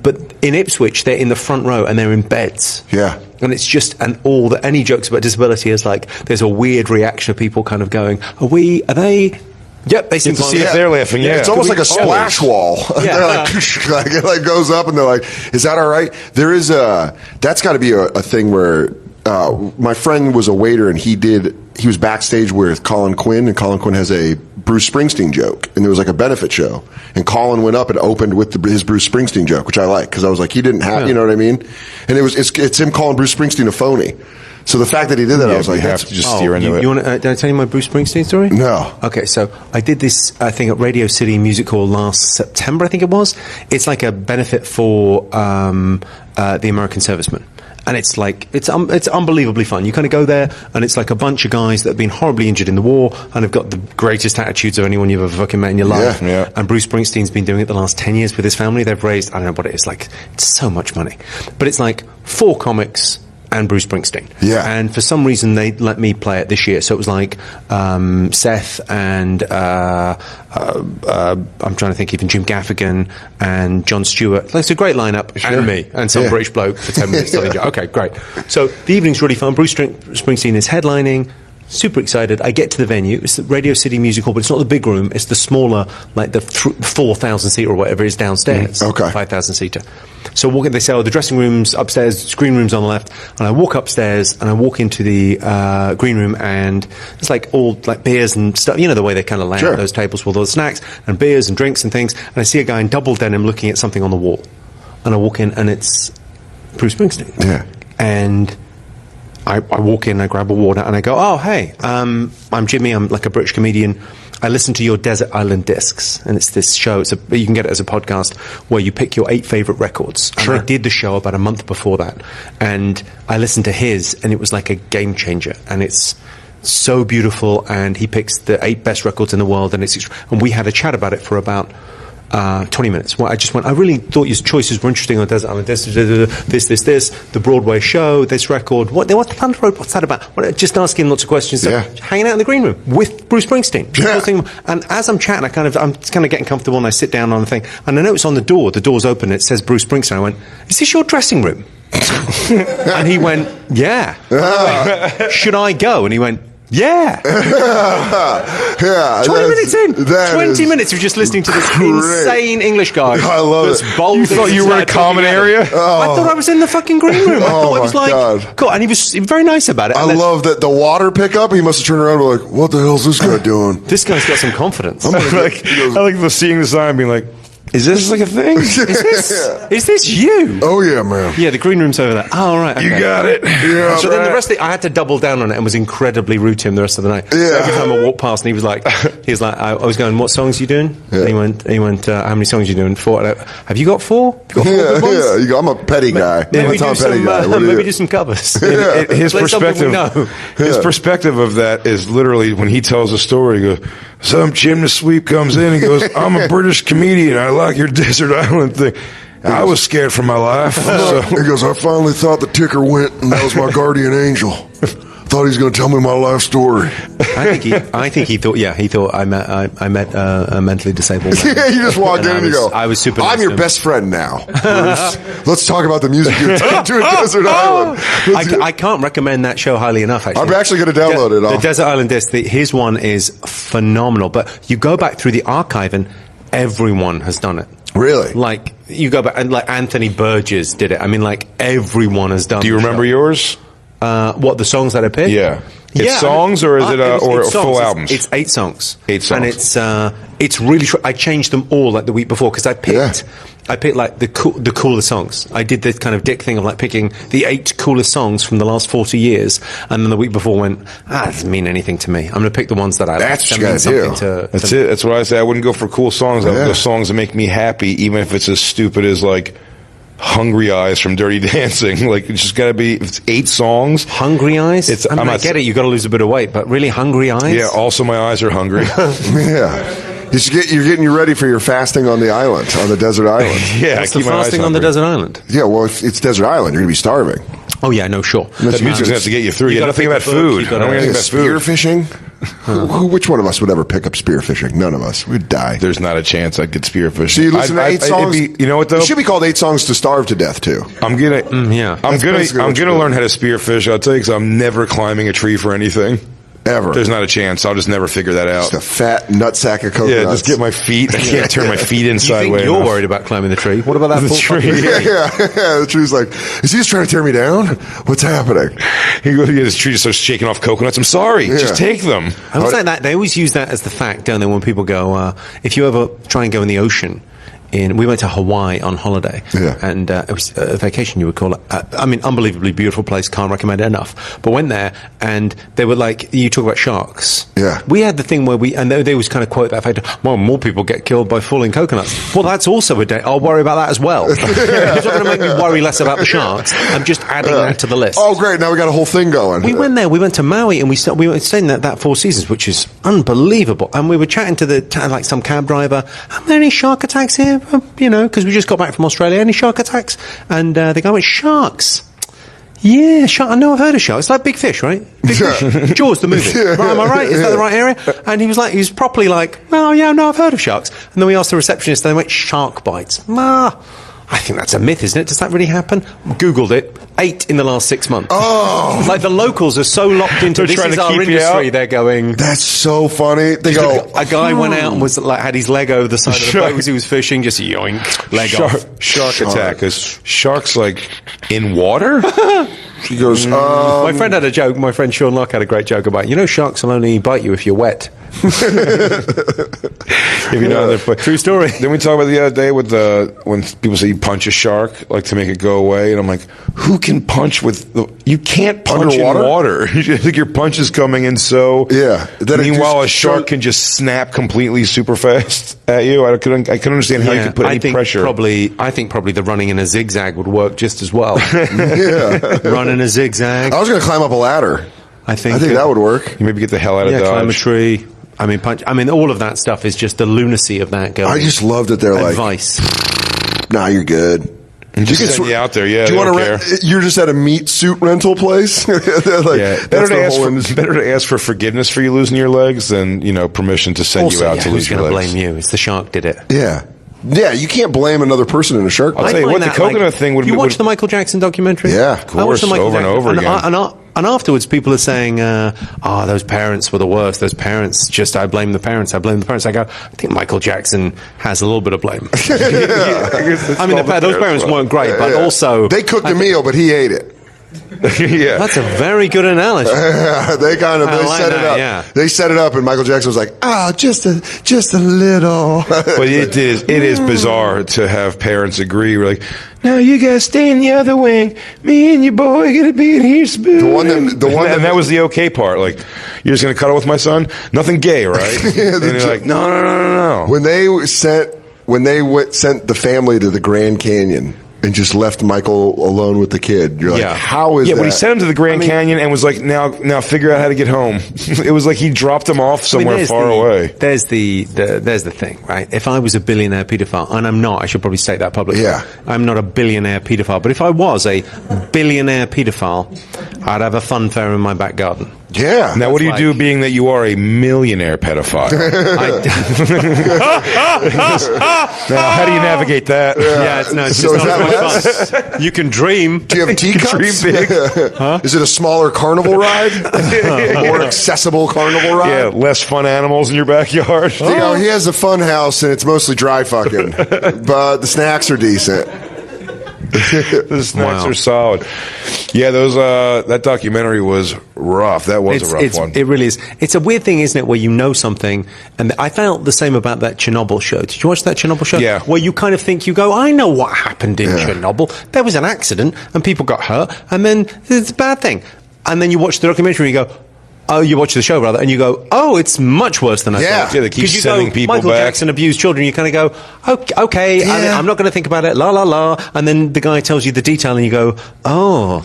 Speaker 6: but in Ipswich, they're in the front row and they're in beds.
Speaker 3: Yeah.
Speaker 6: And it's just, any jokes about disability is like, there's a weird reaction of people kind of going, are they... Yep, they seem to
Speaker 2: see if they're laughing. Yeah,
Speaker 3: it's almost like a splash wall.
Speaker 6: Yeah.
Speaker 3: They're like, it like goes up, and they're like, "Is that all right?" There is that's got to be a thing where my friend was a waiter, and he was backstage with Colin Quinn, and Colin Quinn has a Bruce Springsteen joke, and there was like a benefit show, and Colin went up and opened with his Bruce Springsteen joke, which I like because I was like, he didn't have, you know what I mean? And it's him calling Bruce Springsteen a phony. So the fact that he did that, I was like,
Speaker 2: you have
Speaker 3: that's
Speaker 2: to just steer into it.
Speaker 6: You want? Did I tell you my Bruce Springsteen story?
Speaker 3: No.
Speaker 6: Okay, so I did this thing at Radio City Music Hall last September, I think it was. It's like a benefit for the American servicemen. And it's like, it's unbelievably fun. You kind of go there, and it's like a bunch of guys that have been horribly injured in the war and have got the greatest attitudes of anyone you've ever fucking met in your life.
Speaker 2: Yeah.
Speaker 6: And Bruce Springsteen's been doing it the last 10 years with his family. They've raised, I don't know what it is, like, it's so much money. But it's like 4 comics and Bruce Springsteen.
Speaker 3: Yeah.
Speaker 6: And for some reason, they let me play it this year. So it was like Seth and I'm trying to think, even Jim Gaffigan and Jon Stewart. It's a great lineup.
Speaker 3: Sure.
Speaker 6: And me and some British bloke for 10 minutes. Okay, great. So the evening's really fun. Bruce Springsteen is headlining. Super excited. I get to the venue. It's the Radio City Music Hall, but it's not the big room. It's the smaller, like the 4,000 seater or whatever is downstairs.
Speaker 3: Okay.
Speaker 6: 5,000 seater. So walk in, they say, the dressing room's upstairs, screen room's on the left. And I walk upstairs and I walk into the green room, and it's like all like beers and stuff. You know, the way they kind of lay out those tables with all the snacks and beers and drinks and things. And I see a guy in double denim looking at something on the wall. And I walk in, and it's Bruce Springsteen.
Speaker 3: Yeah.
Speaker 6: And I walk in, I grab a water, and I go, oh, hey, I'm Jimmy, I'm like a British comedian. I listen to your Desert Island Discs, and it's this show, you can get it as a podcast, where you pick your 8 favourite records.
Speaker 3: Sure.
Speaker 6: And I did the show about a month before that, and I listened to his, and it was like a game changer, and it's so beautiful, and he picks the 8 best records in the world, and we had a chat about it for about 20 minutes. Well, I really thought your choices were interesting on Desert Island. This, the Broadway show, this record. What's Thunder Road? What's that about? Just asking lots of questions.
Speaker 3: Yeah.
Speaker 6: Hanging out in the green room with Bruce Springsteen.
Speaker 3: Yeah.
Speaker 6: And as I'm chatting, I'm kind of getting comfortable, and I sit down on the thing, and I notice on the door's open, and it says Bruce Springsteen. I went, is this your dressing room? And he went, yeah. I went, should I go? And he went, yeah. 20 minutes in. 20 minutes of just listening to this insane English guy.
Speaker 3: I love it.
Speaker 6: Bold.
Speaker 2: You thought you were in a common area?
Speaker 6: I thought I was in the fucking green room. I thought it was like,
Speaker 3: God.
Speaker 6: cool. And he was very nice about it.
Speaker 3: I love that the water pickup. He must have turned around and be like, what the hell's this guy doing?
Speaker 6: This guy's got some confidence.
Speaker 2: I like seeing the sign and being like, is this like a thing?
Speaker 6: Is this you?
Speaker 3: Oh, yeah, man.
Speaker 6: Yeah, the green room's over there. Oh, all right. Okay.
Speaker 2: You got it.
Speaker 3: Yeah,
Speaker 6: So then the rest of I had to double down on it and was incredibly rude to him the rest of the night.
Speaker 3: Yeah.
Speaker 6: Every time I walked past, and he was like, I was going, what songs are you doing?
Speaker 3: Yeah.
Speaker 6: And he went, how many songs are you doing? 4. Have you got 4? You got 4 good ones?
Speaker 3: Yeah. You go, I'm a petty guy. I'm a Tom Petty guy. What do you
Speaker 6: Maybe
Speaker 3: do?
Speaker 6: do some covers.
Speaker 2: His
Speaker 6: Play something we
Speaker 2: perspective,
Speaker 6: know.
Speaker 2: his perspective of that is literally when he tells a story. He goes, some chimney sweep comes in and goes, "I'm a British comedian. I like your Desert Island thing." I was scared for my life. So.
Speaker 3: He goes, I finally thought the ticker went, and that was my guardian angel. Thought he was going to tell me my life story.
Speaker 6: I think he thought. Yeah, he thought I met a mentally disabled man.
Speaker 3: Yeah, you just walked in and you go,
Speaker 6: I was super.
Speaker 3: I'm
Speaker 6: nice
Speaker 3: your
Speaker 6: to him.
Speaker 3: best friend now. Bruce. Let's talk about the music you're taking to a desert island.
Speaker 6: I can't recommend that show highly enough. Actually,
Speaker 3: I'm actually going to download it.
Speaker 6: The Desert Island Disc. His one is phenomenal. But you go back through the archive, and everyone has done it.
Speaker 3: Really?
Speaker 6: Like you go back, and like Anthony Burgess did it. I mean, like everyone has done.
Speaker 2: Do you remember yours?
Speaker 6: What, the songs that I picked?
Speaker 2: Yeah. It's songs, or is it
Speaker 6: it's
Speaker 2: full
Speaker 6: songs.
Speaker 2: albums?
Speaker 6: It's 8 songs.
Speaker 2: 8 songs.
Speaker 6: And it's really. I changed them all like the week before because I picked like the coolest songs. I did this kind of dick thing of like picking the 8 coolest songs from the last 40 years, and then the week before went, it doesn't mean anything to me. I'm going to pick the ones that I like.
Speaker 3: That's what you gotta do.
Speaker 2: That's it. That's what I say. I wouldn't go for cool songs. I would go songs that make me happy, even if it's as stupid as like Hungry Eyes from Dirty Dancing. Like, it's just got to be, if it's 8 songs.
Speaker 6: Hungry Eyes? I get it, you got to lose a bit of weight, but really, Hungry Eyes?
Speaker 2: Yeah, also my eyes are hungry.
Speaker 3: Yeah. You're getting you ready for your fasting on the island, on the desert island.
Speaker 2: Yeah,
Speaker 6: What's the fasting on the desert island?
Speaker 3: Yeah, well, if it's desert island, you're going to be starving.
Speaker 6: Oh, yeah, no, sure.
Speaker 2: That music's going to have to get you through. You got to think about
Speaker 6: pick a book,
Speaker 2: food.
Speaker 6: you gotta-
Speaker 2: I don't think about
Speaker 3: Spear
Speaker 2: food.
Speaker 3: fishing? Which one of us would ever pick up spear fishing? None of us. We'd die.
Speaker 2: There's not a chance I'd get spearfish.
Speaker 3: So you listen to 8 songs?
Speaker 2: You know what, though?
Speaker 3: It should be called 8 songs to starve to death, too.
Speaker 2: I'm gonna
Speaker 3: basically what you do.
Speaker 2: learn how to spearfish. I'll tell you, because I'm never climbing a tree for anything.
Speaker 3: Ever.
Speaker 2: There's not a chance. I'll just never figure that out.
Speaker 3: Just a fat nutsack of coconuts.
Speaker 2: Yeah, just get my feet. I can't turn my feet in
Speaker 6: You think
Speaker 2: sideways.
Speaker 6: you're worried about climbing the tree? What about that
Speaker 2: The
Speaker 6: full
Speaker 2: tree.
Speaker 6: fucking
Speaker 3: Yeah. The tree's like, is he just trying to tear me down? What's happening?
Speaker 2: He goes, this tree just starts shaking off coconuts. I'm sorry.
Speaker 3: Yeah.
Speaker 2: Just take them.
Speaker 6: I was like that. They always use that as the fact, don't they? When people go, if you ever try and go in the ocean, we went to Hawaii on holiday,
Speaker 3: Yeah.
Speaker 6: and it was a vacation, you would call it. I mean, unbelievably beautiful place, can't recommend it enough. But went there, and they were like, you talk about sharks.
Speaker 3: Yeah.
Speaker 6: We had the thing where they always kind of quote that fact, well, more people get killed by falling coconuts. Well, that's also a day. I'll worry about that as well. It's not going to make me worry less about the sharks. I'm just adding that to the list.
Speaker 3: Oh, great. Now we got a whole thing going.
Speaker 6: We went there. We went to Maui, and we were staying there that 4 seasons, which is unbelievable. And we were chatting to like some cab driver. Are there any shark attacks here? Because we just got back from Australia. Any shark attacks? And the guy went, sharks. Yeah, shark. I know, I've heard of sharks. It's like Big Fish, right? Big Fish. Jaws, the movie. Right, am I right? Is that the right area? And he was properly like, oh yeah, no, I've heard of sharks. And then we asked the receptionist, and they went, shark bites. I think that's a myth, isn't it? Does that really happen? Googled it. 8 in the last 6 months.
Speaker 3: Oh,
Speaker 6: like the locals are so locked into
Speaker 2: They're
Speaker 6: this
Speaker 2: trying
Speaker 6: is
Speaker 2: to
Speaker 6: our
Speaker 2: keep you
Speaker 6: industry.
Speaker 2: out.
Speaker 6: They're going.
Speaker 3: that's so funny. They go.
Speaker 6: A guy went out and was like had his leg over the side of the boat because he was fishing. Just yoink, leg off.
Speaker 2: Shark attack. Is sharks like in water?
Speaker 3: She goes.
Speaker 6: My friend had a joke. My friend Sean Locke had a great joke about, sharks will only bite you if you're wet.
Speaker 2: If you know that,
Speaker 6: True story.
Speaker 2: Then we talked about the other day with when people say you punch a shark like to make it go away, and I'm like, who can punch you can't punch
Speaker 3: Underwater?
Speaker 2: in water. I think your punch is coming in so.
Speaker 3: Yeah. Then it
Speaker 2: Meanwhile,
Speaker 3: just
Speaker 2: a shark can just snap completely super fast at you. I couldn't understand how you could put any pressure.
Speaker 6: I think probably the running in a zigzag would work just as well.
Speaker 3: Yeah.
Speaker 6: Run in a zigzag.
Speaker 3: I was going to climb up a ladder.
Speaker 6: I think
Speaker 3: that would work.
Speaker 2: You maybe get the hell out of Dodge.
Speaker 6: climb a tree. I mean, punch. I mean, all of that stuff is just the lunacy of that going.
Speaker 3: I just love that they're
Speaker 6: advice.
Speaker 3: Nah, you're good.
Speaker 2: Just send you out there, yeah.
Speaker 3: Do you
Speaker 2: want to
Speaker 3: rent? You're just at a meat suit rental place. They're like,
Speaker 2: Yeah,
Speaker 3: that's their whole industry.
Speaker 2: better to ask for forgiveness for you losing your legs than permission to send you out to lose
Speaker 6: who's
Speaker 2: your
Speaker 6: going to
Speaker 2: legs.
Speaker 6: blame you? It's the shark did it.
Speaker 3: Yeah. Yeah, you can't blame another person in a shark
Speaker 2: I'll
Speaker 3: bite.
Speaker 2: tell you
Speaker 6: I
Speaker 2: what,
Speaker 6: find
Speaker 2: the
Speaker 6: that,
Speaker 2: coconut thing would
Speaker 6: You
Speaker 2: be.
Speaker 6: watch the Michael Jackson documentary?
Speaker 3: Yeah, of
Speaker 6: I watched the
Speaker 2: course,
Speaker 6: Michael
Speaker 2: over and
Speaker 6: Jackson-
Speaker 2: over again.
Speaker 6: And afterwards, people are saying, those parents were the worst. Those parents, I blame the parents. I blame the parents. I go, I think Michael Jackson has a little bit of blame. I mean, those parents weren't great, but also...
Speaker 3: They cooked a meal, but he ate it.
Speaker 2: Yeah.
Speaker 6: That's a very good analogy.
Speaker 3: They kind of
Speaker 6: I like
Speaker 3: set it
Speaker 6: that,
Speaker 3: up.
Speaker 6: yeah.
Speaker 3: They set it up, and Michael Jackson was like, just a little.
Speaker 2: But it is bizarre to have parents agree. We're like, no, you guys stay in the other wing. Me and your boy gonna be in here spooning. And that was the okay part. Like, you're just gonna cuddle with my son? Nothing gay, right?
Speaker 3: Yeah,
Speaker 2: and they're like, no.
Speaker 3: When they sent the family to the Grand Canyon and just left Michael alone with the kid, you're like, how is that?
Speaker 2: Yeah, but he sent him to the Grand Canyon and was like, now figure out how to get home. It was like he dropped him off somewhere far away.
Speaker 6: There's the thing, right? If I was a billionaire paedophile, and I'm not, I should probably state that publicly.
Speaker 3: Yeah.
Speaker 6: I'm not a billionaire paedophile, but if I was a billionaire paedophile, I'd have a fun fair in my back garden.
Speaker 3: Yeah.
Speaker 2: Now, what do you do being that you are a millionaire pedophile? Now, how do you navigate that?
Speaker 6: It's
Speaker 3: So
Speaker 6: just
Speaker 3: is
Speaker 6: not
Speaker 3: that
Speaker 6: much fun. You can dream.
Speaker 3: Do you have teacups?
Speaker 2: Dream big.
Speaker 3: Is it a smaller carnival ride? A more accessible carnival ride?
Speaker 2: Yeah, less fun animals in your backyard.
Speaker 3: He has a fun house and it's mostly dry fucking, but the snacks are decent.
Speaker 2: The snacks are solid. Yeah, that documentary was rough. That was a rough one.
Speaker 6: It really is. It's a weird thing, isn't it, where you know something, and I felt the same about that Chernobyl show. Did you watch that Chernobyl show?
Speaker 2: Yeah.
Speaker 6: Where you kind of think, I know what happened in Chernobyl. There was an accident, and people got hurt, and then it's a bad thing. And then you watch the documentary, and you go, you watch the show, rather, and you go, it's much worse than I thought.
Speaker 2: Yeah, they keep sending people
Speaker 6: Michael
Speaker 2: back.
Speaker 6: Jackson abused children. You kind of go, okay,
Speaker 3: Yeah.
Speaker 6: I'm not going to think about it, la, la, la. And then the guy tells you the detail, and you go,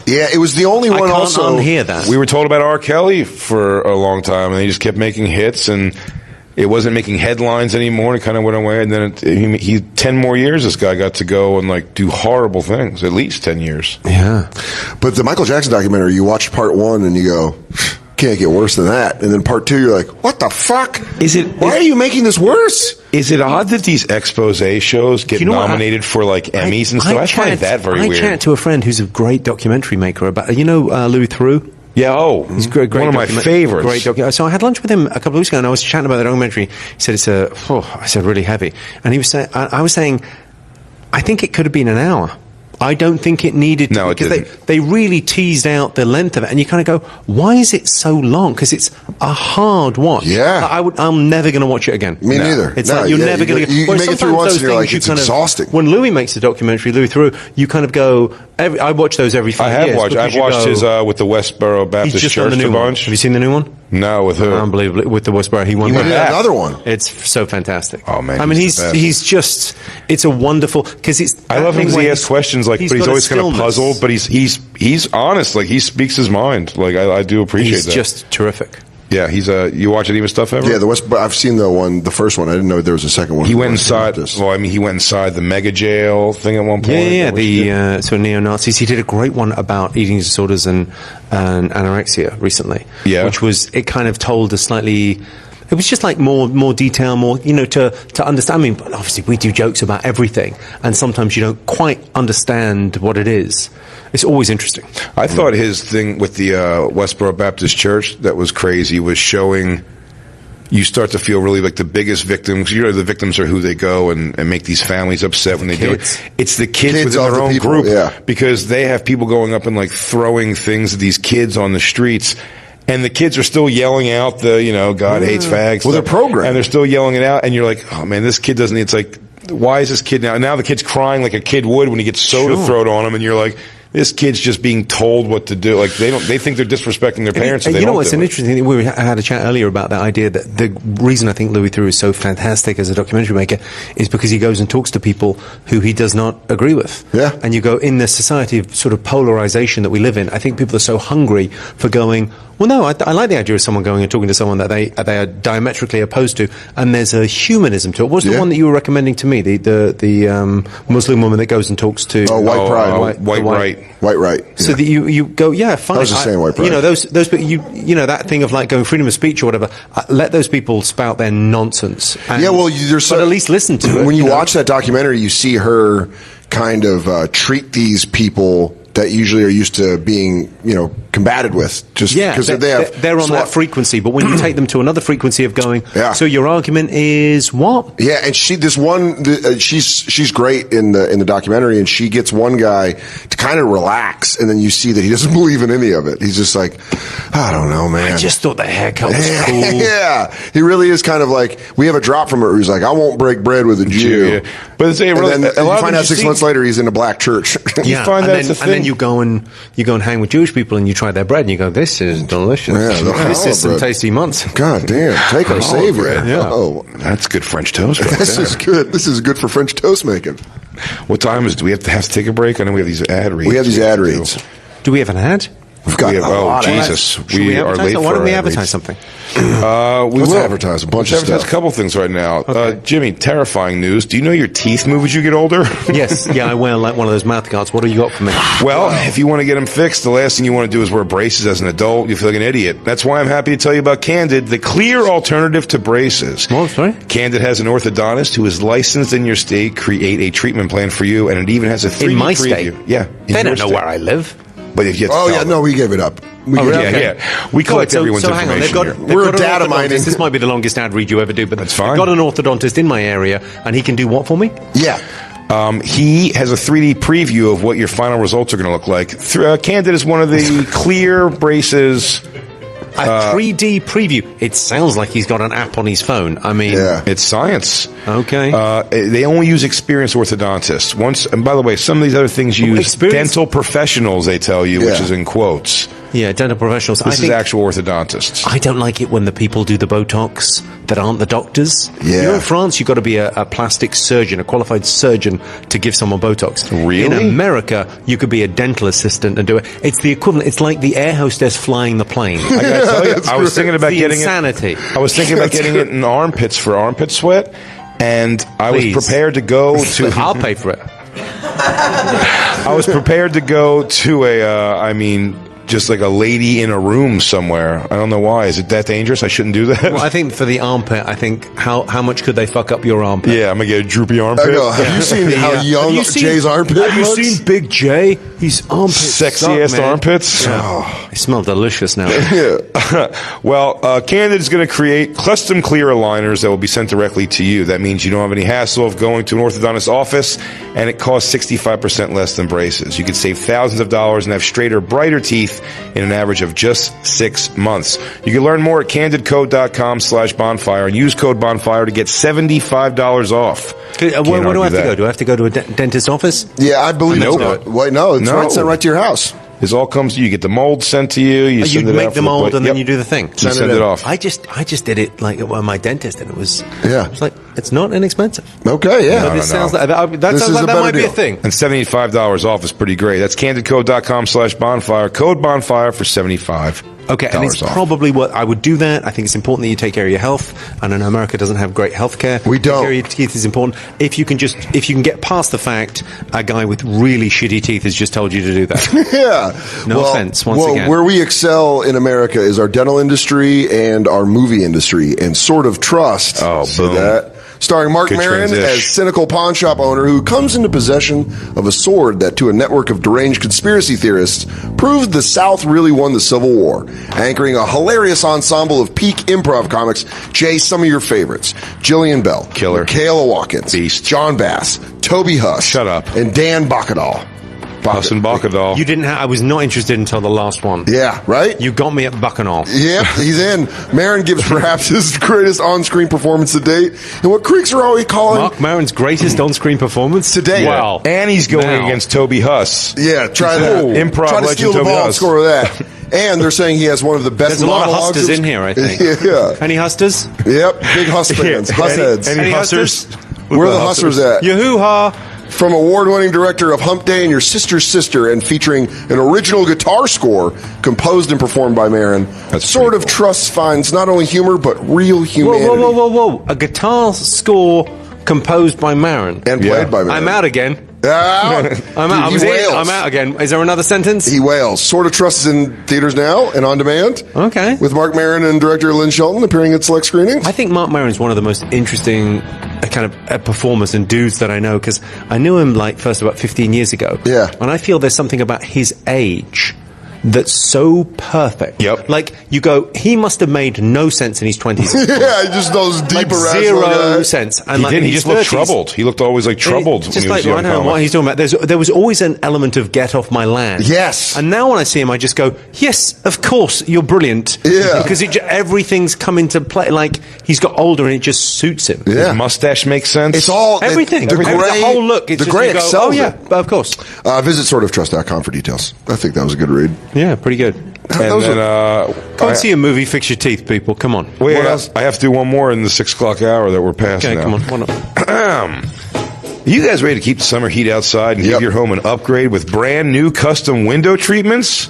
Speaker 3: Yeah, it was the only one
Speaker 6: I can't
Speaker 3: also.
Speaker 6: unhear that.
Speaker 2: We were told about R. Kelly for a long time, and they just kept making hits, and it wasn't making headlines anymore. It kind of went away, and then he 10 more years. This guy got to go and do horrible things. At least 10 years.
Speaker 6: Yeah.
Speaker 3: But the Michael Jackson documentary, you watch part one and you go, can't get worse than that. And then part two, you're like, what the fuck? Why are you making this worse?
Speaker 2: Is it odd that these expose shows get nominated for Emmys and stuff? I find that very weird.
Speaker 6: I chat to a friend who's a great documentary maker about, Louis Theroux?
Speaker 2: Yeah,
Speaker 6: he's great.
Speaker 2: One of my favorites.
Speaker 6: Great so I had lunch with him a couple of weeks ago, and I was chatting about the documentary. He said I said really heavy, and he was saying, I was saying, I think it could have been an hour. I don't think it needed to.
Speaker 2: No, it
Speaker 6: because
Speaker 2: didn't.
Speaker 6: they really teased out the length of it, and you kind of go, why is it so long? Because it's a hard watch.
Speaker 3: Yeah.
Speaker 6: I'm never going to watch it again.
Speaker 3: Me neither.
Speaker 6: It's
Speaker 3: No,
Speaker 6: like you're
Speaker 3: yeah,
Speaker 6: never going to.
Speaker 3: you make it through once and you're like, it's exhausting.
Speaker 6: When Louis makes a documentary, Louis Theroux, you kind of go. I watch those every 5
Speaker 2: I
Speaker 6: years.
Speaker 2: have watched.
Speaker 6: because
Speaker 2: I've
Speaker 6: you
Speaker 2: watched
Speaker 6: go,
Speaker 2: his with the Westboro Baptist
Speaker 6: He's just done
Speaker 2: Church
Speaker 6: the new
Speaker 2: a
Speaker 6: one.
Speaker 2: bunch.
Speaker 6: Have you seen the new one?
Speaker 2: No, with who?
Speaker 6: Unbelievable. With the Westboro, he won.
Speaker 3: He did
Speaker 2: back.
Speaker 3: another one.
Speaker 6: It's so fantastic.
Speaker 2: Oh, man,
Speaker 6: I mean,
Speaker 2: he's the best.
Speaker 6: he's just. It's a wonderful because it's.
Speaker 2: I love him because he asks questions but he's
Speaker 6: got a
Speaker 2: always kind of
Speaker 6: stillness.
Speaker 2: puzzled. But he's honest. Like he speaks his mind. Like I do appreciate
Speaker 6: He's
Speaker 2: that.
Speaker 6: just terrific.
Speaker 2: Yeah, he's you watch any of his stuff ever?
Speaker 3: Yeah, I've seen the first one. I didn't know there was a second one.
Speaker 2: He went inside.
Speaker 3: This.
Speaker 2: Well, I mean, he went inside the mega jail thing at one point.
Speaker 6: Yeah,
Speaker 2: Is that what he did?
Speaker 6: the sort of neo-Nazis. He did a great one about eating disorders and anorexia recently.
Speaker 2: Yeah.
Speaker 6: Which was, it kind of told a slightly, it was just like more detail, more, to understand. I mean, obviously we do jokes about everything, and sometimes you don't quite understand what it is. It's always interesting.
Speaker 2: I thought his thing with the Westboro Baptist Church that was crazy was showing. You start to feel really like the biggest victims. The victims are who they go and make these families upset when they do it. It's the kids within
Speaker 3: of
Speaker 2: their
Speaker 3: the
Speaker 2: own
Speaker 3: people,
Speaker 2: group,
Speaker 3: yeah.
Speaker 2: because they have people going up and like throwing things at these kids on the streets. And the kids are still yelling out God hates fags.
Speaker 3: Well, they're programmed.
Speaker 2: And they're still yelling it out. And you're like, oh man, this kid doesn't, it's like, why is this kid now the kid's crying like a kid would when he gets soda thrown on him. And you're like, this kid's just being told what to do. Like they think they're disrespecting their parents.
Speaker 6: And
Speaker 2: if they
Speaker 6: you know
Speaker 2: don't
Speaker 6: what's
Speaker 2: do
Speaker 6: an
Speaker 2: it.
Speaker 6: interesting thing? We had a chat earlier about that idea that the reason I think Louis Theroux is so fantastic as a documentary maker is because he goes and talks to people who he does not agree with.
Speaker 3: Yeah.
Speaker 6: And you go, in the society of sort of polarization that we live in, I think people are so hungry for going, well, no, I like the idea of someone going and talking to someone that they are diametrically opposed to, and there's a humanism to it. What's the one that you were recommending to me? The Muslim woman that goes and talks to
Speaker 3: White Pride.
Speaker 2: White right.
Speaker 3: White right.
Speaker 6: So that you go, yeah, fine.
Speaker 3: I was just saying White Pride.
Speaker 6: You know, those that thing of like going freedom of speech or whatever. Let those people spout their nonsense. And,
Speaker 3: Yeah, well, there's
Speaker 6: but at least listen to it.
Speaker 3: When you watch that documentary, you see her kind of treat these people that usually are used to being, combated with, just because
Speaker 6: they're on that frequency. But when you take them to another frequency of going, so your argument is what?
Speaker 3: Yeah, and she's great in the documentary, and she gets one guy to kind of relax, and then you see that he doesn't believe in any of it. He's just like, I don't know, man.
Speaker 6: I just thought the haircut was cool.
Speaker 3: Yeah, he really is kind of like, we have a drop from it where he's like, I won't break bread with a Jew.
Speaker 2: Yeah. But it's, really,
Speaker 3: and then
Speaker 2: a lot
Speaker 3: you find
Speaker 2: of
Speaker 3: out 6 months later he's in a black church.
Speaker 6: Yeah,
Speaker 2: find
Speaker 6: and,
Speaker 2: that's
Speaker 6: then,
Speaker 2: the
Speaker 6: and then
Speaker 2: thing.
Speaker 6: you go and hang with Jewish people and you try their bread and you go, this is delicious.
Speaker 3: Yeah, the
Speaker 6: this is some
Speaker 3: challah bread.
Speaker 6: tasty months.
Speaker 3: God damn, take our savior.
Speaker 2: bread,
Speaker 6: yeah.
Speaker 3: Oh,
Speaker 2: That's good French toast. Right
Speaker 3: this
Speaker 2: there.
Speaker 3: is good. This is good for French toast making.
Speaker 2: What time is it? Do we have to take a break? I know we have these ad reads.
Speaker 3: We have these ad reads.
Speaker 6: Do we have an ad?
Speaker 3: We've got
Speaker 2: We have-
Speaker 3: a
Speaker 2: oh,
Speaker 3: lot of
Speaker 2: Jesus.
Speaker 3: ads.
Speaker 6: Should
Speaker 2: We are
Speaker 6: advertise
Speaker 2: late
Speaker 6: that?
Speaker 2: for
Speaker 6: Why don't we
Speaker 2: ad
Speaker 6: advertise
Speaker 2: reads.
Speaker 6: something?
Speaker 2: We
Speaker 3: Let's
Speaker 2: will
Speaker 3: advertise a bunch
Speaker 2: Let's
Speaker 3: of
Speaker 2: advertise
Speaker 3: stuff.
Speaker 2: a couple things right now. Jimmy, terrifying news. Do you know your teeth move as you get older?
Speaker 6: Yes, yeah, I wear like one of those mouth guards. What do you got for me?
Speaker 2: Well, if you want to get them fixed, the last thing you want to do is wear braces as an adult. You feel like an idiot. That's why I'm happy to tell you about Candid, the clear alternative to braces.
Speaker 6: Oh, sorry?
Speaker 2: Candid has an orthodontist who is licensed in your state, create a treatment plan for you, and it even has a 3D
Speaker 6: In my
Speaker 2: preview.
Speaker 6: state?
Speaker 2: Yeah. in
Speaker 6: They
Speaker 2: your
Speaker 6: don't know
Speaker 2: state.
Speaker 6: where I live.
Speaker 2: But if you have to
Speaker 3: Oh
Speaker 2: tell
Speaker 3: yeah,
Speaker 2: them.
Speaker 3: no, we gave it up. We gave it
Speaker 2: Yeah,
Speaker 3: up.
Speaker 2: yeah. We collect everyone's
Speaker 6: so hang on,
Speaker 2: information here.
Speaker 6: they've
Speaker 3: We're
Speaker 6: got an
Speaker 3: data
Speaker 6: orthodontist.
Speaker 3: mining.
Speaker 6: This might be the longest ad read you ever do, but
Speaker 2: That's
Speaker 6: they've
Speaker 2: fine.
Speaker 6: got an orthodontist in my area, and he can do what for me?
Speaker 3: Yeah.
Speaker 2: He has a 3D preview of what your final results are going to look like. Candid is one of the clear braces.
Speaker 6: A 3D preview. It sounds like he's got an app on his phone. I mean,
Speaker 3: Yeah.
Speaker 2: It's science.
Speaker 6: Okay.
Speaker 2: They only use experienced orthodontists. And by the way, some of these other things use
Speaker 6: Experienced?
Speaker 2: dental professionals, they tell you, which
Speaker 3: Yeah.
Speaker 2: is in quotes.
Speaker 6: yeah, dental professionals.
Speaker 2: This is actual orthodontists.
Speaker 6: I don't like it when the people do the Botox that aren't the doctors.
Speaker 3: Yeah.
Speaker 6: You know, in France, you've got to be a plastic surgeon, a qualified surgeon, to give someone Botox.
Speaker 2: Really?
Speaker 6: In America, you could be a dental assistant and do it. It's the equivalent. It's like the air hostess flying the plane.
Speaker 2: I gotta tell you, I was thinking about
Speaker 6: The
Speaker 2: getting
Speaker 6: insanity.
Speaker 2: it. I was thinking about getting it in armpits for armpit sweat, and I
Speaker 6: Please.
Speaker 2: was prepared to go to.
Speaker 6: I'll pay for it.
Speaker 2: I was prepared to go to just like a lady in a room somewhere. I don't know why. Is it that dangerous? I shouldn't do that.
Speaker 6: Well, I think for the armpit, I think how much could they fuck up your armpit?
Speaker 2: Yeah, I'm gonna get a droopy armpit.
Speaker 3: I go, have you seen how young
Speaker 6: Have you seen-
Speaker 3: Jay's armpit
Speaker 6: Have you
Speaker 3: looks?
Speaker 6: seen Big J? His armpits
Speaker 2: Sexy
Speaker 6: suck,
Speaker 2: ass
Speaker 6: man.
Speaker 2: armpits.
Speaker 6: Yeah. You smell delicious now.
Speaker 2: Well, Candid is going to create custom clear aligners that will be sent directly to you. That means you don't have any hassle of going to an orthodontist office, and it costs 65% less than braces. You could save thousands of dollars and have straighter, brighter teeth in an average of just 6 months. You can learn more at candidcode.com/bonfire and use code bonfire to get $75 off.
Speaker 6: Where do I have to go? Do I have to go to a dentist office?
Speaker 3: Yeah, I believe
Speaker 2: Nope.
Speaker 3: it's Wait, no, it's
Speaker 2: No.
Speaker 3: sent right to your house.
Speaker 2: This all comes to you. You get the mold sent to you. You
Speaker 6: You
Speaker 2: send it
Speaker 6: make
Speaker 2: out
Speaker 6: the
Speaker 2: for
Speaker 6: mold and then
Speaker 2: Yep.
Speaker 6: you do the thing.
Speaker 2: You send it off.
Speaker 6: I just did it like at my dentist, and it was like it's not inexpensive.
Speaker 3: Okay, yeah.
Speaker 6: So this sounds like that
Speaker 3: This
Speaker 6: sounds
Speaker 3: is
Speaker 6: like
Speaker 3: a
Speaker 6: that
Speaker 3: better
Speaker 6: might be a
Speaker 3: deal.
Speaker 6: thing.
Speaker 2: And $75 off is pretty great. That's candidcode.com/bonfire. Code bonfire for $75.
Speaker 6: Okay, and it's
Speaker 2: off.
Speaker 6: probably what I would do that. I think it's important that you take care of your health. And I know America doesn't have great health care.
Speaker 3: We don't.
Speaker 6: Take care of your teeth is important. If you can get past the fact a guy with really shitty teeth has just told you to do that.
Speaker 3: Yeah.
Speaker 6: No offense, once again.
Speaker 3: Where we excel in America is our dental industry and our movie industry, and Sort of Trust.
Speaker 2: Oh,
Speaker 3: See
Speaker 2: boom.
Speaker 3: that? Starring Mark
Speaker 2: Good
Speaker 3: Maron
Speaker 2: transition.
Speaker 3: as cynical pawn shop owner who comes into possession of a sword that, to a network of deranged conspiracy theorists, proved the South really won the Civil War. Anchoring a hilarious ensemble of peak improv comics, Jay, some of your favorites: Jillian Bell,
Speaker 2: Killer.
Speaker 3: Kayla Watkins,
Speaker 2: Beast.
Speaker 3: John Bass, Toby Huss,
Speaker 2: Shut up.
Speaker 3: and Dan Bacadal.
Speaker 2: Hassan Bacadal.
Speaker 6: You didn't have. I was not interested until the last one.
Speaker 3: Yeah, right?
Speaker 6: You got me at Buckingham.
Speaker 3: Yep, he's in. Maron gives perhaps his greatest on-screen performance to date, and what critics are always calling
Speaker 6: Mark Maron's greatest on-screen performance
Speaker 3: To date.
Speaker 6: Wow.
Speaker 2: And he's going
Speaker 6: Now.
Speaker 2: against Toby Huss.
Speaker 3: Yeah, try that.
Speaker 2: Improv
Speaker 3: Try to
Speaker 2: legend
Speaker 3: steal the
Speaker 2: Toby
Speaker 3: ball and
Speaker 2: Huss.
Speaker 3: score with that. And they're saying he has one of the best
Speaker 6: There's a lot of
Speaker 3: monologues.
Speaker 6: hustlers in here, I think.
Speaker 3: Yeah.
Speaker 6: Any hustlers?
Speaker 3: Yep, big Huss fans. Huss heads.
Speaker 2: Any hustlers?
Speaker 3: Where are the hustlers at?
Speaker 6: Yahoo-ha!
Speaker 3: From award-winning director of Hump Day and Your Sister's Sister, and featuring an original guitar score composed and performed by Maron,
Speaker 2: That's
Speaker 3: Sort
Speaker 2: pretty
Speaker 3: of
Speaker 2: cool.
Speaker 3: Trust finds not only humor but real
Speaker 6: Whoa,
Speaker 3: humanity.
Speaker 6: whoa, whoa, whoa, whoa. A guitar score composed by Maron.
Speaker 3: And played
Speaker 2: Yeah.
Speaker 3: by Maron.
Speaker 6: I'm out again.
Speaker 3: Ah,
Speaker 6: I'm out. I
Speaker 3: dude,
Speaker 6: was
Speaker 3: he
Speaker 6: in.
Speaker 3: wails.
Speaker 6: I'm out again. Is there another sentence?
Speaker 3: He wails. Sort of Trust is in theaters now and on demand.
Speaker 6: Okay.
Speaker 3: With Mark Maron and director Lynn Shelton appearing at select screenings.
Speaker 6: I think Mark Maron's one of the most interesting kind of performers and dudes that I know, because I knew him like first about 15 years ago.
Speaker 3: Yeah.
Speaker 6: And I feel there's something about his age that's so perfect.
Speaker 2: Yep.
Speaker 6: Like, you go, he must have made no sense in his 20s.
Speaker 3: Yeah, just those deep
Speaker 6: Like
Speaker 3: irrational
Speaker 6: zero
Speaker 3: guys.
Speaker 6: sense. And
Speaker 2: He
Speaker 6: like
Speaker 2: did.
Speaker 6: in
Speaker 2: He
Speaker 6: his
Speaker 2: just looked
Speaker 6: 30s,
Speaker 2: troubled. He looked always like troubled when
Speaker 6: Just
Speaker 2: he was
Speaker 6: like,
Speaker 2: young
Speaker 6: I don't know
Speaker 2: comic.
Speaker 6: what he's talking about. There was always an element of get off my land.
Speaker 3: Yes.
Speaker 6: And now when I see him, I just go, yes, of course, you're brilliant.
Speaker 3: Yeah.
Speaker 6: Because everything's come into play. Like, he's got older and it just suits him.
Speaker 3: Yeah.
Speaker 2: His mustache makes sense.
Speaker 3: It's all
Speaker 6: Everything.
Speaker 3: The gray,
Speaker 6: the whole look. It's
Speaker 3: the
Speaker 6: just
Speaker 3: gray
Speaker 6: you go,
Speaker 3: excels
Speaker 6: oh, yeah,
Speaker 3: it.
Speaker 6: of course.
Speaker 3: Visit sortoftrust.com for details. I think that was a good read.
Speaker 6: Yeah, pretty good.
Speaker 2: And
Speaker 3: Those
Speaker 2: then,
Speaker 6: Go and see a movie, fix your teeth, people. Come on.
Speaker 2: wait,
Speaker 3: What else?
Speaker 2: I have to do one more in the 6 o'clock hour that we're past
Speaker 6: Okay,
Speaker 2: now.
Speaker 6: come on. Why not?
Speaker 2: You guys ready to keep the summer heat outside and
Speaker 3: Yep.
Speaker 2: give your home an upgrade with brand new custom window treatments?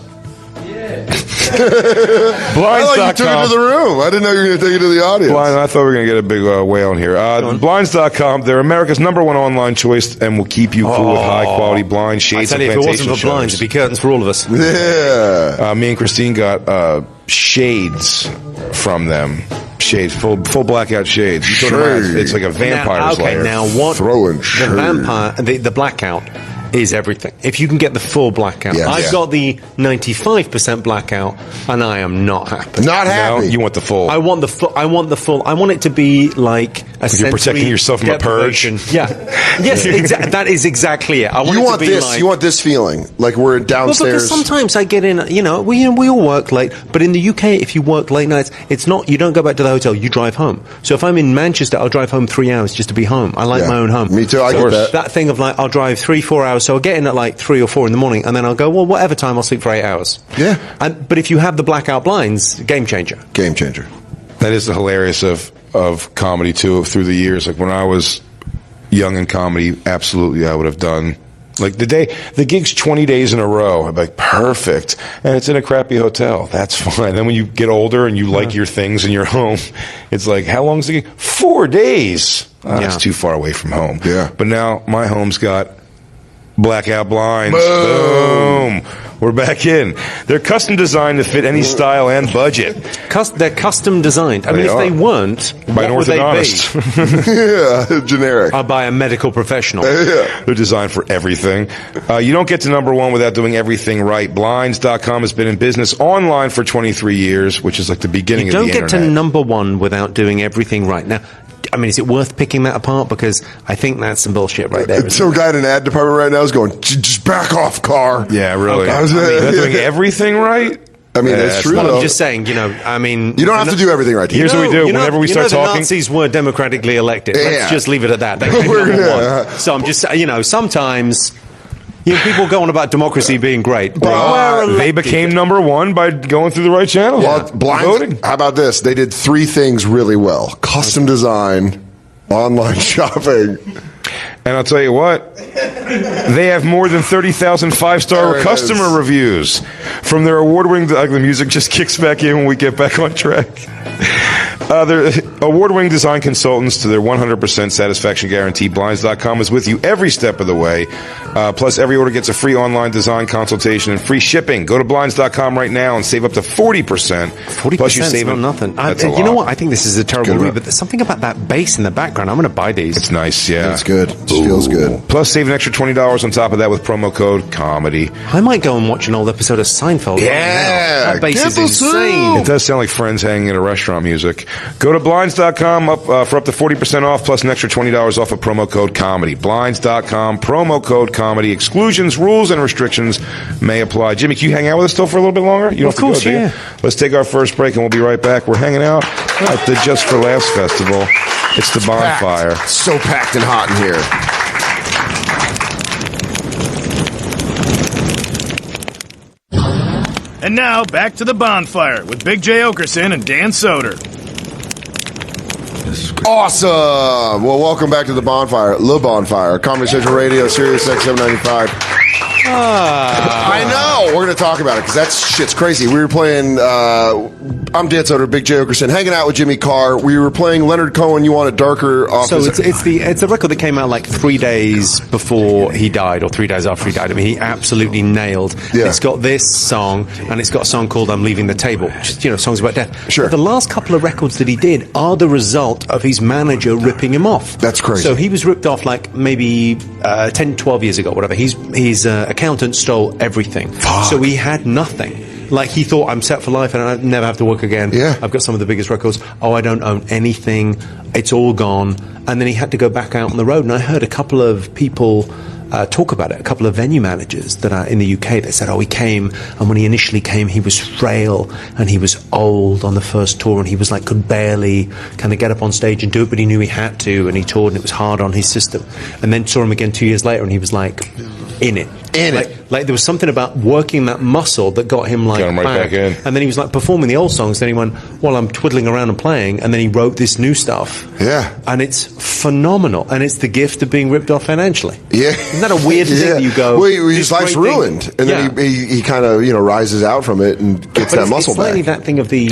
Speaker 3: I thought you took it to the room. I didn't know you were going to take it to the audience.
Speaker 2: Blind, I thought we were going to get a big whale in here. Blinds.com, they're America's #1 online choice and will keep you cool with high-quality blind
Speaker 6: I
Speaker 2: shades
Speaker 6: tell
Speaker 2: and
Speaker 6: you, if it wasn't
Speaker 2: plantation
Speaker 6: for blinds, it'd
Speaker 2: shutters.
Speaker 6: be curtains for all of us.
Speaker 3: Yeah.
Speaker 2: Me and Christine got shades from them. Shades, full blackout shades. You put them on,
Speaker 3: Shades.
Speaker 2: it's like a vampire's
Speaker 6: now, okay,
Speaker 2: lair.
Speaker 6: now what?
Speaker 3: Throwing
Speaker 6: the
Speaker 3: shade.
Speaker 6: vampire, the blackout is everything. If you can get the full blackout,
Speaker 3: Yes.
Speaker 6: I've
Speaker 3: Yeah.
Speaker 6: got the 95% blackout, and I am not happy.
Speaker 3: Not
Speaker 2: No,
Speaker 3: happy.
Speaker 2: you want the full.
Speaker 6: I want the full. I want the full. I want it to be like a
Speaker 2: you're protecting
Speaker 6: sensory
Speaker 2: yourself from a purge.
Speaker 6: deprivation. Yeah. Yes. That is exactly it. I want
Speaker 3: You
Speaker 6: it
Speaker 3: want
Speaker 6: to be
Speaker 3: this.
Speaker 6: like.
Speaker 3: You want this feeling. Like we're
Speaker 6: Well,
Speaker 3: downstairs.
Speaker 6: because sometimes I get in, we all work late, but in the UK, if you work late nights, it's not, you don't go back to the hotel, you drive home. So if I'm in Manchester, I'll drive home 3 hours just to be home. I like
Speaker 3: Yeah.
Speaker 6: my own home.
Speaker 3: Me too, I get that.
Speaker 6: That thing of like, I'll drive 3-4 hours, so I'll get in at like 3 or 4 in the morning, and then I'll go, well, whatever time, I'll sleep for 8 hours.
Speaker 3: Yeah.
Speaker 6: But if you have the blackout blinds, game changer.
Speaker 3: Game changer.
Speaker 2: That is the hilarious of comedy too. Through the years, like when I was young in comedy, absolutely, I would have done like the gig's 20 days in a row. I'm like, perfect, and it's in a crappy hotel. That's fine. Then when you get older and you like your things in your home, it's like, how long is the gig? 4 days. That's
Speaker 6: Yeah.
Speaker 2: too far away from home.
Speaker 3: Yeah.
Speaker 2: But now my home's got Blackout blinds. Boom. We're back in. They're custom designed to fit any style and budget.
Speaker 6: They're custom designed. I mean, if they weren't,
Speaker 2: by an
Speaker 6: what would they
Speaker 2: orthodontist.
Speaker 3: Yeah, generic.
Speaker 6: by a medical professional.
Speaker 2: They're designed for everything. You don't get to number one without doing everything right. Blinds.com has been in business online for 23 years, which is like the beginning
Speaker 6: You
Speaker 2: of the
Speaker 6: don't
Speaker 2: internet.
Speaker 6: get to number one without doing everything right. Now, I mean, is it worth picking that apart? Because I think that's some bullshit right there.
Speaker 3: Some guy in an ad department right now is going, just back off, Carr.
Speaker 2: Yeah, really.
Speaker 3: Okay.
Speaker 2: They're doing everything right?
Speaker 3: I mean, that's true,
Speaker 6: Well,
Speaker 3: though.
Speaker 6: I'm just saying, you know, I mean...
Speaker 3: You don't have to do everything right.
Speaker 2: Here's what we do. Whenever we start
Speaker 6: the
Speaker 2: talking...
Speaker 6: Nazis were democratically elected.
Speaker 3: Yeah.
Speaker 6: Let's just leave it at that. They came number one. So I'm just, you know, sometimes... You know, people go on about democracy being great. But
Speaker 2: they became number one by going through the right channels.
Speaker 3: Well, Blinds, how about this? They did 3 things really well. Custom design, online shopping.
Speaker 2: And I'll tell you what, they have more than 30,000 five-star customer reviews from their award-winning... Like the music just kicks back in when we get back on track. They're award-winning design consultants to their 100% satisfaction guarantee. Blinds.com is with you every step of the way. Plus, every order gets a free online design consultation and free shipping. Go to Blinds.com right now and save up to 40%.
Speaker 6: 40%
Speaker 2: Plus, you save
Speaker 6: not nothing.
Speaker 2: That's a
Speaker 6: you know
Speaker 2: lot.
Speaker 6: what? I think this is a terrible movie, but there's something about that bass in the background. I'm going to buy these.
Speaker 2: It's nice, yeah.
Speaker 3: It's good. It feels good.
Speaker 2: Plus, save an extra $20 on top of that with promo code COMEDY.
Speaker 6: I might go and watch an old episode of Seinfeld.
Speaker 3: Yeah.
Speaker 6: Right now. That bass is
Speaker 3: Give us
Speaker 6: insane.
Speaker 2: It does sound like friends hanging at a restaurant music. Go to Blinds.com for up to 40% off, plus an extra $20 off of promo code COMEDY. Blinds.com, promo code COMEDY. Exclusions, rules, and restrictions may apply. Jimmy, can you hang out with us still for a little bit longer? You don't
Speaker 6: Of course,
Speaker 2: have to go, do you? Let's take our first break, and we'll be right back. We're hanging out at the Just for Laughs Festival. It's the Bonfire.
Speaker 3: Packed. So packed and hot in here.
Speaker 1: And now, back to the Bonfire with Big J. Okerson and Dan Soder.
Speaker 3: Awesome. Well, welcome back to the Bonfire. Le Bonfire. Comedy Central Radio, Sirius XM95. I know. We're going to talk about it because that shit's crazy. We were playing, I'm Dan Soder, Big J. Okerson, hanging out with Jimmy Carr. We were playing Leonard Cohen, You Want It Darker. Off
Speaker 6: So
Speaker 3: his-
Speaker 6: it's the record that came out like 3 days before he died, or 3 days after he died. I mean, he absolutely nailed.
Speaker 3: Yeah.
Speaker 6: It's got this song, and it's got a song called "I'm Leaving the Table," which is, you know, songs about death.
Speaker 3: Sure.
Speaker 6: But the last couple of records that he did are the result of his manager ripping him off.
Speaker 3: That's crazy.
Speaker 6: So he was ripped off like maybe 10, 12 years ago, whatever. His accountant stole everything. So he had nothing. Like, he thought, I'm set for life and I never have to work again.
Speaker 3: Yeah.
Speaker 6: I've got some of the biggest records. Oh, I don't own anything. It's all gone. And then he had to go back out on the road. And I heard a couple of people talk about it, a couple of venue managers that are in the UK that said, oh, he came, and when he initially came, he was frail and he was old on the first tour, and he was like, could barely kind of get up on stage and do it, but he knew he had to, and he toured, and it was hard on his system. And then saw him again 2 years later, and he was like, in it. Like there was something about working that muscle that got him like
Speaker 2: Got him right back in.
Speaker 6: And then he was like performing the old songs. Then he went, well, I'm twiddling around and playing. And then he wrote this new stuff.
Speaker 3: Yeah.
Speaker 6: And it's phenomenal. And it's the gift of being ripped off financially.
Speaker 3: Yeah.
Speaker 6: Isn't that a weird thing that you go,
Speaker 3: Well, his
Speaker 6: this
Speaker 3: life's
Speaker 6: great thing-
Speaker 3: ruined. And
Speaker 6: Yeah.
Speaker 3: then he kind of, rises out from it and gets
Speaker 6: But
Speaker 3: that muscle
Speaker 6: it's slightly
Speaker 3: back.
Speaker 6: that thing of the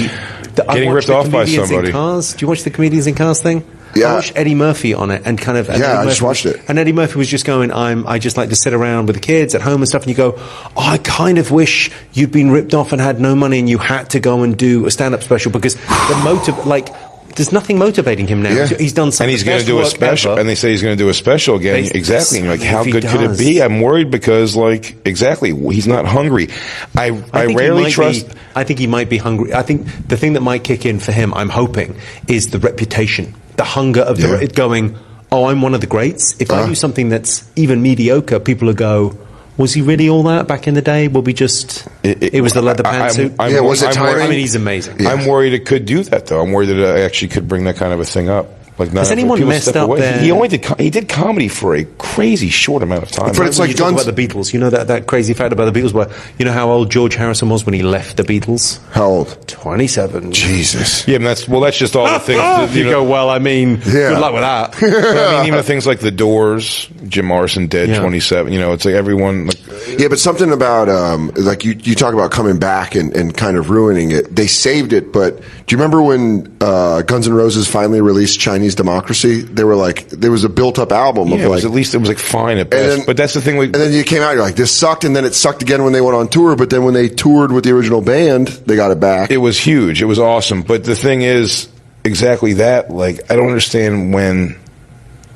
Speaker 6: I
Speaker 2: Getting
Speaker 6: watched
Speaker 2: ripped
Speaker 6: the
Speaker 2: off by
Speaker 6: Comedians in
Speaker 2: somebody.
Speaker 6: Cars. Do you watch the Comedians in Cars thing?
Speaker 3: Yeah.
Speaker 6: I watched Eddie Murphy on it, and kind of. and
Speaker 3: Yeah,
Speaker 6: Eddie
Speaker 3: I just
Speaker 6: Murphy
Speaker 3: watched it.
Speaker 6: And Eddie Murphy was just going, I just like to sit around with the kids at home and stuff. And you go, oh, I kind of wish you'd been ripped off and had no money, and you had to go and do a stand-up special because the motive, like. There's nothing motivating him now.
Speaker 3: Yeah.
Speaker 6: He's done something.
Speaker 2: And he's going to do a special, and they say he's going to do a special again.
Speaker 6: They-
Speaker 2: Exactly. And you're like,
Speaker 6: if
Speaker 2: how
Speaker 6: he
Speaker 2: good could it
Speaker 6: does.
Speaker 2: be? I'm worried because, like, exactly, he's not hungry. I
Speaker 6: think he
Speaker 2: rarely
Speaker 6: might
Speaker 2: trust.
Speaker 6: I think he might be hungry. I think the thing that might kick in for him, I'm hoping, is the reputation, the hunger of
Speaker 3: Yeah.
Speaker 6: going, oh, I'm one of the greats. If I do something that's even mediocre, people will go, was he really all that back in the day? Will we just... It was the leather pantsuit?
Speaker 3: Yeah, was it timing?
Speaker 6: I mean, he's amazing.
Speaker 3: Yeah.
Speaker 2: I'm worried it could do that, though. I'm worried that it actually could bring that kind of a thing up. Like, not
Speaker 6: Has anyone
Speaker 2: people
Speaker 6: messed
Speaker 2: step
Speaker 6: up
Speaker 2: away.
Speaker 6: their-
Speaker 2: He only did comedy for a crazy short amount of time.
Speaker 3: But it's
Speaker 6: When
Speaker 3: like
Speaker 6: you talk
Speaker 3: Guns-
Speaker 6: about the Beatles. You know that crazy fact about the Beatles where, you know how old George Harrison was when he left the Beatles?
Speaker 3: How old?
Speaker 6: 27.
Speaker 3: Jesus.
Speaker 2: Yeah, and that's just all the things. That,
Speaker 6: You go, well, I mean,
Speaker 3: Yeah.
Speaker 6: good luck with that.
Speaker 2: But I mean, even things like The Doors, Jim Morrison dead,
Speaker 6: Yeah.
Speaker 2: 27. It's like everyone. Like,
Speaker 3: Yeah, but something about like you talk about coming back and kind of ruining it. They saved it, but do you remember when Guns N' Roses finally released Chinese Democracy? They were like, there was a built-up album of
Speaker 2: Yeah,
Speaker 3: like,
Speaker 2: at least it was like fine at best. But that's the thing.
Speaker 3: And then you came out, you're like, this sucked, and then it sucked again when they went on tour. But then when they toured with the original band, they got it back.
Speaker 2: It was huge. It was awesome. But the thing is, exactly that. Like, I don't understand when,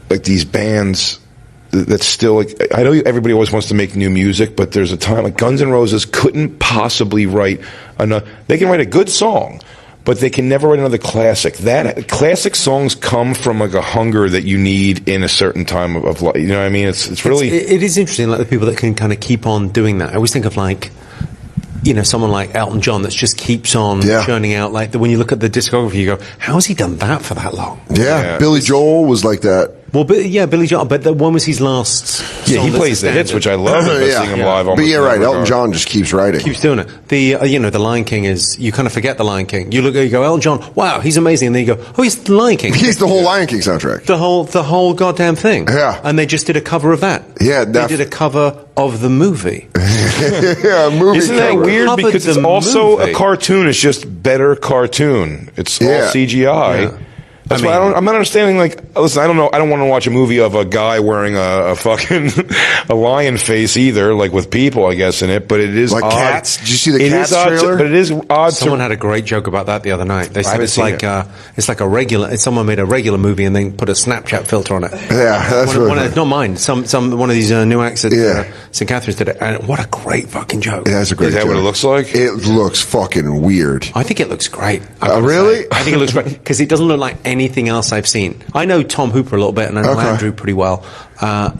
Speaker 2: like, these bands that's still like. I know everybody always wants to make new music, but there's a time like Guns N' Roses couldn't possibly write enough. They can write a good song, but they can never write another classic. That classic songs come from like a hunger that you need in a certain time of life. You know what I mean? It's really.
Speaker 6: It is interesting, like the people that can kind of keep on doing that. I always think of like, you know, someone like Elton John that just keeps on churning out. Like when you look at the discography, you go, "How has he done that for that long?"
Speaker 3: Yeah, Billy Joel was like that.
Speaker 6: Well, Billy Joel. But when was his last?
Speaker 2: Yeah, he plays the hits, which I love. Seeing him live.
Speaker 3: But yeah, right. Elton John just keeps writing.
Speaker 6: Keeps doing it. The you know, the Lion King is. You kind of forget the Lion King. You go, Elton John. Wow, he's amazing. And then you go, oh, he's the Lion King.
Speaker 3: He's the whole Lion King soundtrack.
Speaker 6: The whole goddamn thing.
Speaker 3: Yeah.
Speaker 6: And they just did a cover of that.
Speaker 3: Yeah,
Speaker 6: they did a cover of the movie.
Speaker 3: Yeah, a movie.
Speaker 2: Isn't that
Speaker 3: cover.
Speaker 2: weird?
Speaker 6: Covered
Speaker 2: Because it's
Speaker 6: the
Speaker 2: also
Speaker 6: movie.
Speaker 2: a cartoon. It's just better cartoon. It's all CGI.
Speaker 6: Yeah.
Speaker 2: That's why I'm not understanding. Like, listen, I don't know. I don't want to watch a movie of a guy wearing a fucking a lion face either, like with people, I guess, in it. But it is
Speaker 3: like
Speaker 2: odd.
Speaker 3: Cats. Did you see the
Speaker 2: It
Speaker 3: Cats
Speaker 2: is odd
Speaker 3: trailer?
Speaker 2: but it is odd.
Speaker 6: Someone had a great joke about that the other night. They said
Speaker 2: haven't
Speaker 6: it's
Speaker 2: seen
Speaker 6: like
Speaker 2: it.
Speaker 6: it's like a regular. Someone made a regular movie and then put a Snapchat filter on it.
Speaker 3: Yeah, that's really funny.
Speaker 6: not mine. One of these new acts at
Speaker 3: Yeah.
Speaker 6: St. Catherine's did it. And what a great fucking joke!
Speaker 3: Yeah, that's a great.
Speaker 2: Is that what
Speaker 3: joke.
Speaker 2: it looks like?
Speaker 3: It looks fucking weird.
Speaker 6: I think it looks great.
Speaker 3: Really?
Speaker 6: I think it looks great because it doesn't look like anything else I've seen. I know Tom Hooper a little bit, and I know
Speaker 3: Okay.
Speaker 6: Andrew pretty well.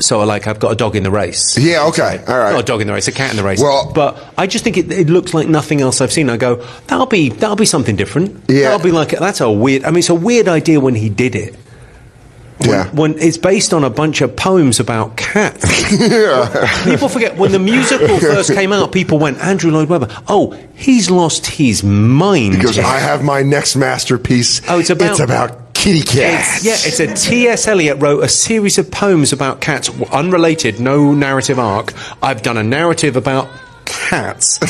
Speaker 6: So, like, I've got a dog in the race.
Speaker 3: Yeah. Okay. All right.
Speaker 6: Not a dog in the race, a cat in the race.
Speaker 3: Well-
Speaker 6: but I just think it looks like nothing else I've seen. I go, that'll be something different.
Speaker 3: Yeah.
Speaker 6: That'll be like, that's a weird. I mean, it's a weird idea when he did it. When it's based on a bunch of poems about cats. People forget when the musical first came out, people went, Andrew Lloyd Webber, oh, he's lost his mind.
Speaker 3: Because I have my next masterpiece.
Speaker 6: Oh, it's about
Speaker 3: kitty cats.
Speaker 6: It's a T.S. Eliot wrote a series of poems about cats, unrelated, no narrative arc. I've done a narrative about cats.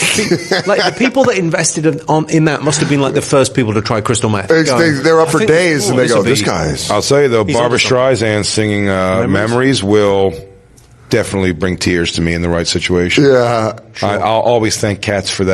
Speaker 6: Like the people that invested in that must have been like the first people to try crystal meth.
Speaker 3: They're up for days, and they go,
Speaker 6: this
Speaker 3: "This guy's."
Speaker 2: I'll tell you though,
Speaker 6: He's
Speaker 2: Barbara
Speaker 6: onto something.
Speaker 2: Streisand singing "Memories" will definitely bring tears to me in the right situation.
Speaker 3: Yeah.
Speaker 2: I'll always thank Cats for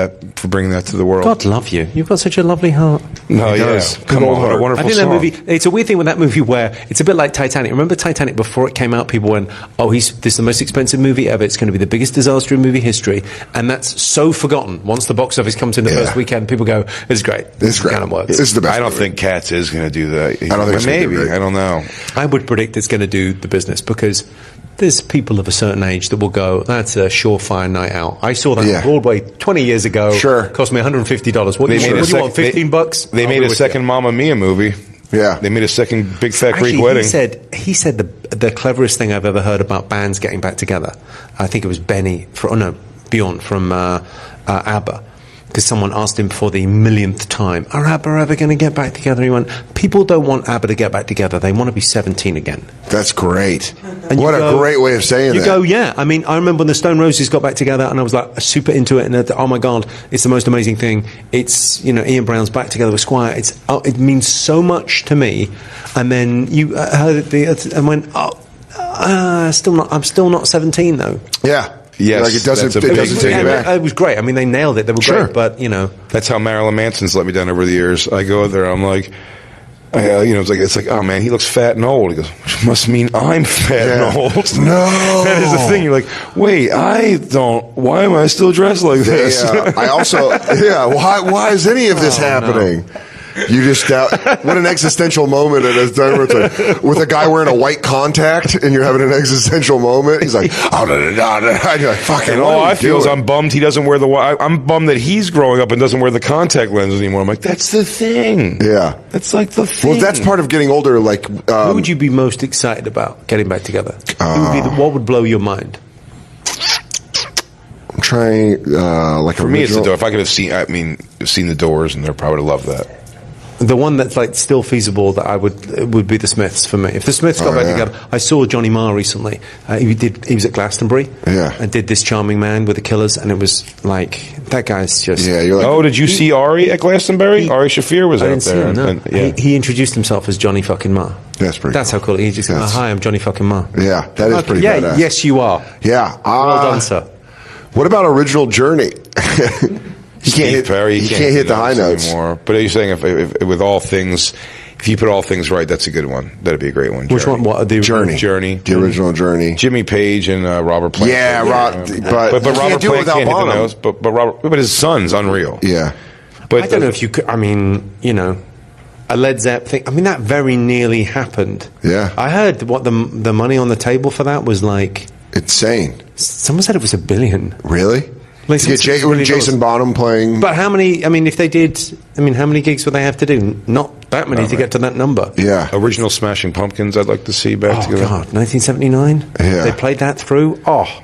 Speaker 2: bringing that to the world.
Speaker 6: God love you. You've got such a lovely heart.
Speaker 2: No,
Speaker 3: He
Speaker 2: yeah,
Speaker 3: does.
Speaker 2: come
Speaker 3: Good
Speaker 2: on,
Speaker 3: old
Speaker 2: what a
Speaker 3: heart.
Speaker 2: wonderful
Speaker 6: I think that
Speaker 2: song.
Speaker 6: movie. It's a weird thing with that movie where it's a bit like Titanic. Remember Titanic before it came out? People went, "Oh, this is the most expensive movie ever. It's going to be the biggest disaster in movie history," and that's so forgotten. Once the box office comes in the first weekend, people go, "It's great.
Speaker 3: It's great.
Speaker 6: Kind of works."
Speaker 3: This is the best.
Speaker 2: I don't
Speaker 3: movie.
Speaker 2: think Cats is going to do that.
Speaker 3: I don't think it's gonna do
Speaker 2: maybe.
Speaker 3: great.
Speaker 2: I don't know.
Speaker 6: I would predict it's going to do the business because there's people of a certain age that will go, "That's a surefire night out." I saw that on Broadway 20 years ago.
Speaker 3: Sure.
Speaker 6: Cost me $150. What do you want? $15?
Speaker 2: They made a second Mamma Mia movie.
Speaker 3: Yeah.
Speaker 2: They made a second Big Fat Greek
Speaker 6: Actually,
Speaker 2: Wedding.
Speaker 6: He said the cleverest thing I've ever heard about bands getting back together. I think it was Bjorn from ABBA. Because someone asked him for the millionth time, are ABBA ever going to get back together? He went, people don't want ABBA to get back together. They want to be 17 again.
Speaker 3: That's great.
Speaker 6: And
Speaker 3: What a great way of saying
Speaker 6: you
Speaker 3: that.
Speaker 6: go, yeah. I mean, I remember when the Stone Roses got back together, and I was like super into it. And oh my god, it's the most amazing thing. It's Ian Brown's back together with Squire. It means so much to me. And then you heard it and went, I'm still not 17 though.
Speaker 3: Yeah.
Speaker 2: Yes,
Speaker 3: Like it doesn't
Speaker 2: that's a big
Speaker 3: take
Speaker 2: thing.
Speaker 3: you back.
Speaker 6: It was great. I mean, they nailed it. They were great. But
Speaker 2: That's how Marilyn Manson's let me down over the years. I go there, I'm like, it's like, oh man, he looks fat and old. He goes, which must mean I'm fat and old.
Speaker 3: No.
Speaker 2: That is the thing. You're like, wait, why am I still dressed like this?
Speaker 3: I also, why is any of this happening? You just what an existential moment at a time where it's like with a guy wearing a white contact and you're having an existential moment. He's like, you're like, fucking.
Speaker 2: And all I feel is I'm bummed he doesn't wear I'm bummed that he's growing up and doesn't wear the contact lenses anymore. I'm like, that's the thing.
Speaker 3: Yeah,
Speaker 2: that's like the thing.
Speaker 3: Well, that's part of getting older. Like,
Speaker 6: who would you be most excited about getting back together? What would blow your mind?
Speaker 3: I'm trying.
Speaker 2: For me, it's the Doors. If I could have seen the Doors, and they probably would love that.
Speaker 6: The one that's like still feasible that would be the Smiths for me. If the Smiths got back together, I saw Johnny Marr recently. He was at Glastonbury.
Speaker 3: Yeah.
Speaker 6: And did This Charming Man with the Killers, and it was like that guy's just.
Speaker 3: Yeah. You're like,
Speaker 2: Oh, did you see Ari at Glastonbury? Ari Shafir was
Speaker 6: I
Speaker 2: out
Speaker 6: didn't see
Speaker 2: there.
Speaker 6: him, no. He introduced himself as Johnny fucking Marr.
Speaker 3: That's pretty.
Speaker 6: That's
Speaker 3: cool.
Speaker 6: how cool. He just goes, "Hi, I'm Johnny fucking Marr."
Speaker 3: Yeah, that is pretty
Speaker 6: yeah,
Speaker 3: badass.
Speaker 6: yes, you are.
Speaker 3: Yeah.
Speaker 6: Well done, sir.
Speaker 3: What about original Journey? He can't hit the high notes
Speaker 2: anymore. But are you saying if with all things, if you put all things right, that's a good one. That'd be a great one.
Speaker 6: Which
Speaker 2: Journey.
Speaker 6: one? What the
Speaker 2: Journey.
Speaker 3: The original Journey.
Speaker 2: Jimmy Page and Robert Plant.
Speaker 3: Yeah, but
Speaker 2: but
Speaker 3: you
Speaker 2: Robert
Speaker 3: can't do it
Speaker 2: Plant
Speaker 3: without
Speaker 2: can't hit the
Speaker 3: Bonham.
Speaker 2: nose. But his son's unreal.
Speaker 3: Yeah.
Speaker 2: But
Speaker 6: I don't know if you could. I mean, you know, a Led Zepp thing. I mean, that very nearly happened.
Speaker 3: Yeah.
Speaker 6: I heard what the money on the table for that was like.
Speaker 3: Insane.
Speaker 6: Someone said it was $1 billion.
Speaker 3: Really?
Speaker 6: Like,
Speaker 3: To get Jason Bonham playing.
Speaker 6: But how many? I mean, if they did, I mean, how many gigs would they have to do? Not that many to get to that number.
Speaker 3: Yeah.
Speaker 2: original Smashing Pumpkins, I'd like to see back
Speaker 6: Oh
Speaker 2: together.
Speaker 6: God, 1979.
Speaker 3: Yeah.
Speaker 6: They played that through. Oh.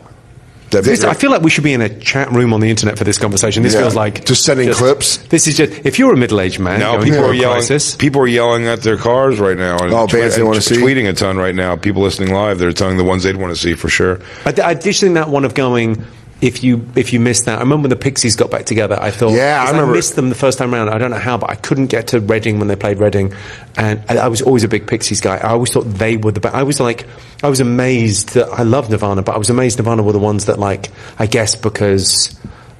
Speaker 6: I feel like we should be in a chat room on the internet for this conversation. This
Speaker 3: Yeah.
Speaker 6: feels like
Speaker 3: Just sending clips.
Speaker 6: This is just if you're a middle-aged man.
Speaker 2: No,
Speaker 6: going
Speaker 2: people
Speaker 6: through
Speaker 2: are
Speaker 6: a
Speaker 2: yelling.
Speaker 6: crisis,
Speaker 2: People are yelling at their cars right now. And
Speaker 3: Oh, bands they wanna see?
Speaker 2: Tweeting a ton right now. People listening live, they're telling the ones they'd want to see for sure.
Speaker 6: I just think that one of going. If you missed that, I remember when the Pixies got back together. I thought,
Speaker 3: Yeah, I
Speaker 6: 'cause
Speaker 3: remember.
Speaker 6: missed them the first time around. I don't know how, but I couldn't get to Reading when they played Reading, and I was always a big Pixies guy. I always thought they were the best. I was amazed that I love Nirvana, but I was amazed Nirvana were the ones that, like, I guess because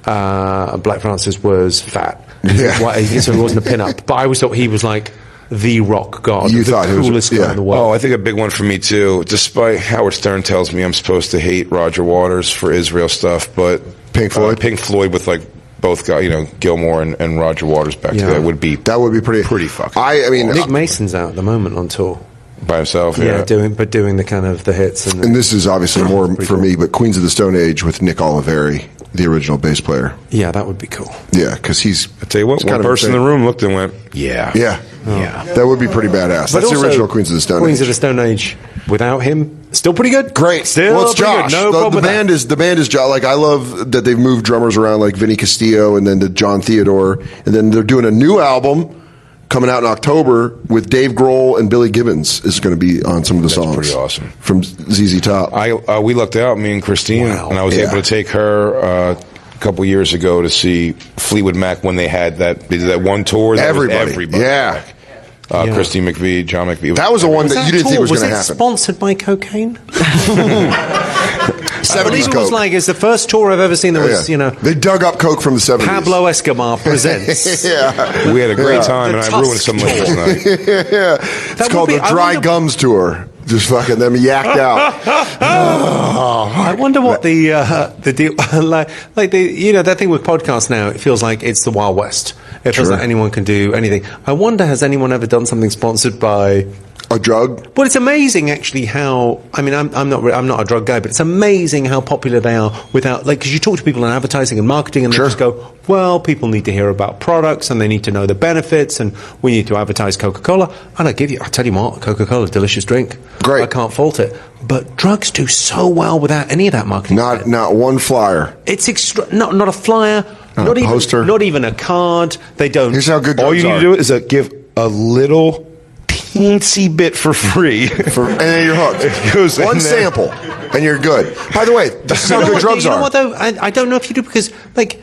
Speaker 6: Black Francis was fat,
Speaker 3: Yeah.
Speaker 6: so he wasn't a pin-up. But I always thought he was like the rock god,
Speaker 3: You
Speaker 6: the
Speaker 3: thought he was-
Speaker 6: coolest guy
Speaker 3: yeah.
Speaker 6: in the world.
Speaker 2: Oh, I think a big one for me too. Despite Howard Stern tells me I'm supposed to hate Roger Waters for Israel stuff, but
Speaker 3: Pink Floyd
Speaker 2: with like both guys, you know, Gilmore and Roger Waters back together would be
Speaker 3: pretty
Speaker 2: fucking
Speaker 3: I mean,
Speaker 6: Nick Mason's out at the moment on tour.
Speaker 2: by himself.
Speaker 6: Yeah, doing the kind of the hits
Speaker 3: and this is obviously more for me, but Queens of the Stone Age with Nick Oliveri, the original bass player.
Speaker 6: Yeah, that would be cool.
Speaker 3: Yeah, because he's.
Speaker 2: I tell you what,
Speaker 3: he's
Speaker 2: one
Speaker 3: kind of
Speaker 2: person in
Speaker 3: insane.
Speaker 2: the room looked and went, yeah.
Speaker 3: Yeah. That would be pretty badass.
Speaker 6: But
Speaker 3: That's the
Speaker 6: also,
Speaker 3: original Queens of the Stone
Speaker 6: Queens
Speaker 3: Age.
Speaker 6: of the Stone Age. Without him, still pretty good.
Speaker 3: Great.
Speaker 6: Still
Speaker 3: well, it's
Speaker 6: pretty
Speaker 3: Josh.
Speaker 6: good. No problem
Speaker 3: the
Speaker 6: with
Speaker 3: band
Speaker 6: that.
Speaker 3: is the band is Josh. Like I love that they've moved drummers around, like Vinny Castillo, and then to John Theodore, and then they're doing a new album coming out in October with Dave Grohl and Billy Gibbons is going to be on some of the songs.
Speaker 2: pretty awesome.
Speaker 3: From ZZ Top.
Speaker 2: We lucked out, me and Christine, and I was able to take her a couple years ago to see Fleetwood Mac when they did that one tour. That was everybody.
Speaker 3: Yeah.
Speaker 2: Christine McVie, John McVie.
Speaker 3: That was the one that you didn't think was going to happen.
Speaker 6: Sponsored by cocaine?
Speaker 3: 70s
Speaker 6: It
Speaker 3: Coke.
Speaker 6: was like it's the first tour I've ever seen that was
Speaker 3: They dug up Coke from the 70s.
Speaker 6: Pablo Escobar presents.
Speaker 3: Yeah.
Speaker 2: We had a great time,
Speaker 6: The
Speaker 2: and I ruined
Speaker 6: Tusk
Speaker 2: some last night.
Speaker 3: It's called the Dry Gums Tour. Just fucking them yacked out.
Speaker 6: I wonder what the deal like that thing with podcasts now. It feels like it's the Wild West. It feels like anyone can do anything. I wonder, has anyone ever done something sponsored by
Speaker 3: A drug?
Speaker 6: Well, it's amazing actually how. I mean, I'm not a drug guy, but it's amazing how popular they are without because you talk to people in advertising and marketing, and they just go, well, people need to hear about products and they need to know the benefits, and we need to advertise Coca-Cola. And I tell you what, Coca-Cola, delicious drink.
Speaker 3: Great.
Speaker 6: I can't fault it. But drugs do so well without any of that marketing.
Speaker 3: Not one flyer.
Speaker 6: It's not a flyer, not even
Speaker 3: poster.
Speaker 6: not even a card. They don't.
Speaker 3: Here's how good
Speaker 2: All you
Speaker 3: drugs
Speaker 2: need
Speaker 3: are.
Speaker 2: to do is give a little teensy bit for free.
Speaker 3: And then you're hooked.
Speaker 2: It goes in
Speaker 3: One
Speaker 2: there.
Speaker 3: sample, and you're good. By the way, this is how good drugs
Speaker 6: You know
Speaker 3: are.
Speaker 6: what though? I don't know if you do because like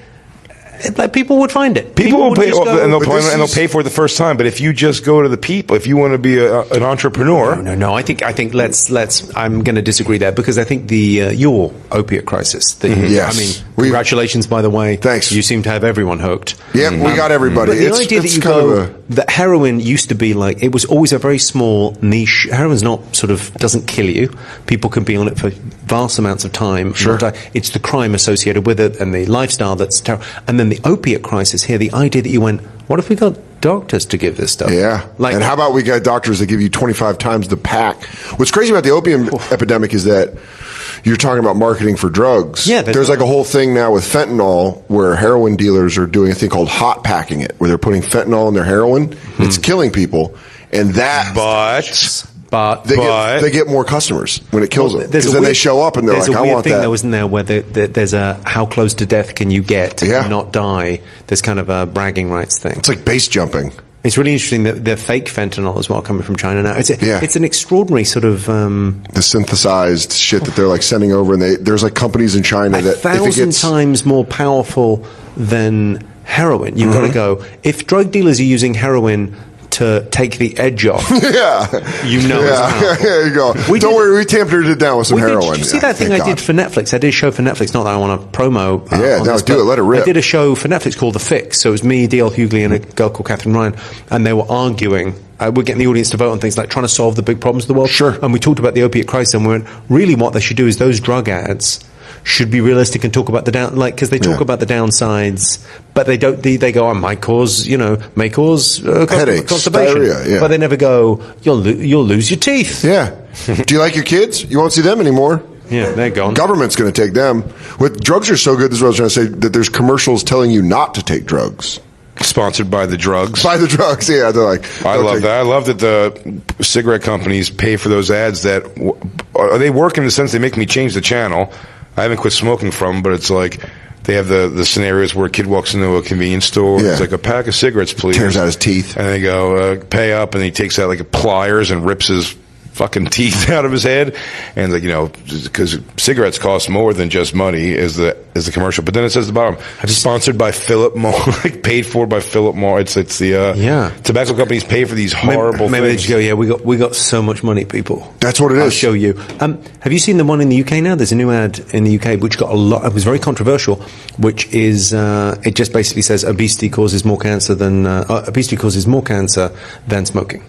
Speaker 6: people would find it.
Speaker 2: People will
Speaker 6: would
Speaker 2: pay,
Speaker 6: just go,
Speaker 2: and
Speaker 3: But this
Speaker 2: they'll
Speaker 3: is-
Speaker 2: pay for it the first time. But if you just go to the people, if you want to be an entrepreneur,
Speaker 6: No. I think let's. I'm going to disagree there because I think your opiate crisis.
Speaker 3: Yes.
Speaker 6: I mean,
Speaker 3: We-
Speaker 6: congratulations by the way.
Speaker 3: Thanks.
Speaker 6: You seem to have everyone hooked.
Speaker 3: Yep, we got everybody.
Speaker 6: But the
Speaker 3: It's-
Speaker 6: idea that
Speaker 3: it's
Speaker 6: you
Speaker 3: kind
Speaker 6: go
Speaker 3: of a-
Speaker 6: that heroin used to be like it was always a very small niche. Heroin's not sort of doesn't kill you. People can be on it for vast amounts of time. Sure. It's the crime associated with it and the lifestyle that's terrible. And then the opiate crisis here. The idea that you went, what if we got doctors to give this stuff?
Speaker 3: Yeah. And how about we got doctors that give you 25 times the pack? What's crazy about the opium epidemic is that you're talking about marketing for drugs.
Speaker 6: Yeah,
Speaker 3: there's like a whole thing now with fentanyl where heroin dealers are doing a thing called hot packing it, where they're putting fentanyl in their heroin. It's killing people. And that.
Speaker 6: But
Speaker 3: They get more customers when it kills them.
Speaker 6: there's
Speaker 3: Because
Speaker 6: a
Speaker 3: then they
Speaker 6: weird-
Speaker 3: show up and they're
Speaker 6: there's
Speaker 3: like,
Speaker 6: a
Speaker 3: I
Speaker 6: weird
Speaker 3: want
Speaker 6: thing
Speaker 3: that.
Speaker 6: though, isn't there, where there's a how close to death can you get
Speaker 3: Yeah.
Speaker 6: and not die? There's kind of a bragging rights thing.
Speaker 3: It's like base jumping.
Speaker 6: It's really interesting that they're fake fentanyl as well coming from China now. It's an extraordinary sort of
Speaker 3: the synthesized shit that they're like sending over, and there's like companies in China that
Speaker 6: 1,000 times more powerful than heroin. You've got to go. If drug dealers are using heroin to take the edge off, you know.
Speaker 3: There you go. Don't worry, we tampered it down with some heroin.
Speaker 6: Did you see that thing I did for Netflix? I did a show for Netflix. Not that I want to promo.
Speaker 3: Do it. Let it rip.
Speaker 6: I did a show for Netflix called The Fix. So it was me, D.L. Hughley, and a girl called Catherine Ryan, and they were arguing. We're getting the audience to vote on things like trying to solve the big problems of the world.
Speaker 3: Sure.
Speaker 6: And we talked about the opiate crisis, and we went, really, what they should do is those drug ads should be realistic and talk about the because they talk about the downsides, but they don't. They go, might cause
Speaker 3: headaches,
Speaker 6: constipation,
Speaker 3: diarrhea,
Speaker 6: but they never go, you'll lose your teeth.
Speaker 3: Yeah. Do you like your kids? You won't see them anymore.
Speaker 6: Yeah, they're gone.
Speaker 3: Government's going to take them. With drugs are so good. This is what I was trying to say. That there's commercials telling you not to take drugs.
Speaker 2: Sponsored by the drugs.
Speaker 3: By the drugs, yeah. They're like,
Speaker 2: I love that. I love that the cigarette companies pay for those ads. They work in the sense they make me change the channel. I haven't quit smoking from, but it's like they have the scenarios where a kid walks into a convenience store.
Speaker 3: Yeah.
Speaker 2: It's like a pack of cigarettes, please.
Speaker 3: Tears out his teeth,
Speaker 2: and they go pay up, and he takes out like pliers and rips his fucking teeth out of his head, and like because cigarettes cost more than just money is the commercial. But then it says at the bottom, sponsored by Philip Morris, like paid for by Philip Morris. It's the tobacco companies pay for these horrible
Speaker 6: maybe
Speaker 2: things.
Speaker 6: They just go, we got so much money, people.
Speaker 3: That's what it is.
Speaker 6: I'll show you. Have you seen the one in the UK now? There's a new ad in the UK which got a lot. It was very controversial. Which is it just basically says obesity causes more cancer than smoking.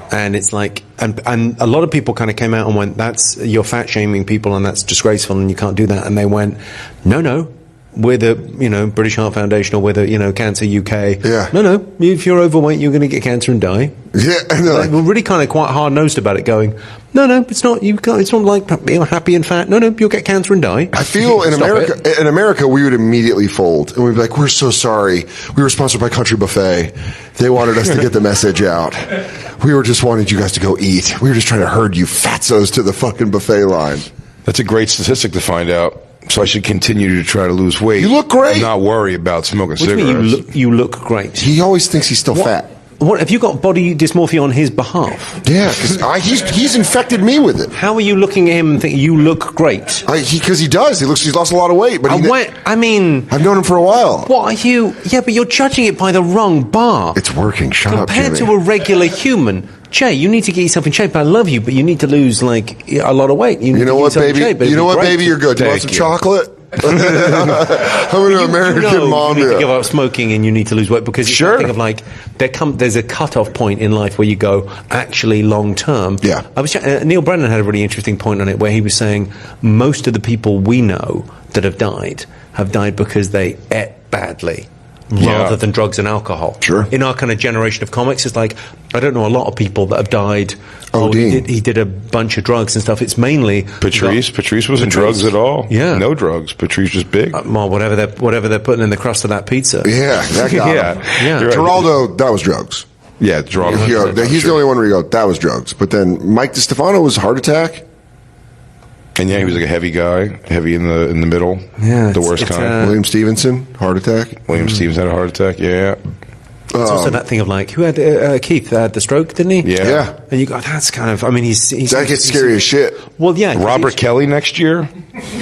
Speaker 6: And it's like, and a lot of people kind of came out and went, you're fat shaming people and that's disgraceful and you can't do that. And they went, no, we're the, British Heart Foundation or we're the, Cancer UK.
Speaker 3: Yeah.
Speaker 6: No, if you're overweight, you're going to get cancer and die.
Speaker 3: Yeah. And
Speaker 6: like, we're really kind of quite hard-nosed about it going, no, it's not, it's not like being happy and fat. No, you'll get cancer and die.
Speaker 3: I feel in America, we would immediately fold and we'd be like, we're so sorry. We were sponsored by Country Buffet. They wanted us to get the message out. We were just wanted you guys to go eat. We were just trying to herd you fatzos to the fucking buffet line.
Speaker 2: That's a great statistic to find out. So I should continue to try to lose weight.
Speaker 3: You look great.
Speaker 2: And not worry about smoking cigarettes.
Speaker 6: Do you mean you look great?
Speaker 3: He always thinks he's still fat.
Speaker 6: What have you got body dysmorphia on his behalf?
Speaker 3: Yeah, because he's infected me with it.
Speaker 6: How are you looking at him and thinking you look great?
Speaker 3: Because he does. He's lost a lot of weight. But
Speaker 6: I've
Speaker 3: known him for a while.
Speaker 6: What are you? Yeah, but you're judging it by the wrong bar.
Speaker 3: It's working. Shut up,
Speaker 6: Compared
Speaker 3: Jimmy.
Speaker 6: to a regular human. Jay, you need to get yourself in shape. I love you, but you need to lose like a lot of weight.
Speaker 3: You know what, baby? You're good. You want some chocolate? I'm an American mom.
Speaker 6: You need to give up smoking and you need to lose weight because it's something of like there's a cutoff point in life where you go actually long term.
Speaker 3: Yeah.
Speaker 6: Neil Brennan had a really interesting point on it where he was saying most of the people we know that have died because they ate badly. Rather than drugs and alcohol.
Speaker 3: Sure.
Speaker 6: In our kind of generation of comics, it's like, I don't know a lot of people that have died. He did a bunch of drugs and stuff. It's mainly
Speaker 2: Patrice wasn't drugs at all.
Speaker 6: Yeah.
Speaker 2: No drugs. Patrice was big.
Speaker 6: Well, whatever they're putting in the crust of that pizza.
Speaker 3: Yeah, that got him.
Speaker 6: Yeah.
Speaker 3: Geraldo, that was drugs.
Speaker 2: Yeah, Geraldo.
Speaker 3: He's the only one where you go, that was drugs. But then Mike DiStefano was heart attack.
Speaker 2: And he was like a heavy guy, heavy in the middle.
Speaker 6: Yeah,
Speaker 2: the worst kind.
Speaker 3: William Stevenson, heart attack.
Speaker 2: William Stevenson had a heart attack. Yeah.
Speaker 6: It's also that thing of like, who had Keith had the stroke, didn't he?
Speaker 2: Yeah.
Speaker 6: And you go, that's kind of. I mean, he's
Speaker 3: that gets scary as shit.
Speaker 6: Well, yeah.
Speaker 2: Robert Kelly next year.
Speaker 3: He's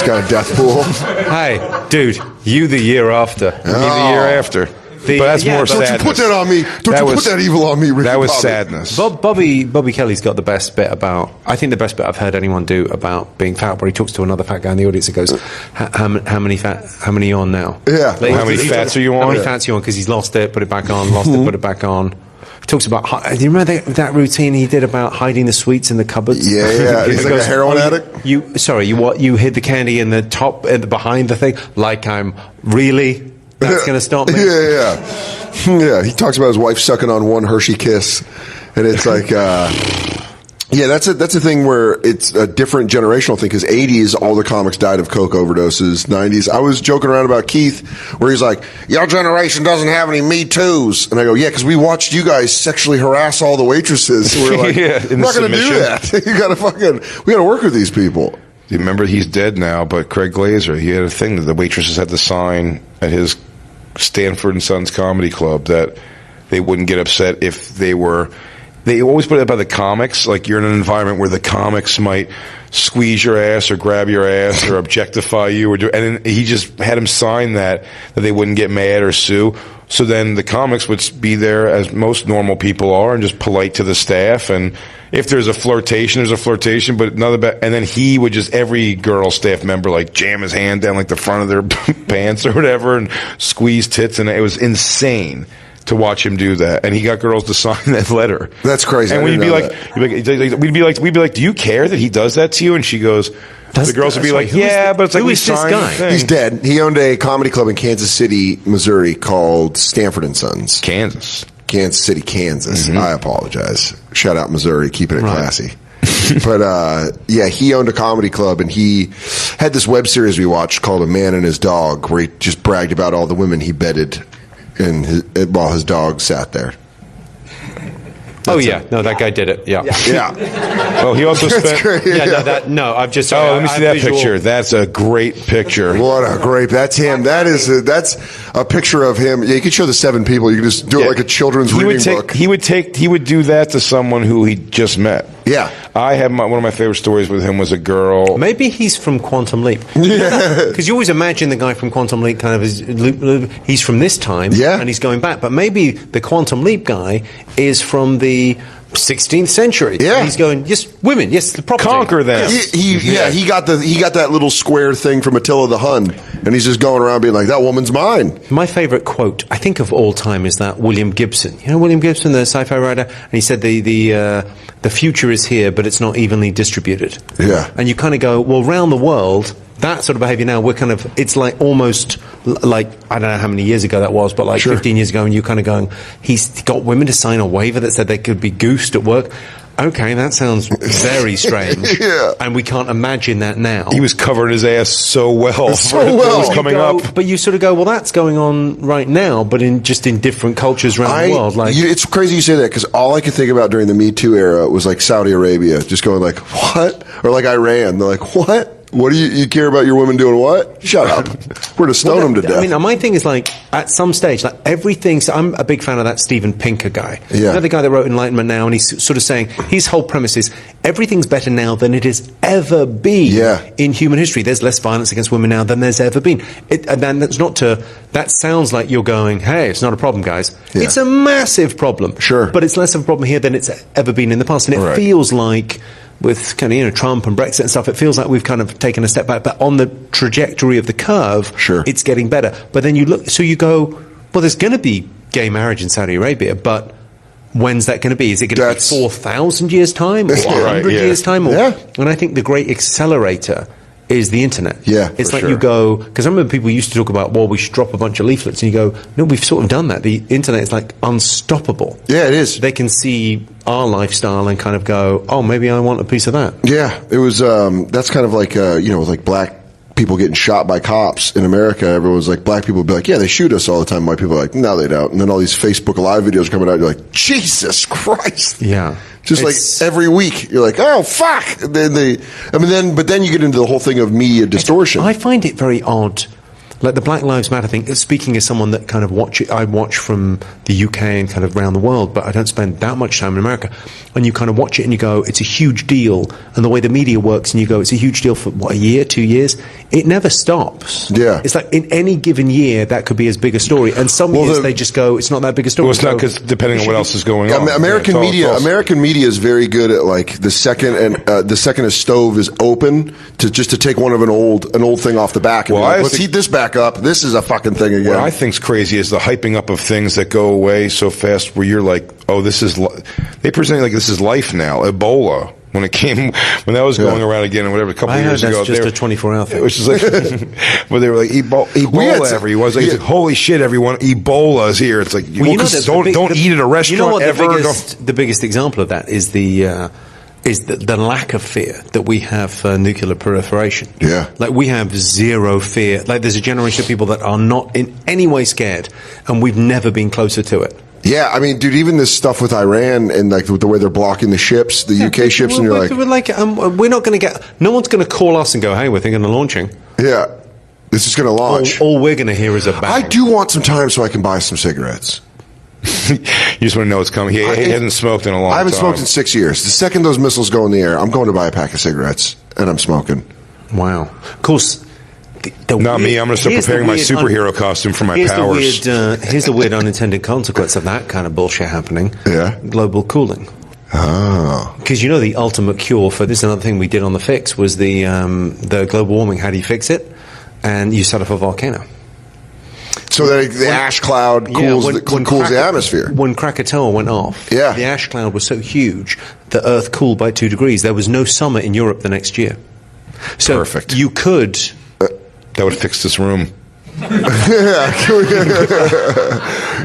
Speaker 3: got a death pool.
Speaker 6: Hey, dude, you the year after.
Speaker 2: Me the year after. But that's more sadness.
Speaker 3: Don't you put that on me. Put that evil on me, Ricky
Speaker 2: That was
Speaker 3: Bobby.
Speaker 2: sadness.
Speaker 6: Bobby Kelly's got the best bit about. I think the best bit I've heard anyone do about being fat, where he talks to another fat guy in the audience and goes, "How many are you on now?
Speaker 3: Yeah.
Speaker 6: Like,
Speaker 2: how many fats are you on?
Speaker 6: How many fats are you on? Because he's lost it, put it back on. Lost it, put it back on." He talks about. Do you remember that routine he did about hiding the sweets in the cupboards?
Speaker 3: Yeah. He's like a heroin addict.
Speaker 6: You hid the candy in the top, behind the thing. Like I'm really. That's going to stop me.
Speaker 3: Yeah. He talks about his wife sucking on one Hershey Kiss, and it's like, that's a thing where it's a different generational thing. Because 80s, all the comics died of coke overdoses. 90s, I was joking around about Keith, where he's like, "Your generation doesn't have any Me Too's," and I go, "Yeah, because we watched you guys sexually harass all the waitresses." We're like, "We're not going to do that. We got to work with these people."
Speaker 2: You remember he's dead now, but Craig Glazer, he had a thing that the waitresses had to sign at his Stanford and Sons Comedy Club that they wouldn't get upset if they were. They always put it by the comics, like you're in an environment where the comics might squeeze your ass or grab your ass or objectify you, and then he just had him sign that they wouldn't get mad or sue. So then the comics would be there as most normal people are and just polite to the staff. And if there's a flirtation, there's a flirtation, but and then he would just, every girl staff member, like jam his hand down like the front of their pants or whatever and squeeze tits. And it was insane to watch him do that, and he got girls to sign that letter.
Speaker 3: That's crazy.
Speaker 2: And we'd be like, we'd be like, do you care that he does that to you? And she goes, the girls would be like, yeah, but it's like,
Speaker 6: who is this guy?
Speaker 3: He's dead. He owned a comedy club in Kansas City, Missouri called Stanford and Sons.
Speaker 2: Kansas City,
Speaker 3: Kansas. I apologize. Shout out Missouri, keeping it classy. But yeah, he owned a comedy club, and he had this web series we watched called A Man and His Dog, where he just bragged about all the women he bedded while his dog sat there.
Speaker 6: No, that guy did it. Yeah.
Speaker 2: Oh, he also spent.
Speaker 3: Great.
Speaker 6: I've just.
Speaker 2: Let me see that picture. That's a great picture.
Speaker 3: What a great. That's him. That's a picture of him. Yeah, you could show the 7 people. You could just do it like a children's reading book.
Speaker 2: He would do that to someone who he just met.
Speaker 3: Yeah.
Speaker 2: I have one of my favorite stories with him was a girl.
Speaker 6: Maybe he's from Quantum Leap.
Speaker 3: Yeah.
Speaker 6: Because you always imagine the guy from Quantum Leap kind of he's from this time,
Speaker 3: yeah,
Speaker 6: and he's going back. But maybe the Quantum Leap guy is from the 16th century.
Speaker 3: Yeah.
Speaker 6: And he's going, yes, women, yes, the property.
Speaker 2: Conquer them.
Speaker 3: He got that little square thing from Attila the Hun, and he's just going around being like, that woman's mine.
Speaker 6: My favorite quote, I think, of all time is that William Gibson. You know William Gibson, the sci-fi writer? And he said the future is here, but it's not evenly distributed.
Speaker 3: Yeah.
Speaker 6: And you kind of go, well, around the world, that sort of behavior now, it's like almost like, I don't know how many years ago that was, but like 15 years ago, and you're kind of going, he's got women to sign a waiver that said they could be goosed at work. Okay, that sounds very strange.
Speaker 3: Yeah.
Speaker 6: And we can't imagine that now.
Speaker 2: He was covering his ass so well.
Speaker 3: So well.
Speaker 2: It was coming up.
Speaker 6: But you sort of go, well, that's going on right now, but in different cultures around the world.
Speaker 3: It's crazy you say that, because all I could think about during the Me Too era was like Saudi Arabia, just going like, what? Or like Iran. They're like, what? What do you care about your women doing what? Shut up. We're going to stone them to death.
Speaker 6: I mean, my thing is like, at some stage, like everything, so I'm a big fan of that Steven Pinker guy.
Speaker 3: Yeah.
Speaker 6: You know, the guy that wrote Enlightenment Now, and he's sort of saying, his whole premise is, everything's better now than it has ever been in human history. There's less violence against women now than there's ever been. And then that sounds like you're going, hey, it's not a problem, guys. Yeah. It's a massive problem.
Speaker 3: Sure.
Speaker 6: But it's less of a problem here than it's ever been in the past. And it feels like, with kind of, Trump and Brexit and stuff, it feels like we've kind of taken a step back. But on the trajectory of the curve, it's getting better. But then you look, so you go, well, there's going to be gay marriage in Saudi Arabia, but when's that going to be? Is it going to be 4,000 years' time or 100 years' time? And I think the great accelerator is the internet.
Speaker 3: Yeah,
Speaker 6: it's like you go, because I remember people used to talk about, well, we should drop a bunch of leaflets, and you go, no, we've sort of done that. The internet is like unstoppable.
Speaker 3: Yeah, it is.
Speaker 6: They can see our lifestyle and kind of go, oh, maybe I want a piece of that.
Speaker 3: Yeah, it was. That's kind of like like black people getting shot by cops in America. Everyone's like, black people would be like, yeah, they shoot us all the time. White people are like, no, they don't. And then all these Facebook Live videos are coming out. You're like, Jesus Christ.
Speaker 6: Yeah.
Speaker 3: Just like every week, you're like, oh fuck. And then but then you get into the whole thing of media distortion.
Speaker 6: I find it very odd, like the Black Lives Matter thing. Speaking as someone that kind of I watch from the UK and kind of around the world, but I don't spend that much time in America. And you kind of watch it and you go, it's a huge deal. And the way the media works, and you go, it's a huge deal for what, a year, 2 years? It never stops.
Speaker 3: Yeah.
Speaker 6: It's like in any given year, that could be as big a story. And some years they just go, it's not that big a story.
Speaker 2: Well, it's not, because depending on what else is going on.
Speaker 3: American media is very good at like the second a stove is open to take one of an old thing off the back. And let's heat this back up. This is a fucking thing again.
Speaker 2: What I think's crazy is the hyping up of things that go away so fast, where you're like, oh, they present it like this is life now. Ebola, when that was going around again, or whatever, a couple of years ago.
Speaker 6: That's just a 24-hour thing.
Speaker 2: Which is like, but they were like, Ebola everywhere. It was like, holy shit, everyone, Ebola is here. It's like, don't eat at a restaurant.
Speaker 6: You know what?
Speaker 2: Ever.
Speaker 6: The biggest example of that is the lack of fear that we have for nuclear proliferation.
Speaker 3: Yeah.
Speaker 6: Like, we have zero fear. Like, there's a generation of people that are not in any way scared, and we've never been closer to it.
Speaker 3: Yeah, I mean, dude, even this stuff with Iran and like the way they're blocking the ships, the UK ships, and
Speaker 6: we're not going to get. No one's going to call us and go, "Hey, we're thinking of launching."
Speaker 3: Yeah. This is going to launch.
Speaker 6: All we're going to hear is a bang.
Speaker 3: I do want some time so I can buy some cigarettes.
Speaker 2: You just want to know it's coming. He hasn't smoked in a long time.
Speaker 3: I haven't smoked in 6 years. The second those missiles go in the air, I'm going to buy a pack of cigarettes, and I'm smoking.
Speaker 6: Wow. Of course.
Speaker 2: Not me. I'm going to start preparing my superhero costume for my powers.
Speaker 6: Here's the weird unintended consequence of that kind of bullshit happening.
Speaker 3: Yeah.
Speaker 6: Global cooling.
Speaker 3: Oh.
Speaker 6: Because you know the ultimate cure for this, another thing we did on the fix was the global warming. How do you fix it? And you set off a volcano.
Speaker 3: So that the ash cloud cools, cools the atmosphere.
Speaker 6: When Krakatoa went off,
Speaker 3: yeah.
Speaker 6: The ash cloud was so huge, the Earth cooled by 2 degrees. There was no summer in Europe the next year. So
Speaker 2: perfect.
Speaker 6: You could...
Speaker 2: That would fix this room.
Speaker 3: Yeah.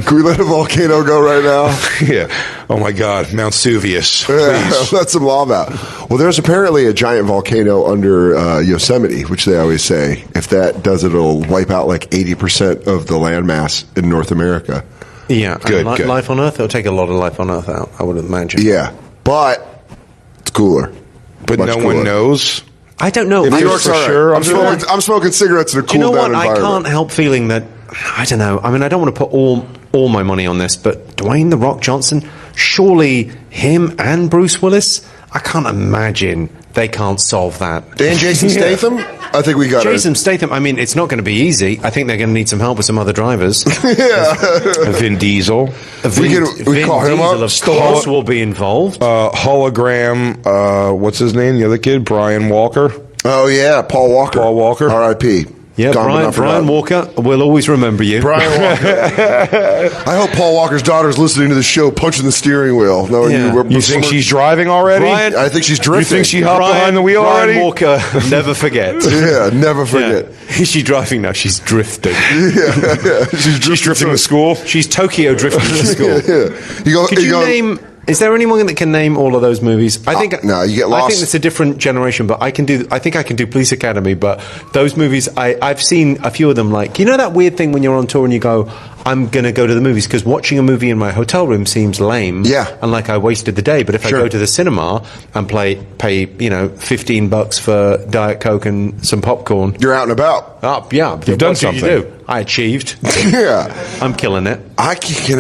Speaker 3: Can we let a volcano go right now?
Speaker 2: Yeah. Oh my God, Mount Vesuvius. Please.
Speaker 3: Yeah, let some lava out. Well, there's apparently a giant volcano under Yosemite, which they always say if that does it, it'll wipe out like 80% of the landmass in North America.
Speaker 6: Yeah.
Speaker 2: Good, good.
Speaker 6: Life on Earth, it'll take a lot of life on Earth out, I would imagine.
Speaker 3: Yeah, but it's cooler.
Speaker 2: But
Speaker 3: Much
Speaker 2: no
Speaker 3: cooler.
Speaker 2: one knows.
Speaker 6: I don't know.
Speaker 3: New York's
Speaker 2: for
Speaker 3: all right.
Speaker 2: sure.
Speaker 3: I'm smoking cigarettes in a
Speaker 6: Do you know
Speaker 3: cool down
Speaker 6: what? I
Speaker 3: environment.
Speaker 6: can't help feeling that, I don't know. I mean, I don't want to put all my money on this, but Dwayne "The Rock" Johnson, surely him and Bruce Willis, I can't imagine they can't solve that.
Speaker 3: And Jason Statham? I think we got
Speaker 6: Jason Statham, I mean, it's not going to be easy. I think they're going to need some help with some other drivers.
Speaker 2: Vin Diesel.
Speaker 3: We call him up.
Speaker 6: Of course, will be involved.
Speaker 2: Hologram. What's his name? The other kid, Brian Walker.
Speaker 3: Oh, yeah, Paul Walker.
Speaker 2: Paul Walker.
Speaker 3: R.I.P.
Speaker 6: Yeah, Brian Walker, we'll always remember you.
Speaker 3: Brian Walker. I hope Paul Walker's daughter's listening to the show, punching the steering wheel. No,
Speaker 6: Yeah.
Speaker 2: You think she's driving already?
Speaker 6: Brian-
Speaker 3: I think she's drifting.
Speaker 2: You think she hopped behind the wheel
Speaker 6: Brian
Speaker 2: already?
Speaker 6: Walker, never forget.
Speaker 3: Yeah, never forget.
Speaker 6: Yeah. Is she driving now? She's drifting.
Speaker 3: Yeah.
Speaker 2: She's drifting to school.
Speaker 6: She's Tokyo drifting to school.
Speaker 3: Yeah. You go,
Speaker 6: Could you name? Is there anyone that can name all of those movies? I think
Speaker 3: no, you get
Speaker 6: I
Speaker 3: lost.
Speaker 6: think it's a different generation, but I think I can do Police Academy. But those movies, I've seen a few of them. Like, you know that weird thing when you're on tour and you go, I'm going to go to the movies because watching a movie in my hotel room seems lame.
Speaker 3: Yeah.
Speaker 6: And like I wasted the day. But if I go to the cinema and pay $15 for Diet Coke and some popcorn,
Speaker 3: You're out and about.
Speaker 6: yeah,
Speaker 2: You've done
Speaker 6: what did you
Speaker 2: something.
Speaker 6: do? I achieved.
Speaker 3: Yeah.
Speaker 6: I'm killing it.
Speaker 3: I can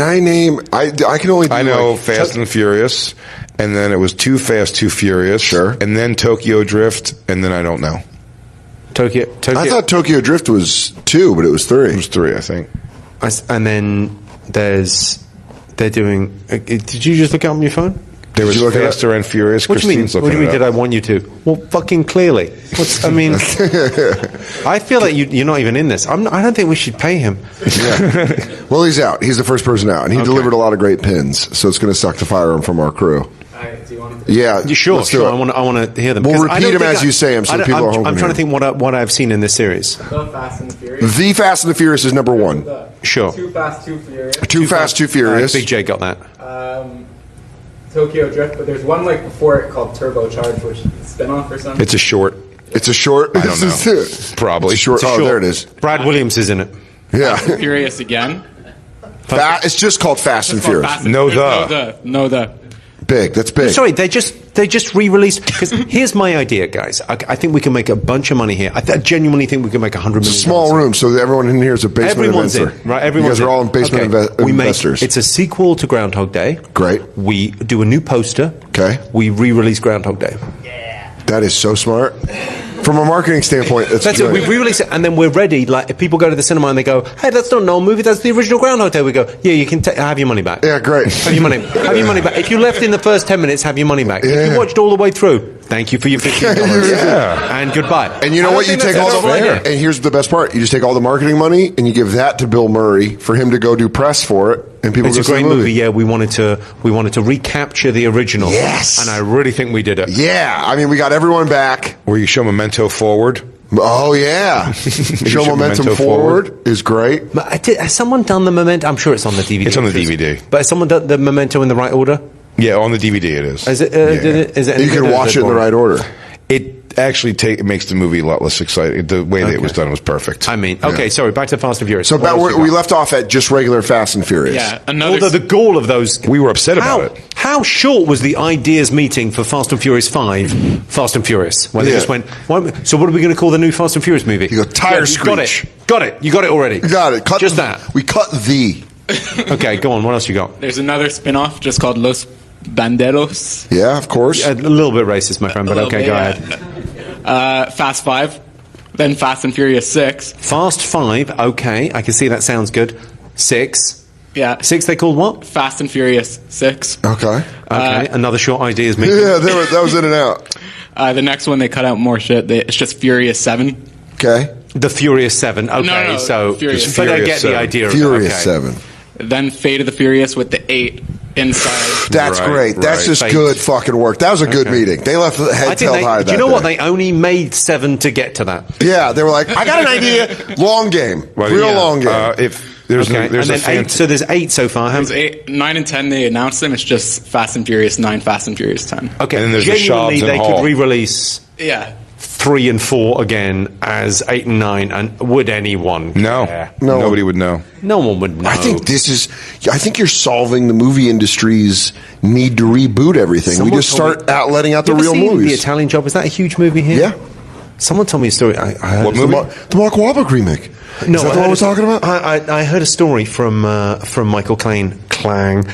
Speaker 3: only do
Speaker 2: I know
Speaker 3: like,
Speaker 2: Fast and Furious, and then it was Too Fast, Too Furious.
Speaker 3: Sure.
Speaker 2: And then Tokyo Drift, and then I don't know.
Speaker 6: Tokyo.
Speaker 3: I thought Tokyo Drift was 2, but it was 3.
Speaker 2: It was 3, I think.
Speaker 6: And then they're doing. Did you just look it up on your phone?
Speaker 2: There was
Speaker 3: you look it
Speaker 2: Faster and Furious.
Speaker 6: What do you mean?
Speaker 2: Christine's
Speaker 6: What do you mean?
Speaker 2: looking
Speaker 6: Did
Speaker 2: it
Speaker 6: I
Speaker 2: up.
Speaker 6: want you to? Well, fucking clearly. I mean, I feel like you're not even in this. I don't think we should pay him.
Speaker 3: Yeah. Well, he's out. He's the first person out, and he delivered a lot of great pins. So it's going to suck to fire him from our crew.
Speaker 7: Do you want to?
Speaker 3: Yeah,
Speaker 6: Sure,
Speaker 3: let's do
Speaker 6: sure.
Speaker 3: it.
Speaker 6: I want to hear them.
Speaker 3: We'll
Speaker 6: 'Cause I
Speaker 3: repeat
Speaker 6: don't
Speaker 3: them
Speaker 6: think
Speaker 3: as you say them, so
Speaker 6: I-
Speaker 3: people at home
Speaker 6: I'm
Speaker 3: can
Speaker 6: trying to
Speaker 3: hear.
Speaker 6: think what I've seen in this series.
Speaker 7: The Fast and Furious.
Speaker 3: The Fast and the Furious is number 1.
Speaker 6: Sure.
Speaker 7: Too Fast, Too Furious.
Speaker 3: Too Fast, Too Furious.
Speaker 6: Big J got that.
Speaker 7: Tokyo Drift, but there's one like before it called Turbocharged, which is a spin-off or something.
Speaker 2: It's a short.
Speaker 3: It's a short.
Speaker 2: I don't know. Probably.
Speaker 3: It's a short.
Speaker 6: It's a
Speaker 3: Oh,
Speaker 6: short.
Speaker 3: there it is.
Speaker 6: Brad Williams is in it.
Speaker 3: Yeah.
Speaker 8: Furious again.
Speaker 3: It's just called Fast and Furious.
Speaker 8: Fast and
Speaker 2: No,
Speaker 8: Furious. No, the.
Speaker 3: Big. That's big.
Speaker 6: Sorry, they just re-released. Because here's my idea, guys. I think we can make a bunch of money here. I genuinely think we can make $100 million.
Speaker 3: Small room, so everyone in here is a basement
Speaker 6: Everyone's
Speaker 3: investor.
Speaker 6: in, right? Everyone's
Speaker 3: you guys are all
Speaker 6: in.
Speaker 3: in basement
Speaker 6: Okay.
Speaker 3: investors.
Speaker 6: It's a sequel to Groundhog Day.
Speaker 3: Great.
Speaker 6: We do a new poster.
Speaker 3: Okay.
Speaker 6: We re-release Groundhog Day.
Speaker 3: That is so smart. From a marketing standpoint,
Speaker 6: That's it.
Speaker 3: good.
Speaker 6: We re-release it, and then we're ready. Like, if people go to the cinema and they go, "Hey, that's not an old movie. That's the original Groundhog Day," we go, "Yeah, you can have your money back."
Speaker 3: Yeah, great.
Speaker 6: Have your money. Have your money back. If you left in the first 10 minutes, have your money back. If
Speaker 3: Yeah.
Speaker 6: you watched all the way through, thank you for your $15.
Speaker 2: Yeah.
Speaker 6: And goodbye.
Speaker 3: And you know
Speaker 6: I
Speaker 3: what?
Speaker 6: don't
Speaker 3: You
Speaker 6: think
Speaker 3: take all
Speaker 6: that's
Speaker 3: the
Speaker 6: a novel idea.
Speaker 3: and here's the best part: you just take all the marketing money and you give that to Bill Murray for him to go do press for it, and people
Speaker 6: It's
Speaker 3: go
Speaker 6: a
Speaker 3: see the
Speaker 6: great movie. Yeah, we wanted to recapture the original.
Speaker 3: Yes.
Speaker 6: And I really think we did it.
Speaker 3: Yeah, I mean, we got everyone back.
Speaker 2: Where you show Memento forward.
Speaker 3: Oh yeah, show momentum forward is great.
Speaker 6: But has someone done the Memento? I'm sure it's on the DVD.
Speaker 2: It's on the DVD.
Speaker 6: But has someone done the Memento in the right order?
Speaker 2: Yeah, on the DVD it is.
Speaker 6: Is it?
Speaker 3: You can watch it in the right order.
Speaker 2: actually it makes the movie a lot less exciting. The way that it was done was perfect.
Speaker 6: I mean, okay, sorry, back to Fast and Furious.
Speaker 3: So
Speaker 6: What else you
Speaker 3: we
Speaker 6: got?
Speaker 3: left off at just regular Fast and Furious.
Speaker 8: Yeah, another.
Speaker 6: Although the gall of those...
Speaker 2: We were upset about it.
Speaker 6: How short was the ideas meeting for Fast and Furious 5, Fast and Furious, where they
Speaker 3: Yeah.
Speaker 6: just went, so what are we going to call the new Fast and Furious movie?
Speaker 3: You go, tire screech.
Speaker 6: Got it. You got it already.
Speaker 3: You got it.
Speaker 6: Just that.
Speaker 3: We cut the.
Speaker 6: Okay, go on. What else you got?
Speaker 8: There's another spin-off just called Los Banderos.
Speaker 3: Yeah, of course.
Speaker 6: A little bit racist, my friend, but
Speaker 8: A little
Speaker 6: okay,
Speaker 8: bit,
Speaker 6: go
Speaker 8: yeah.
Speaker 6: ahead.
Speaker 8: Fast 5, then Fast and Furious 6.
Speaker 6: Fast 5, okay, I can see that sounds good. 6.
Speaker 8: Yeah.
Speaker 6: 6 they called what?
Speaker 8: Fast and Furious 6.
Speaker 3: Okay.
Speaker 6: Okay, another short ideas meeting.
Speaker 3: Yeah, that was in and out.
Speaker 8: The next one, they cut out more shit. It's just Furious 7.
Speaker 3: Okay.
Speaker 6: The Furious 7, okay,
Speaker 8: No,
Speaker 6: so...
Speaker 8: Furious.
Speaker 6: But I
Speaker 2: Furious
Speaker 6: get the
Speaker 2: 7.
Speaker 6: idea
Speaker 3: Furious
Speaker 6: of it. Okay.
Speaker 3: 7.
Speaker 8: Then Fate of the Furious with the 8 inside.
Speaker 3: That's
Speaker 2: Right,
Speaker 3: great. That's
Speaker 2: right.
Speaker 3: just
Speaker 6: Fate.
Speaker 3: good fucking work. That was a good meeting. They left the
Speaker 6: I
Speaker 3: heads
Speaker 6: think
Speaker 3: held high.
Speaker 6: do you know what? They only made 7 to get to that.
Speaker 3: Yeah, they were like, I got an idea. Long game.
Speaker 2: Well,
Speaker 3: Real
Speaker 2: yeah.
Speaker 3: long game.
Speaker 2: If there's
Speaker 6: Okay,
Speaker 2: there's
Speaker 6: and
Speaker 2: a
Speaker 6: then 8, so there's 8 so far. How
Speaker 8: There's 8, 9 and 10, they announced them. It's just Fast and Furious 9, Fast and Furious 10.
Speaker 6: Okay,
Speaker 2: And then there's the
Speaker 6: genuinely,
Speaker 2: Shabs and
Speaker 6: they
Speaker 2: Hall.
Speaker 6: could re-release
Speaker 8: Yeah.
Speaker 6: 3 and 4 again as 8 and 9, and would anyone
Speaker 2: no,
Speaker 6: care?
Speaker 2: nobody would know.
Speaker 6: No one would know.
Speaker 3: I think I think you're solving the movie industry's need to reboot everything.
Speaker 6: Someone
Speaker 3: we just
Speaker 6: told
Speaker 3: start out letting out
Speaker 6: You
Speaker 3: the
Speaker 6: ever
Speaker 3: real
Speaker 6: seen
Speaker 3: movies.
Speaker 6: The Italian Job, is that a huge movie here?
Speaker 3: Yeah.
Speaker 6: Someone told me a story. I heard
Speaker 2: What
Speaker 6: it.
Speaker 2: movie?
Speaker 3: The Mark Wahlberg remake.
Speaker 6: No,
Speaker 3: Is that
Speaker 6: I
Speaker 3: the one
Speaker 6: heard
Speaker 3: we're
Speaker 6: a-
Speaker 3: talking about?
Speaker 6: I heard a story from Michael Clang about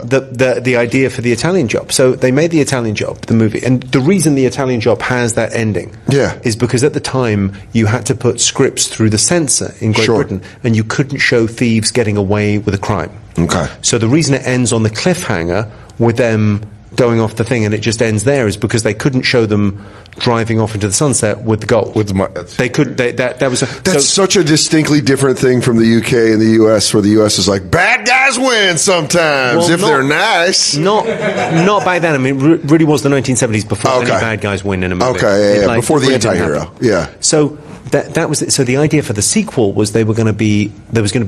Speaker 6: the idea for the Italian Job. So they made the Italian Job, the movie, and the reason the Italian Job has that ending,
Speaker 3: Yeah.
Speaker 6: is because at the time you had to put scripts through the censor in Great
Speaker 3: Sure.
Speaker 6: Britain, and you couldn't show thieves getting away with a crime.
Speaker 3: Okay.
Speaker 6: So the reason it ends on the cliffhanger with them going off the thing and it just ends there is because they couldn't show them driving off into the sunset with the gold. They could. That was.
Speaker 3: That's such a distinctly different thing from the UK and the US, where the US is like, bad guys win sometimes,
Speaker 6: Well,
Speaker 3: if they're nice.
Speaker 6: Not back then. I mean, it really was the 1970s before any
Speaker 3: Okay.
Speaker 6: bad guys win in a movie.
Speaker 3: Okay, yeah, before the
Speaker 6: it didn't
Speaker 3: anti-hero.
Speaker 6: happen.
Speaker 3: Yeah.
Speaker 6: So that was it. So the idea for the sequel was there was going to be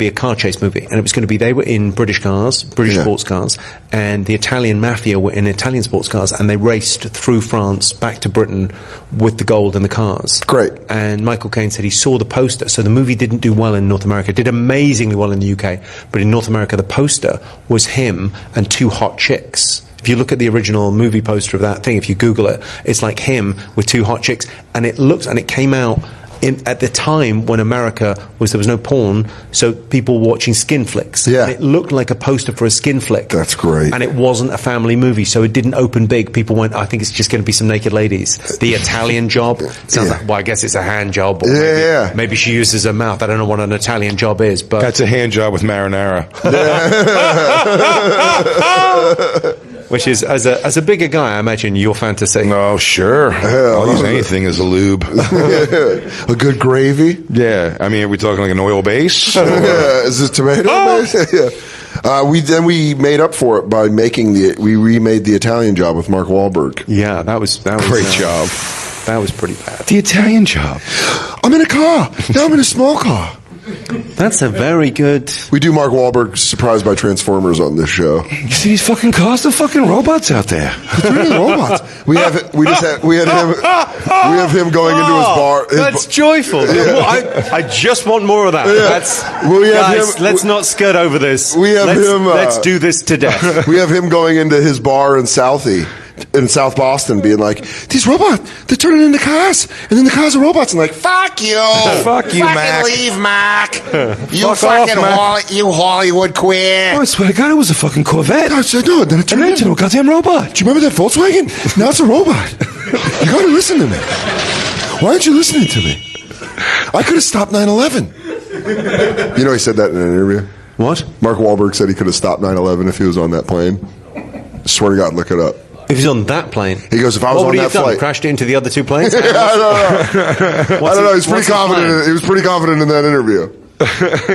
Speaker 6: a car chase movie, and it was going to be they were in British cars, British
Speaker 3: Yeah.
Speaker 6: sports cars, and the Italian mafia were in Italian sports cars, and they raced through France back to Britain with the gold in the cars.
Speaker 3: Great.
Speaker 6: And Michael Caine said he saw the poster. So the movie didn't do well in North America. It did amazingly well in the UK, but in North America, the poster was him and 2 hot chicks. If you look at the original movie poster of that thing, if you Google it, it's like him with 2 hot chicks, and it came out at the time when America there was no porn, so people were watching skin flicks.
Speaker 3: Yeah.
Speaker 6: And it looked like a poster for a skin flick.
Speaker 3: That's great.
Speaker 6: And it wasn't a family movie, so it didn't open big. People went, I think it's just going to be some naked ladies. The Italian Job sounds
Speaker 3: Yeah.
Speaker 6: like, well, I guess it's a hand job. Or
Speaker 3: Yeah.
Speaker 6: maybe she uses her mouth. I don't know what an Italian job is, but
Speaker 2: That's a hand job with marinara.
Speaker 6: which is as a bigger guy, I imagine your fantasy.
Speaker 2: No, sure. I'll use anything as a lube.
Speaker 3: A good gravy.
Speaker 2: Yeah, I mean, are we talking like an oil base?
Speaker 3: Yeah, is this tomato? Yeah. We made up for it by we remade the Italian Job with Mark Wahlberg.
Speaker 6: Yeah, that was
Speaker 2: Great job.
Speaker 6: That was pretty bad.
Speaker 2: The Italian Job.
Speaker 3: I'm in a car. Now I'm in a small car.
Speaker 6: That's a very good.
Speaker 3: We do Mark Wahlberg surprised by Transformers on this show.
Speaker 2: You see these fucking cars? They're fucking robots out there.
Speaker 3: They're really robots. We have him going into his bar.
Speaker 6: That's joyful. I just want more of that. That's,
Speaker 3: We have
Speaker 6: guys,
Speaker 3: him-
Speaker 6: let's not skirt over this.
Speaker 3: We have him,
Speaker 6: Let's do this to death.
Speaker 3: We have him going into his bar in South Boston, being like, "These robots, they're turning into cars, and then the cars are robots." And like, "Fuck you,
Speaker 2: Fuck you, Mac.
Speaker 3: leave, Mac. You
Speaker 2: Fuck off, Mac.
Speaker 3: you Hollywood queer."
Speaker 2: I swear to God, it was a fucking Corvette.
Speaker 3: I said, "No." Then it turned into
Speaker 2: a goddamn robot.
Speaker 3: Do you remember that Volkswagen? Now it's a robot. You gotta listen to me. Why aren't you listening to me? I could have stopped 9/11. You know, he said that in an interview.
Speaker 6: What?
Speaker 3: Mark Wahlberg said he could have stopped 9/11 if he was on that plane. I swear to God, look it up.
Speaker 6: If he's on that plane,
Speaker 3: He goes, if I was
Speaker 6: what
Speaker 3: on
Speaker 6: would he
Speaker 3: that
Speaker 6: have done?
Speaker 3: flight.
Speaker 6: Crashed it into the other 2 planes?
Speaker 3: I don't know. He's pretty confident. He was pretty confident in that interview.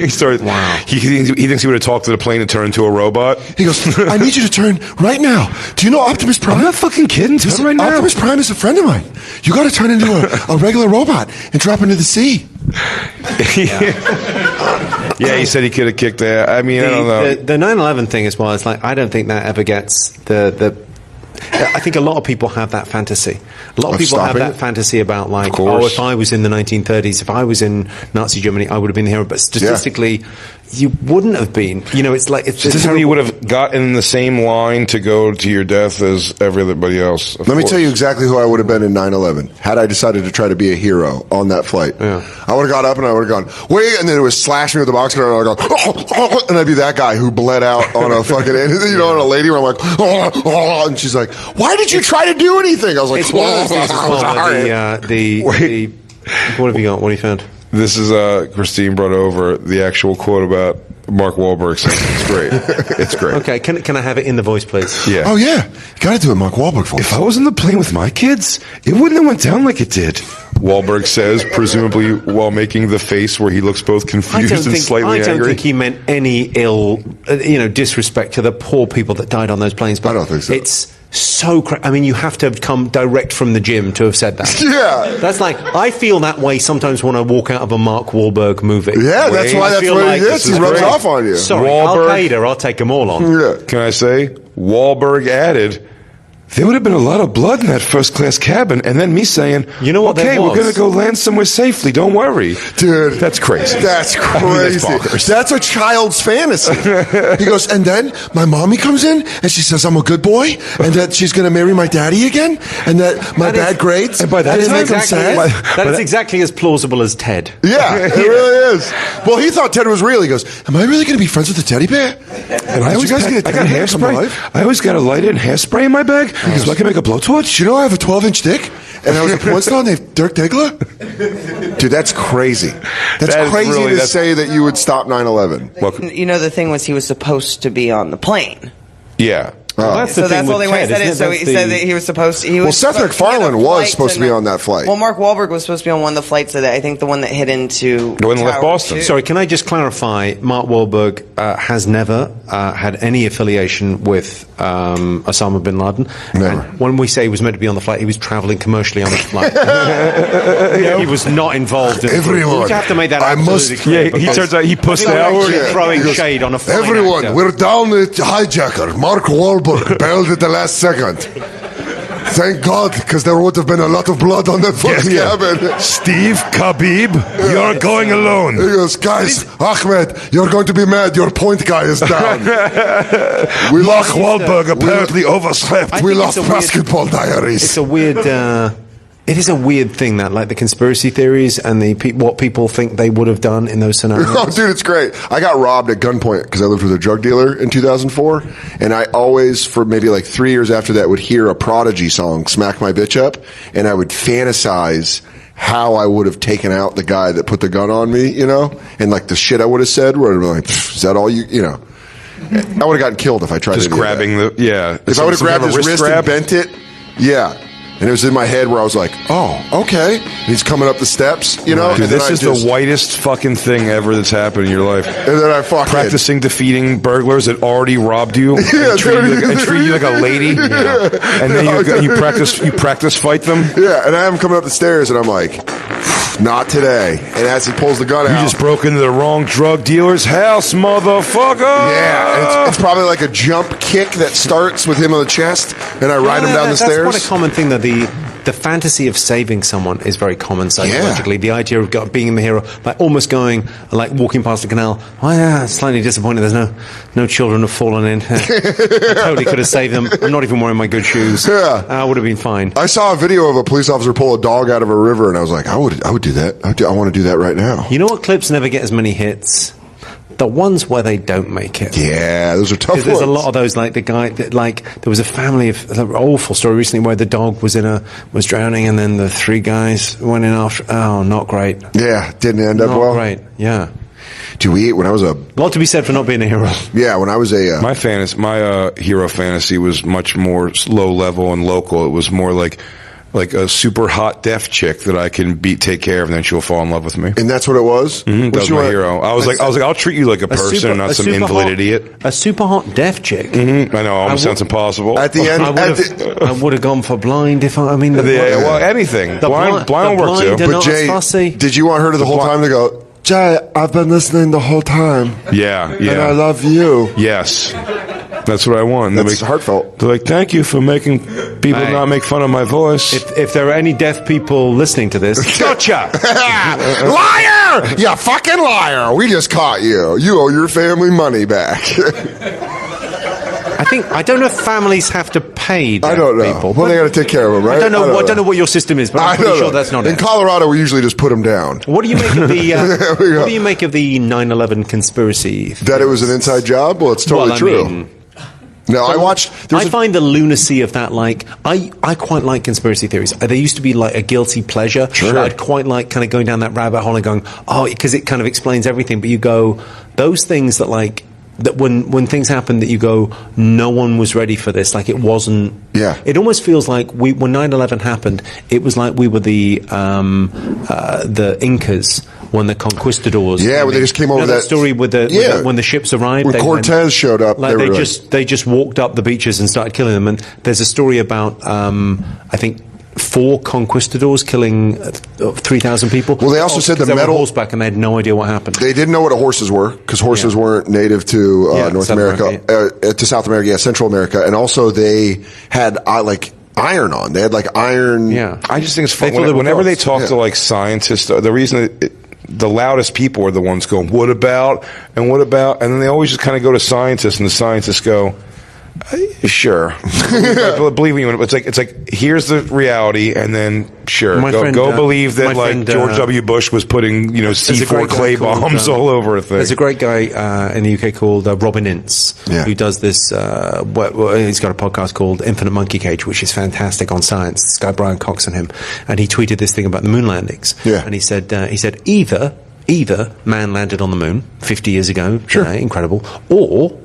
Speaker 2: He started.
Speaker 6: Wow.
Speaker 2: He thinks he would have talked to the plane and turned into a robot.
Speaker 3: He goes, I need you to turn right now. Do you know Optimus Prime?
Speaker 2: I'm not fucking kidding. Turn right now.
Speaker 3: Optimus Prime is a friend of mine. You got to turn into a regular robot and drop into the sea.
Speaker 2: Yeah, he said he could have kicked there. I mean, I don't know.
Speaker 6: The 9/11 thing as well. It's like I don't think that ever gets the. I think a lot of people have that fantasy. A lot of people have
Speaker 3: stopping
Speaker 6: that
Speaker 3: it?
Speaker 6: fantasy about, like,
Speaker 3: Of course.
Speaker 6: if I was in the 1930s, if I was in Nazi Germany, I would have been the hero. But statistically, you wouldn't have been. You know, it's like...
Speaker 2: Statistically, you would have gotten in the same line to go to your death as everybody else.
Speaker 3: Let me tell you exactly who I would have been in 9/11 had I decided to try to be a hero on that flight.
Speaker 6: Yeah.
Speaker 3: I would have got up and I would have gone, wait, and then it would slash me with the box cutter and I would go, and I'd be that guy who bled out on a fucking, on a lady where I'm like, and she's like, why did you try to do anything? I was like,
Speaker 6: It's one of those things as well where the what have you got? What have you found?
Speaker 2: This is Christine brought over the actual quote about Mark Wahlberg saying it's great. It's great.
Speaker 6: Okay, can I have it in the voice, please?
Speaker 2: Yeah.
Speaker 3: oh yeah, you gotta do it Mark Wahlberg voice.
Speaker 2: If I was on the plane with my kids, it wouldn't have went down like it did. Wahlberg says, presumably while making the face where he looks both confused and slightly
Speaker 6: I don't
Speaker 2: angry.
Speaker 6: think he meant any ill, disrespect to the poor people that died on those planes. But
Speaker 3: I don't think so.
Speaker 6: It's so I mean, you have to have come direct from the gym to have said that.
Speaker 3: Yeah.
Speaker 6: That's like, I feel that way sometimes when I walk out of a Mark Wahlberg movie.
Speaker 3: Yeah, that's why
Speaker 6: I
Speaker 3: that's
Speaker 6: feel
Speaker 3: what
Speaker 6: like
Speaker 3: he
Speaker 6: this
Speaker 3: is. He
Speaker 6: is
Speaker 3: rubs
Speaker 6: great.
Speaker 3: off on you.
Speaker 6: Sorry,
Speaker 2: Wahlberg-
Speaker 6: Al-Qaeda, I'll take them all on.
Speaker 3: Yeah.
Speaker 2: Can I say, Wahlberg added, there would have been a lot of blood in that first-class cabin, and then me saying,
Speaker 6: You know what,
Speaker 2: okay,
Speaker 6: there
Speaker 2: we're
Speaker 6: was.
Speaker 2: going to go land somewhere safely, don't worry.
Speaker 3: Dude,
Speaker 2: That's crazy.
Speaker 3: That's
Speaker 2: I mean,
Speaker 3: crazy.
Speaker 2: bonkers.
Speaker 3: That's a child's fantasy. He goes, and then my mommy comes in and she says I'm a good boy, and that she's going to marry my daddy again, and that my bad grades.
Speaker 2: and by that
Speaker 3: didn't
Speaker 2: time-
Speaker 3: make him sad.
Speaker 6: That is exactly as plausible as Ted.
Speaker 3: Yeah, it really is. Well, he thought Ted was real. He goes, am I really going to be friends with the teddy bear?
Speaker 2: And I always
Speaker 3: guys
Speaker 2: got,
Speaker 3: get a
Speaker 2: I got
Speaker 3: teddy bear come alive?
Speaker 2: hairspray. I always got a lighter and hairspray in my bag so I can make a blowtorch.
Speaker 3: Do you know I have a 12-inch dick? And I was a porn star named Dirk Diggler? Dude, that's crazy. That's
Speaker 2: That is
Speaker 3: crazy
Speaker 2: really-
Speaker 3: to
Speaker 2: that's-
Speaker 3: say that you would stop 9/11.
Speaker 4: The thing was he was supposed to be on the plane.
Speaker 2: Yeah.
Speaker 6: Well, that's
Speaker 4: So
Speaker 6: the
Speaker 4: that's
Speaker 6: thing
Speaker 4: the
Speaker 6: with
Speaker 4: only way I
Speaker 6: Ted,
Speaker 4: said it.
Speaker 6: isn't
Speaker 4: So
Speaker 6: That's
Speaker 4: he
Speaker 6: the-
Speaker 4: said that he was supposed to. He was
Speaker 3: Well, Seth
Speaker 4: supposed- he had a
Speaker 3: MacFarlane was
Speaker 4: flight
Speaker 3: supposed to be
Speaker 4: to-
Speaker 3: on that flight.
Speaker 4: Well, Mark Wahlberg was supposed to be on one of the flights that I think the one that hit into
Speaker 2: The one that left
Speaker 4: Tower
Speaker 2: Boston.
Speaker 4: 2.
Speaker 6: Sorry, can I just clarify? Mark Wahlberg has never had any affiliation with Osama bin Laden.
Speaker 3: Never.
Speaker 6: And when we say he was meant to be on the flight, he was traveling commercially on the flight. He was not involved in
Speaker 3: Everyone,
Speaker 6: You have to make that
Speaker 3: I
Speaker 6: absolutely
Speaker 3: must-
Speaker 6: clear.
Speaker 2: Yeah, he
Speaker 6: because
Speaker 2: turns out he pussed
Speaker 6: I think
Speaker 2: out.
Speaker 6: we're actually
Speaker 3: Yeah.
Speaker 6: throwing
Speaker 3: He goes,
Speaker 6: shade on a fine
Speaker 3: everyone,
Speaker 6: actor.
Speaker 3: we're down at hijacker. Mark Wahlberg bailed at the last second. Thank God, because there would have been a lot of blood on that first cabin.
Speaker 2: Steve Khabib, you're going alone.
Speaker 3: He goes, guys, Ahmed, you're going to be mad. Your point guy is down. We
Speaker 2: Mark
Speaker 3: lost
Speaker 2: Wahlberg apparently overslept.
Speaker 3: We
Speaker 6: think
Speaker 3: lost
Speaker 6: it's a weird-
Speaker 3: basketball diaries.
Speaker 6: It's a weird. It is a weird thing that, like, the conspiracy theories and what people think they would have done in those scenarios.
Speaker 3: Oh, dude, it's great. I got robbed at gunpoint because I lived with a drug dealer in 2004. And I always, for maybe like 3 years after that, would hear a Prodigy song, Smack My Bitch Up. And I would fantasize how I would have taken out the guy that put the gun on me, and like the shit I would have said, where I'd be like, is that all you. I would have gotten killed if I tried
Speaker 2: Just
Speaker 3: to do
Speaker 2: grabbing
Speaker 3: that.
Speaker 2: the,
Speaker 3: If I would have
Speaker 2: some
Speaker 3: grabbed
Speaker 2: kind of
Speaker 3: his wrist
Speaker 2: grab.
Speaker 3: and bent it, yeah. And it was in my head where I was like, oh, okay. And he's coming up the steps,
Speaker 2: Dude,
Speaker 3: and then
Speaker 2: this
Speaker 3: I
Speaker 2: is
Speaker 3: just-
Speaker 2: the whitest fucking thing ever that's happened in your life.
Speaker 3: And then I fucking
Speaker 2: Practicing defeating burglars that already robbed you
Speaker 3: Yeah,
Speaker 2: and treat you like a lady, and then you practice fight them.
Speaker 3: Yeah, and I have him coming up the stairs, and I'm like, not today. And as he pulls the gun
Speaker 2: You
Speaker 3: out,
Speaker 2: just broke into the wrong drug dealer's house, motherfucker.
Speaker 3: yeah, and it's probably like a jump kick that starts with him on the chest, and I ride him down the
Speaker 6: That's
Speaker 3: stairs.
Speaker 6: quite a common thing that the fantasy of saving someone is very common psychologically. The idea of being the hero, like almost going, like walking past the canal. Oh yeah, slightly disappointed. There's no children have fallen in. I totally could have saved them. I'm not even wearing my good shoes.
Speaker 3: Yeah.
Speaker 6: I would have been fine.
Speaker 3: I saw a video of a police officer pull a dog out of a river, and I was like, I would do that. I want to do that right now.
Speaker 6: You know what clips never get as many hits? The ones where they don't make it.
Speaker 3: Yeah, those are tough ones.
Speaker 6: There's a lot of those, like the guy that, like, there was a family of an awful story recently where the dog was drowning, and then the three guys went in after. Oh, not great.
Speaker 3: Yeah, didn't end up
Speaker 6: Not
Speaker 3: well.
Speaker 6: great. Yeah.
Speaker 3: Dude, when I was a
Speaker 6: Lot to be said for not being a hero.
Speaker 3: when I was a
Speaker 2: My hero fantasy was much more low level and local. It was more like a super hot deaf chick that I can take care of, and then she'll fall in love with me.
Speaker 3: and that's what it was.
Speaker 2: That was my hero. I was like, I'll treat you like a person and not some invalid idiot.
Speaker 6: A super hot deaf chick.
Speaker 2: Mm-hmm. I know, almost sounds impossible.
Speaker 3: At the end,
Speaker 6: I would have gone for blind if I mean.
Speaker 2: Anything. Blind will work too.
Speaker 6: They're
Speaker 3: but
Speaker 6: not
Speaker 3: Jay,
Speaker 6: as fussy.
Speaker 3: did you want her to the whole time to go, Jay, I've been listening the whole time,
Speaker 2: Yeah.
Speaker 3: and I love you.
Speaker 2: Yes. That's what I want.
Speaker 3: That's heartfelt.
Speaker 2: They're like, thank you for making people
Speaker 6: Right.
Speaker 2: not make fun of my voice.
Speaker 6: If there are any deaf people listening to this, gotcha!
Speaker 3: Liar! You fucking liar! We just caught you. You owe your family money back.
Speaker 6: I don't know if families have to pay deaf
Speaker 3: I don't know.
Speaker 6: people.
Speaker 3: Well, they got to take care of them, right?
Speaker 6: I don't know what your system is, but I'm pretty sure that's not
Speaker 3: In
Speaker 6: it.
Speaker 3: Colorado, we usually just put them down.
Speaker 6: What do you make of the
Speaker 3: we go.
Speaker 6: What do you make of the 9/11 conspiracy?
Speaker 3: That it was an inside job? Well, it's totally
Speaker 6: Well, I
Speaker 3: true.
Speaker 6: mean,
Speaker 3: No, I watched.
Speaker 6: I find the lunacy of that, like, I quite like conspiracy theories. There used to be like a guilty pleasure.
Speaker 3: Sure.
Speaker 6: I'd quite like kind of going down that rabbit hole and going, oh, because it kind of explains everything. But you go, those things that like, that when things happen that you go, no one was ready for this. Like it wasn't.
Speaker 3: Yeah.
Speaker 6: It almost feels like when 9/11 happened, it was like we were the Incas. When the conquistadors,
Speaker 3: Yeah, when they just came over
Speaker 6: that
Speaker 3: that-
Speaker 6: story with when the ships arrived.
Speaker 3: When
Speaker 6: they went-
Speaker 3: Cortez showed up,
Speaker 6: like
Speaker 3: they were
Speaker 6: they just walked up the beaches and started killing them. And there's a story about I think 4 conquistadors killing 3,000 people.
Speaker 3: Well, they also said the
Speaker 6: they were on
Speaker 3: metal-
Speaker 6: horseback and they had no idea what happened.
Speaker 3: They didn't know what horses were because horses weren't native to North
Speaker 6: South
Speaker 3: America, to South America, Central America, and also they had like iron on. They had like iron.
Speaker 6: Yeah.
Speaker 2: I just think it's fun.
Speaker 6: They thought they were
Speaker 2: Whenever they
Speaker 6: gods.
Speaker 2: talk to like scientists, the reason the loudest people are the ones going, what about? And then they always just kind of go to scientists, and the scientists go, sure. Believe me, it's like here's the reality, and then sure, go believe that like George W. Bush was putting C4 clay bombs all over a thing.
Speaker 6: There's a great guy in the UK called Robin Ince who does this. He's got a podcast called Infinite Monkey Cage, which is fantastic on science. This guy Brian Cox and him, and he tweeted this thing about the moon landings.
Speaker 3: Yeah.
Speaker 6: And he said either man landed on the moon 50 years ago, incredible, or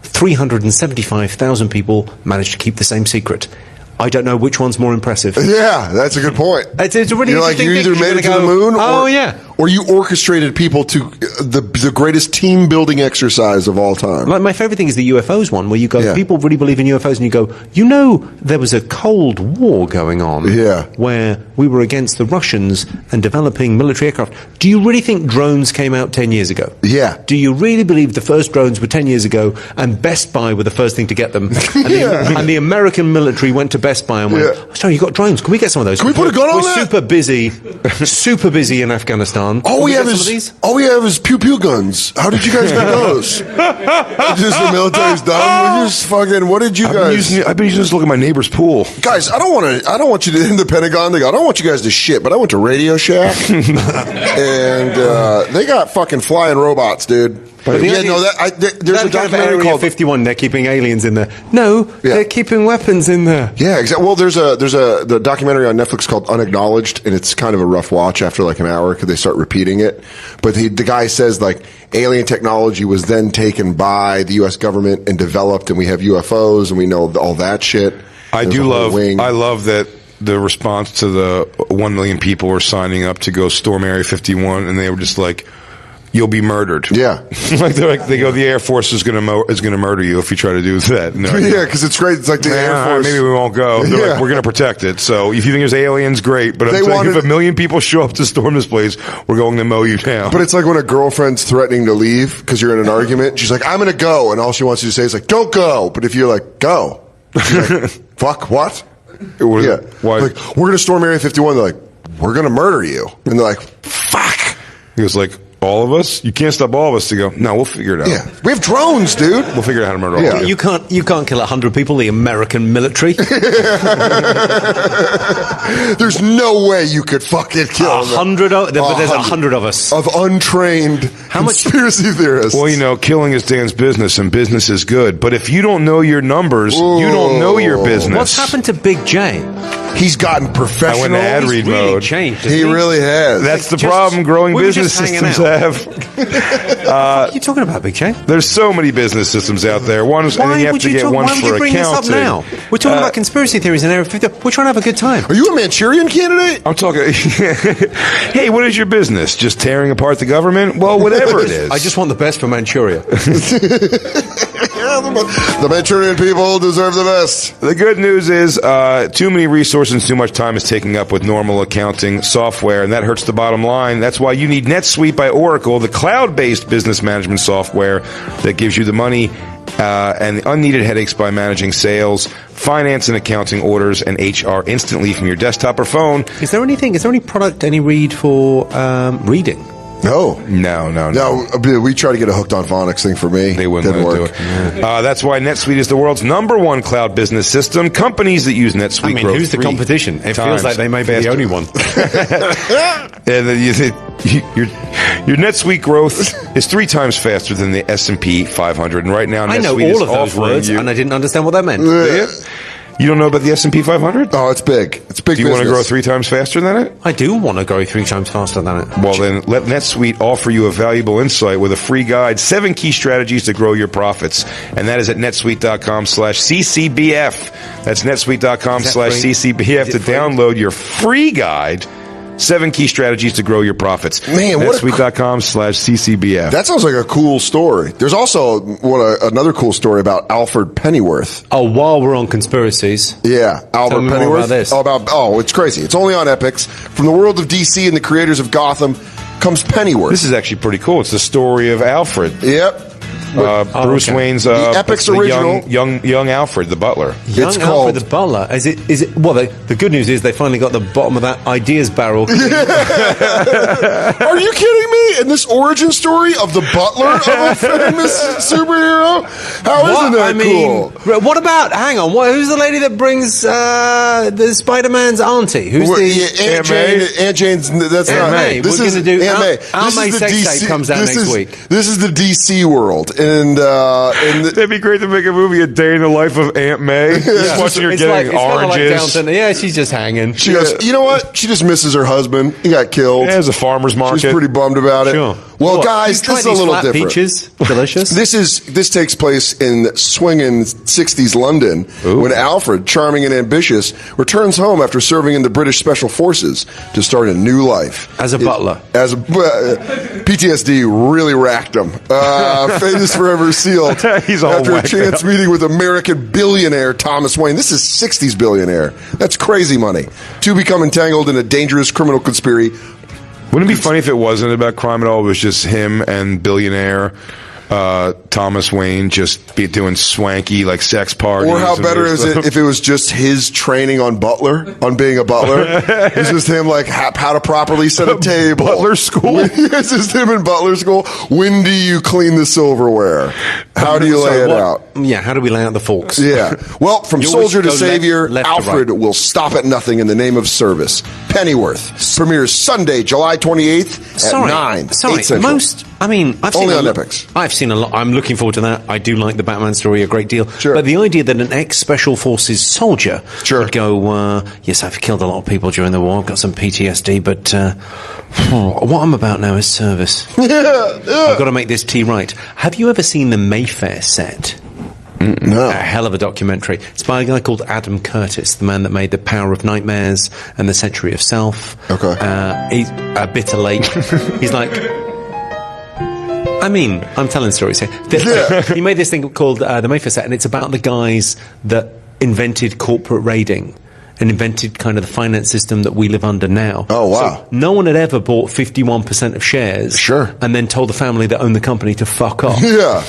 Speaker 6: 375,000 people managed to keep the same secret. I don't know which one's more impressive.
Speaker 3: Yeah, that's a good point.
Speaker 6: It's a really
Speaker 3: You're like you
Speaker 6: interesting
Speaker 3: either
Speaker 6: thing.
Speaker 3: made it
Speaker 6: You're
Speaker 3: to the
Speaker 6: gonna
Speaker 3: moon,
Speaker 6: go,
Speaker 3: or you orchestrated people to the greatest team building exercise of all time.
Speaker 6: Like my favorite thing is the UFOs one, where you go,
Speaker 3: Yeah.
Speaker 6: people really believe in UFOs, and you go, there was a Cold War going on, where we were against the Russians and developing military aircraft. Do you really think drones came out 10 years ago?
Speaker 3: Yeah.
Speaker 6: Do you really believe the first drones were 10 years ago, and Best Buy were the first thing to get them? And the American military went to Best Buy and went, sorry, you got drones? Can we get some of those?
Speaker 3: Can we put a gun on
Speaker 6: We're
Speaker 3: that?
Speaker 6: super busy in Afghanistan.
Speaker 3: All we
Speaker 6: Can
Speaker 3: have
Speaker 6: get
Speaker 3: is
Speaker 6: some of these?
Speaker 3: all we have is pew pew guns. How did you guys get those? Just the military's done. We just fucking. What did you guys?
Speaker 2: I've been using this to look at my neighbor's pool.
Speaker 3: Guys, I don't want you to in the Pentagon. They go, I don't want you guys to shit, but I went to Radio Shack, and they got fucking flying robots, dude. There's a documentary called
Speaker 6: 51. They're keeping aliens in there. No, they're keeping weapons in there.
Speaker 3: Yeah, exactly. Well, there's the documentary on Netflix called Unacknowledged, and it's kind of a rough watch after like an hour because they start repeating it. But the guy says like alien technology was then taken by the U.S. government and developed, and we have UFOs, and we know all that shit.
Speaker 2: I love that the response to the 1 million people were signing up to go storm Area 51, and they were just like, you'll be murdered.
Speaker 3: Yeah.
Speaker 2: they go, the Air Force is going to murder you if you try to do that. No,
Speaker 3: yeah, because it's great. It's like the Air Force.
Speaker 2: Maybe we won't go. They're like, we're going to protect it. So if you think there's aliens, great. But if 1 million people show up to storm this place, we're going to mow you down.
Speaker 3: But it's like when a girlfriend's threatening to leave because you're in an argument. She's like, I'm going to go. And all she wants you to say is like, don't go. But if you're like, go. She's like, fuck, what?
Speaker 2: Why?
Speaker 3: Like, we're going to storm Area 51. They're like, we're going to murder you. And they're like, fuck.
Speaker 2: He was like, all of us? You can't stop all of us to go, no, we'll figure it out.
Speaker 3: Yeah. We have drones, dude.
Speaker 2: We'll figure out how to murder all of
Speaker 6: You can't kill 100 people, the American military.
Speaker 3: There's no way you could fucking kill
Speaker 6: 100 but there's 100 of us.
Speaker 3: Of untrained conspiracy theorists.
Speaker 2: Well, killing is Dan's business, and business is good. But if you don't know your numbers, you don't know your business.
Speaker 6: What's happened to Big J?
Speaker 3: He's gotten professional.
Speaker 2: I went to ad read
Speaker 6: really
Speaker 2: mode.
Speaker 6: Changed,
Speaker 3: He really has.
Speaker 2: That's the problem growing business systems have.
Speaker 6: What are you talking about, Big J?
Speaker 2: There's so many business systems out there. And then you have to get one
Speaker 6: why would
Speaker 2: for
Speaker 6: you bring this up
Speaker 2: accounting.
Speaker 6: now? We're talking about conspiracy theories and everything. We're trying to have a good time.
Speaker 3: Are you a Manchurian candidate?
Speaker 2: I'm talking. Hey, what is your business? Just tearing apart the government? Well, whatever it is.
Speaker 6: I just want the best for Manchuria.
Speaker 3: The Manchurian people deserve the best.
Speaker 2: The good news is too many resources and too much time is taking up with normal accounting software, and that hurts the bottom line. That's why you need NetSuite by Oracle, the cloud-based business management software that gives you the money and the unneeded headaches by managing sales, finance and accounting orders, and HR instantly from your desktop or phone.
Speaker 6: Is there any product, any read for reading?
Speaker 3: No.
Speaker 2: No.
Speaker 3: We tried to get a hooked on phonics thing for me.
Speaker 2: They wouldn't
Speaker 3: Didn't
Speaker 2: let
Speaker 3: work.
Speaker 2: it do it. That's why NetSuite is the world's #1 cloud business system. Companies that use NetSuite
Speaker 6: I mean,
Speaker 2: grow
Speaker 6: who's the
Speaker 2: 3
Speaker 6: competition? It feels
Speaker 2: times
Speaker 6: like they may be the
Speaker 2: faster.
Speaker 6: only one.
Speaker 2: And then your NetSuite growth is 3 times faster than the S&P 500. And right now,
Speaker 6: I
Speaker 2: NetSuite
Speaker 6: know
Speaker 2: is
Speaker 6: all of those
Speaker 2: offering
Speaker 6: words,
Speaker 2: you.
Speaker 6: and I didn't understand what that meant.
Speaker 2: You don't know about the S&P 500?
Speaker 3: Oh, it's big. It's big.
Speaker 2: Do you want to
Speaker 3: business.
Speaker 2: grow 3 times faster than it?
Speaker 6: I do want to go 3 times faster than it.
Speaker 2: Well, then let NetSuite offer you a valuable insight with a free guide, 7 key strategies to grow your profits. And that is at netsuite.com/CCBF. That's netsuite.com/CCBF to download your free guide, 7 key strategies to grow your profits.
Speaker 3: Man, what a
Speaker 2: netsuite.com/CCBF.
Speaker 3: That sounds like a cool story. There's also another cool story about Alfred Pennyworth.
Speaker 6: Oh, while we're on conspiracies.
Speaker 3: Yeah, Albert
Speaker 6: Tell me more
Speaker 3: Pennyworth.
Speaker 6: about this.
Speaker 3: It's crazy. It's only on Epics. From the world of DC and the creators of Gotham comes Pennyworth.
Speaker 2: This is actually pretty cool. It's the story of Alfred.
Speaker 3: Yep.
Speaker 2: Bruce Wayne's
Speaker 3: The Epic's original.
Speaker 2: young Alfred, the butler.
Speaker 6: Young
Speaker 3: It's
Speaker 6: Alfred
Speaker 3: called-
Speaker 6: the Butler. Is it? Well, the good news is they finally got the bottom of that ideas barrel.
Speaker 3: Are you kidding me? In this origin story of the butler of a famous superhero? How isn't that cool?
Speaker 6: What about? Hang on. Who's the lady that brings the Spider-Man's auntie? Who's
Speaker 3: Well,
Speaker 6: the
Speaker 3: yeah,
Speaker 2: Aunt May?
Speaker 3: Aunt Jane's. That's
Speaker 6: Aunt
Speaker 3: not.
Speaker 6: May.
Speaker 3: This
Speaker 6: We're
Speaker 3: is
Speaker 6: gonna do
Speaker 3: Aunt May.
Speaker 6: Aunt
Speaker 3: This
Speaker 6: May
Speaker 3: is the
Speaker 6: sex
Speaker 3: DC
Speaker 6: tape comes out
Speaker 3: this
Speaker 6: next
Speaker 3: is-
Speaker 6: week.
Speaker 3: This is the DC world, and
Speaker 2: That'd be great to make a movie, A Day in the Life of Aunt May. Just watching her
Speaker 6: It's
Speaker 2: getting
Speaker 6: kinda like
Speaker 2: oranges.
Speaker 6: Downton. Yeah, she's just hanging.
Speaker 3: she goes, you know what? She just misses her husband. He got killed.
Speaker 2: Yeah, it's a farmer's market.
Speaker 3: She's pretty bummed about it.
Speaker 6: Sure.
Speaker 3: Well,
Speaker 6: What,
Speaker 3: guys,
Speaker 6: you've tried
Speaker 3: this is a
Speaker 6: these
Speaker 3: little
Speaker 6: flat
Speaker 3: different.
Speaker 6: Peaches, delicious.
Speaker 3: This takes place in swinging 60s London when Alfred, charming and ambitious, returns home after serving in the British Special Forces to start a new life
Speaker 6: As a butler.
Speaker 3: PTSD really racked him. Fate is forever sealed.
Speaker 2: He's all
Speaker 3: after a
Speaker 2: whacked
Speaker 3: chance
Speaker 2: out.
Speaker 3: meeting with American billionaire Thomas Wayne. This is 60s billionaire. That's crazy money. Two become entangled in a dangerous criminal conspiracy.
Speaker 2: Wouldn't it be funny if it wasn't about crime at all? It was just him and billionaire Thomas Wayne just be doing swanky like sex parties.
Speaker 3: Or how
Speaker 2: and
Speaker 3: better
Speaker 2: weird
Speaker 3: is
Speaker 2: stuff.
Speaker 3: it if it was just his training on being a butler? It's just him like how to properly set a table.
Speaker 2: Butler school?
Speaker 3: It's just him in butler school. When do you clean the silverware? How do you lay it out?
Speaker 6: Yeah, how do we lay out the forks?
Speaker 3: Yeah. Well, from
Speaker 6: You
Speaker 3: soldier to
Speaker 6: always go
Speaker 3: savior,
Speaker 6: left to
Speaker 3: Alfred
Speaker 6: right.
Speaker 3: will stop at nothing in the name of service. Pennyworth premieres Sunday, July 28th at 9. 8 Central.
Speaker 6: I've
Speaker 3: Only
Speaker 6: seen
Speaker 3: on
Speaker 6: a
Speaker 3: Epics.
Speaker 6: I've seen a lot. I'm looking forward to that. I do like the Batman story a great deal.
Speaker 3: Sure.
Speaker 6: But the idea that an ex-special forces soldier
Speaker 3: Sure.
Speaker 6: would go, yes, I've killed a lot of people during the war. I've got some PTSD, but what I'm about now is service. I've got to make this tea right. Have you ever seen the Mayfair set?
Speaker 3: No.
Speaker 6: A hell of a documentary. It's by a guy called Adam Curtis, the man that made The Power of Nightmares and The Century of Self.
Speaker 3: Okay.
Speaker 6: He's a Bitter Lake. He's like... I'm telling stories here. He made this thing called the Mayfair set, and it's about the guys that invented corporate raiding and invented kind of the finance system that we live under now.
Speaker 3: Oh, wow.
Speaker 6: So no one had ever bought 51% of shares
Speaker 3: Sure.
Speaker 6: and then told the family that owned the company to fuck off.
Speaker 3: Yeah.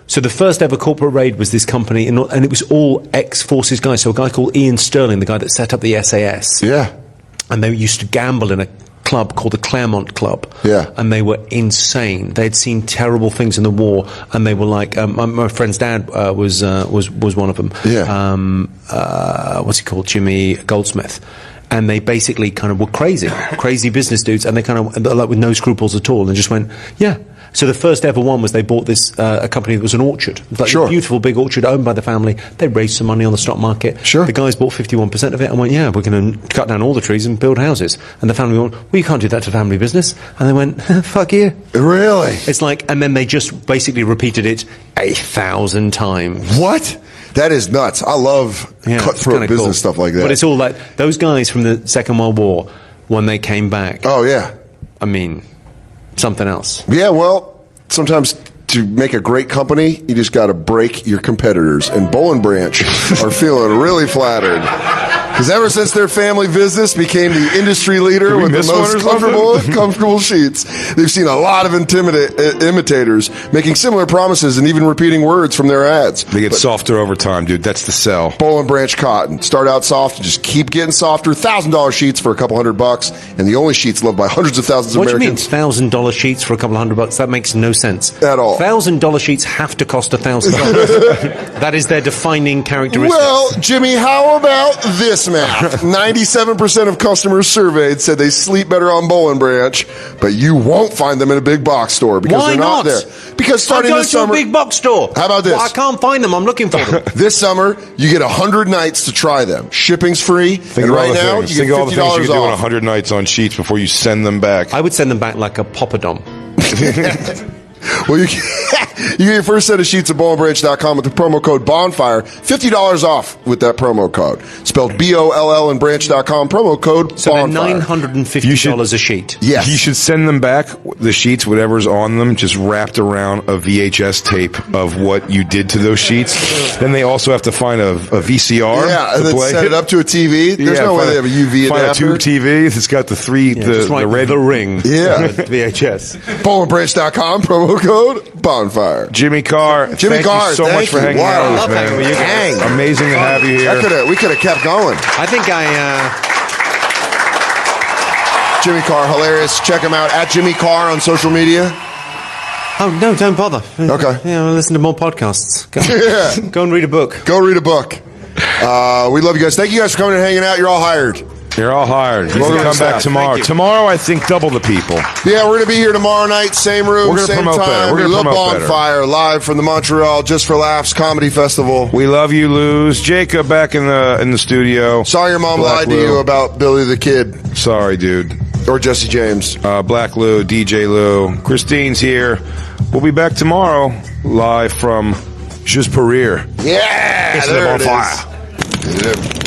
Speaker 6: So the first ever corporate raid was this company, and it was all ex-forces guys. So a guy called Ian Sterling, the guy that set up the SAS.
Speaker 3: Yeah.
Speaker 6: And they used to gamble in a club called the Claremont Club.
Speaker 3: Yeah.
Speaker 6: And they were insane. They'd seen terrible things in the war, and they were like, my friend's dad was one of them.
Speaker 3: Yeah.
Speaker 6: What's he called? Jimmy Goldsmith. And they basically kind of were crazy business dudes, and they kind of, like, with no scruples at all, and just went, yeah. So the first ever one was they bought this a company that was an orchard, like
Speaker 3: Sure.
Speaker 6: a beautiful big orchard owned by the family. They raised some money on the stock market.
Speaker 3: Sure.
Speaker 6: The guys bought 51% of it and went, yeah, we're going to cut down all the trees and build houses. And the family went, well, you can't do that to family business. And they went, fuck you.
Speaker 3: Really?
Speaker 6: It's like, and then they just basically repeated it 1,000 times.
Speaker 3: What? That is nuts. I love
Speaker 6: Yeah, it's
Speaker 3: cutthroat
Speaker 6: kinda
Speaker 3: business
Speaker 6: cool.
Speaker 3: stuff like that.
Speaker 6: But it's all like those guys from the Second World War when they came back.
Speaker 3: Oh, yeah.
Speaker 6: I mean, something else.
Speaker 3: Yeah, well, sometimes to make a great company, you just got to break your competitors. And Boll and Branch are feeling really flattered. Because ever since their family business became the industry leader with the most comfortable sheets, they've seen a lot of imitators making similar promises and even repeating words from their ads.
Speaker 2: They get softer over time, dude. That's the sell.
Speaker 3: Boll and Branch cotton. Start out soft and just keep getting softer. $1,000 sheets for a couple $100, and the only sheets loved by hundreds of thousands of
Speaker 6: What do you mean,
Speaker 3: Americans.
Speaker 6: $1,000 sheets for a couple $100? That makes no sense.
Speaker 3: At all.
Speaker 6: $1,000 sheets have to cost $1,000. That is their defining characteristic.
Speaker 3: Well, Jimmy, how about this math? 97% of customers surveyed said they sleep better on Boll and Branch, but you won't find them in a big box store because
Speaker 6: Why
Speaker 3: they're not there. Because starting
Speaker 6: I'm going
Speaker 3: this
Speaker 6: to
Speaker 3: summer,
Speaker 6: a big box store.
Speaker 3: How about this?
Speaker 6: Well, I can't find them. I'm looking for them.
Speaker 3: this summer you get 100 nights to try them. Shipping's free,
Speaker 2: Think
Speaker 3: and
Speaker 2: of all
Speaker 3: right
Speaker 2: the
Speaker 3: now
Speaker 2: things.
Speaker 3: you
Speaker 2: Think
Speaker 3: get
Speaker 2: of all the things you
Speaker 3: $50
Speaker 2: can do on
Speaker 3: off.
Speaker 2: 100 nights on sheets before you send them back.
Speaker 6: I would send them back like a poppadom.
Speaker 3: Well, you get your first set of sheets at bollandbranch.com with the promo code BONFIRE. $50 off with that promo code. Spelled B-O-L-L and branch.com. Promo code
Speaker 6: So they're
Speaker 3: BONFIRE.
Speaker 6: $950 a sheet.
Speaker 3: Yes.
Speaker 2: You should send them back, the sheets, whatever's on them, just wrapped around a VHS tape of what you did to those sheets. Then they also have to find a VCR
Speaker 3: Yeah,
Speaker 2: to
Speaker 3: and then
Speaker 2: play
Speaker 3: set it up to a TV. There's no way they have a UV
Speaker 2: find
Speaker 3: adapter.
Speaker 2: a tube TV that's got the
Speaker 6: Just like
Speaker 2: the red
Speaker 6: The Ring.
Speaker 3: Yeah.
Speaker 6: VHS.
Speaker 3: bollandbranch.com. Promo code BONFIRE.
Speaker 2: Jimmy Carr,
Speaker 3: Jimmy
Speaker 2: thank
Speaker 3: Carr,
Speaker 2: you so
Speaker 3: thank
Speaker 2: much for
Speaker 3: you.
Speaker 2: hanging
Speaker 3: Wow, I
Speaker 2: out with
Speaker 3: love
Speaker 2: us,
Speaker 3: hanging
Speaker 2: man.
Speaker 3: with you guys. Dang.
Speaker 2: Amazing to have you here.
Speaker 3: We could have kept going.
Speaker 6: I think
Speaker 3: Jimmy Carr, hilarious. Check him out at Jimmy Carr on social media.
Speaker 6: Oh, no, don't bother.
Speaker 3: Okay.
Speaker 6: Yeah, I'll listen to more podcasts. Go,
Speaker 3: Yeah.
Speaker 6: go and read a book.
Speaker 3: Go read a book. We love you guys. Thank you guys for coming and hanging out. You're all hired.
Speaker 2: You're all hired. You
Speaker 3: Welcome
Speaker 2: can come
Speaker 3: to
Speaker 2: back
Speaker 3: South.
Speaker 2: tomorrow.
Speaker 6: Thank you.
Speaker 2: Tomorrow, I think double the people.
Speaker 3: Yeah, we're going to be here tomorrow night, same room,
Speaker 2: We're gonna
Speaker 3: same
Speaker 2: promote
Speaker 3: time.
Speaker 2: better. We're
Speaker 3: We
Speaker 2: gonna
Speaker 3: love
Speaker 2: promote better.
Speaker 3: Bonfire, live from the Montreal Just for Laughs Comedy Festival.
Speaker 2: We love you, Luz. Jacob back in the studio.
Speaker 3: Sorry your mom
Speaker 2: Black
Speaker 3: lied to
Speaker 2: Lou.
Speaker 3: you about Billy the Kid
Speaker 2: Sorry, dude.
Speaker 3: or Jesse James.
Speaker 2: Black Lou, DJ Lou. Christine's here. We'll be back tomorrow, live from Just pour rire.
Speaker 3: Yeah,
Speaker 2: It's
Speaker 3: there
Speaker 2: the
Speaker 3: it
Speaker 2: Bonfire.
Speaker 3: is.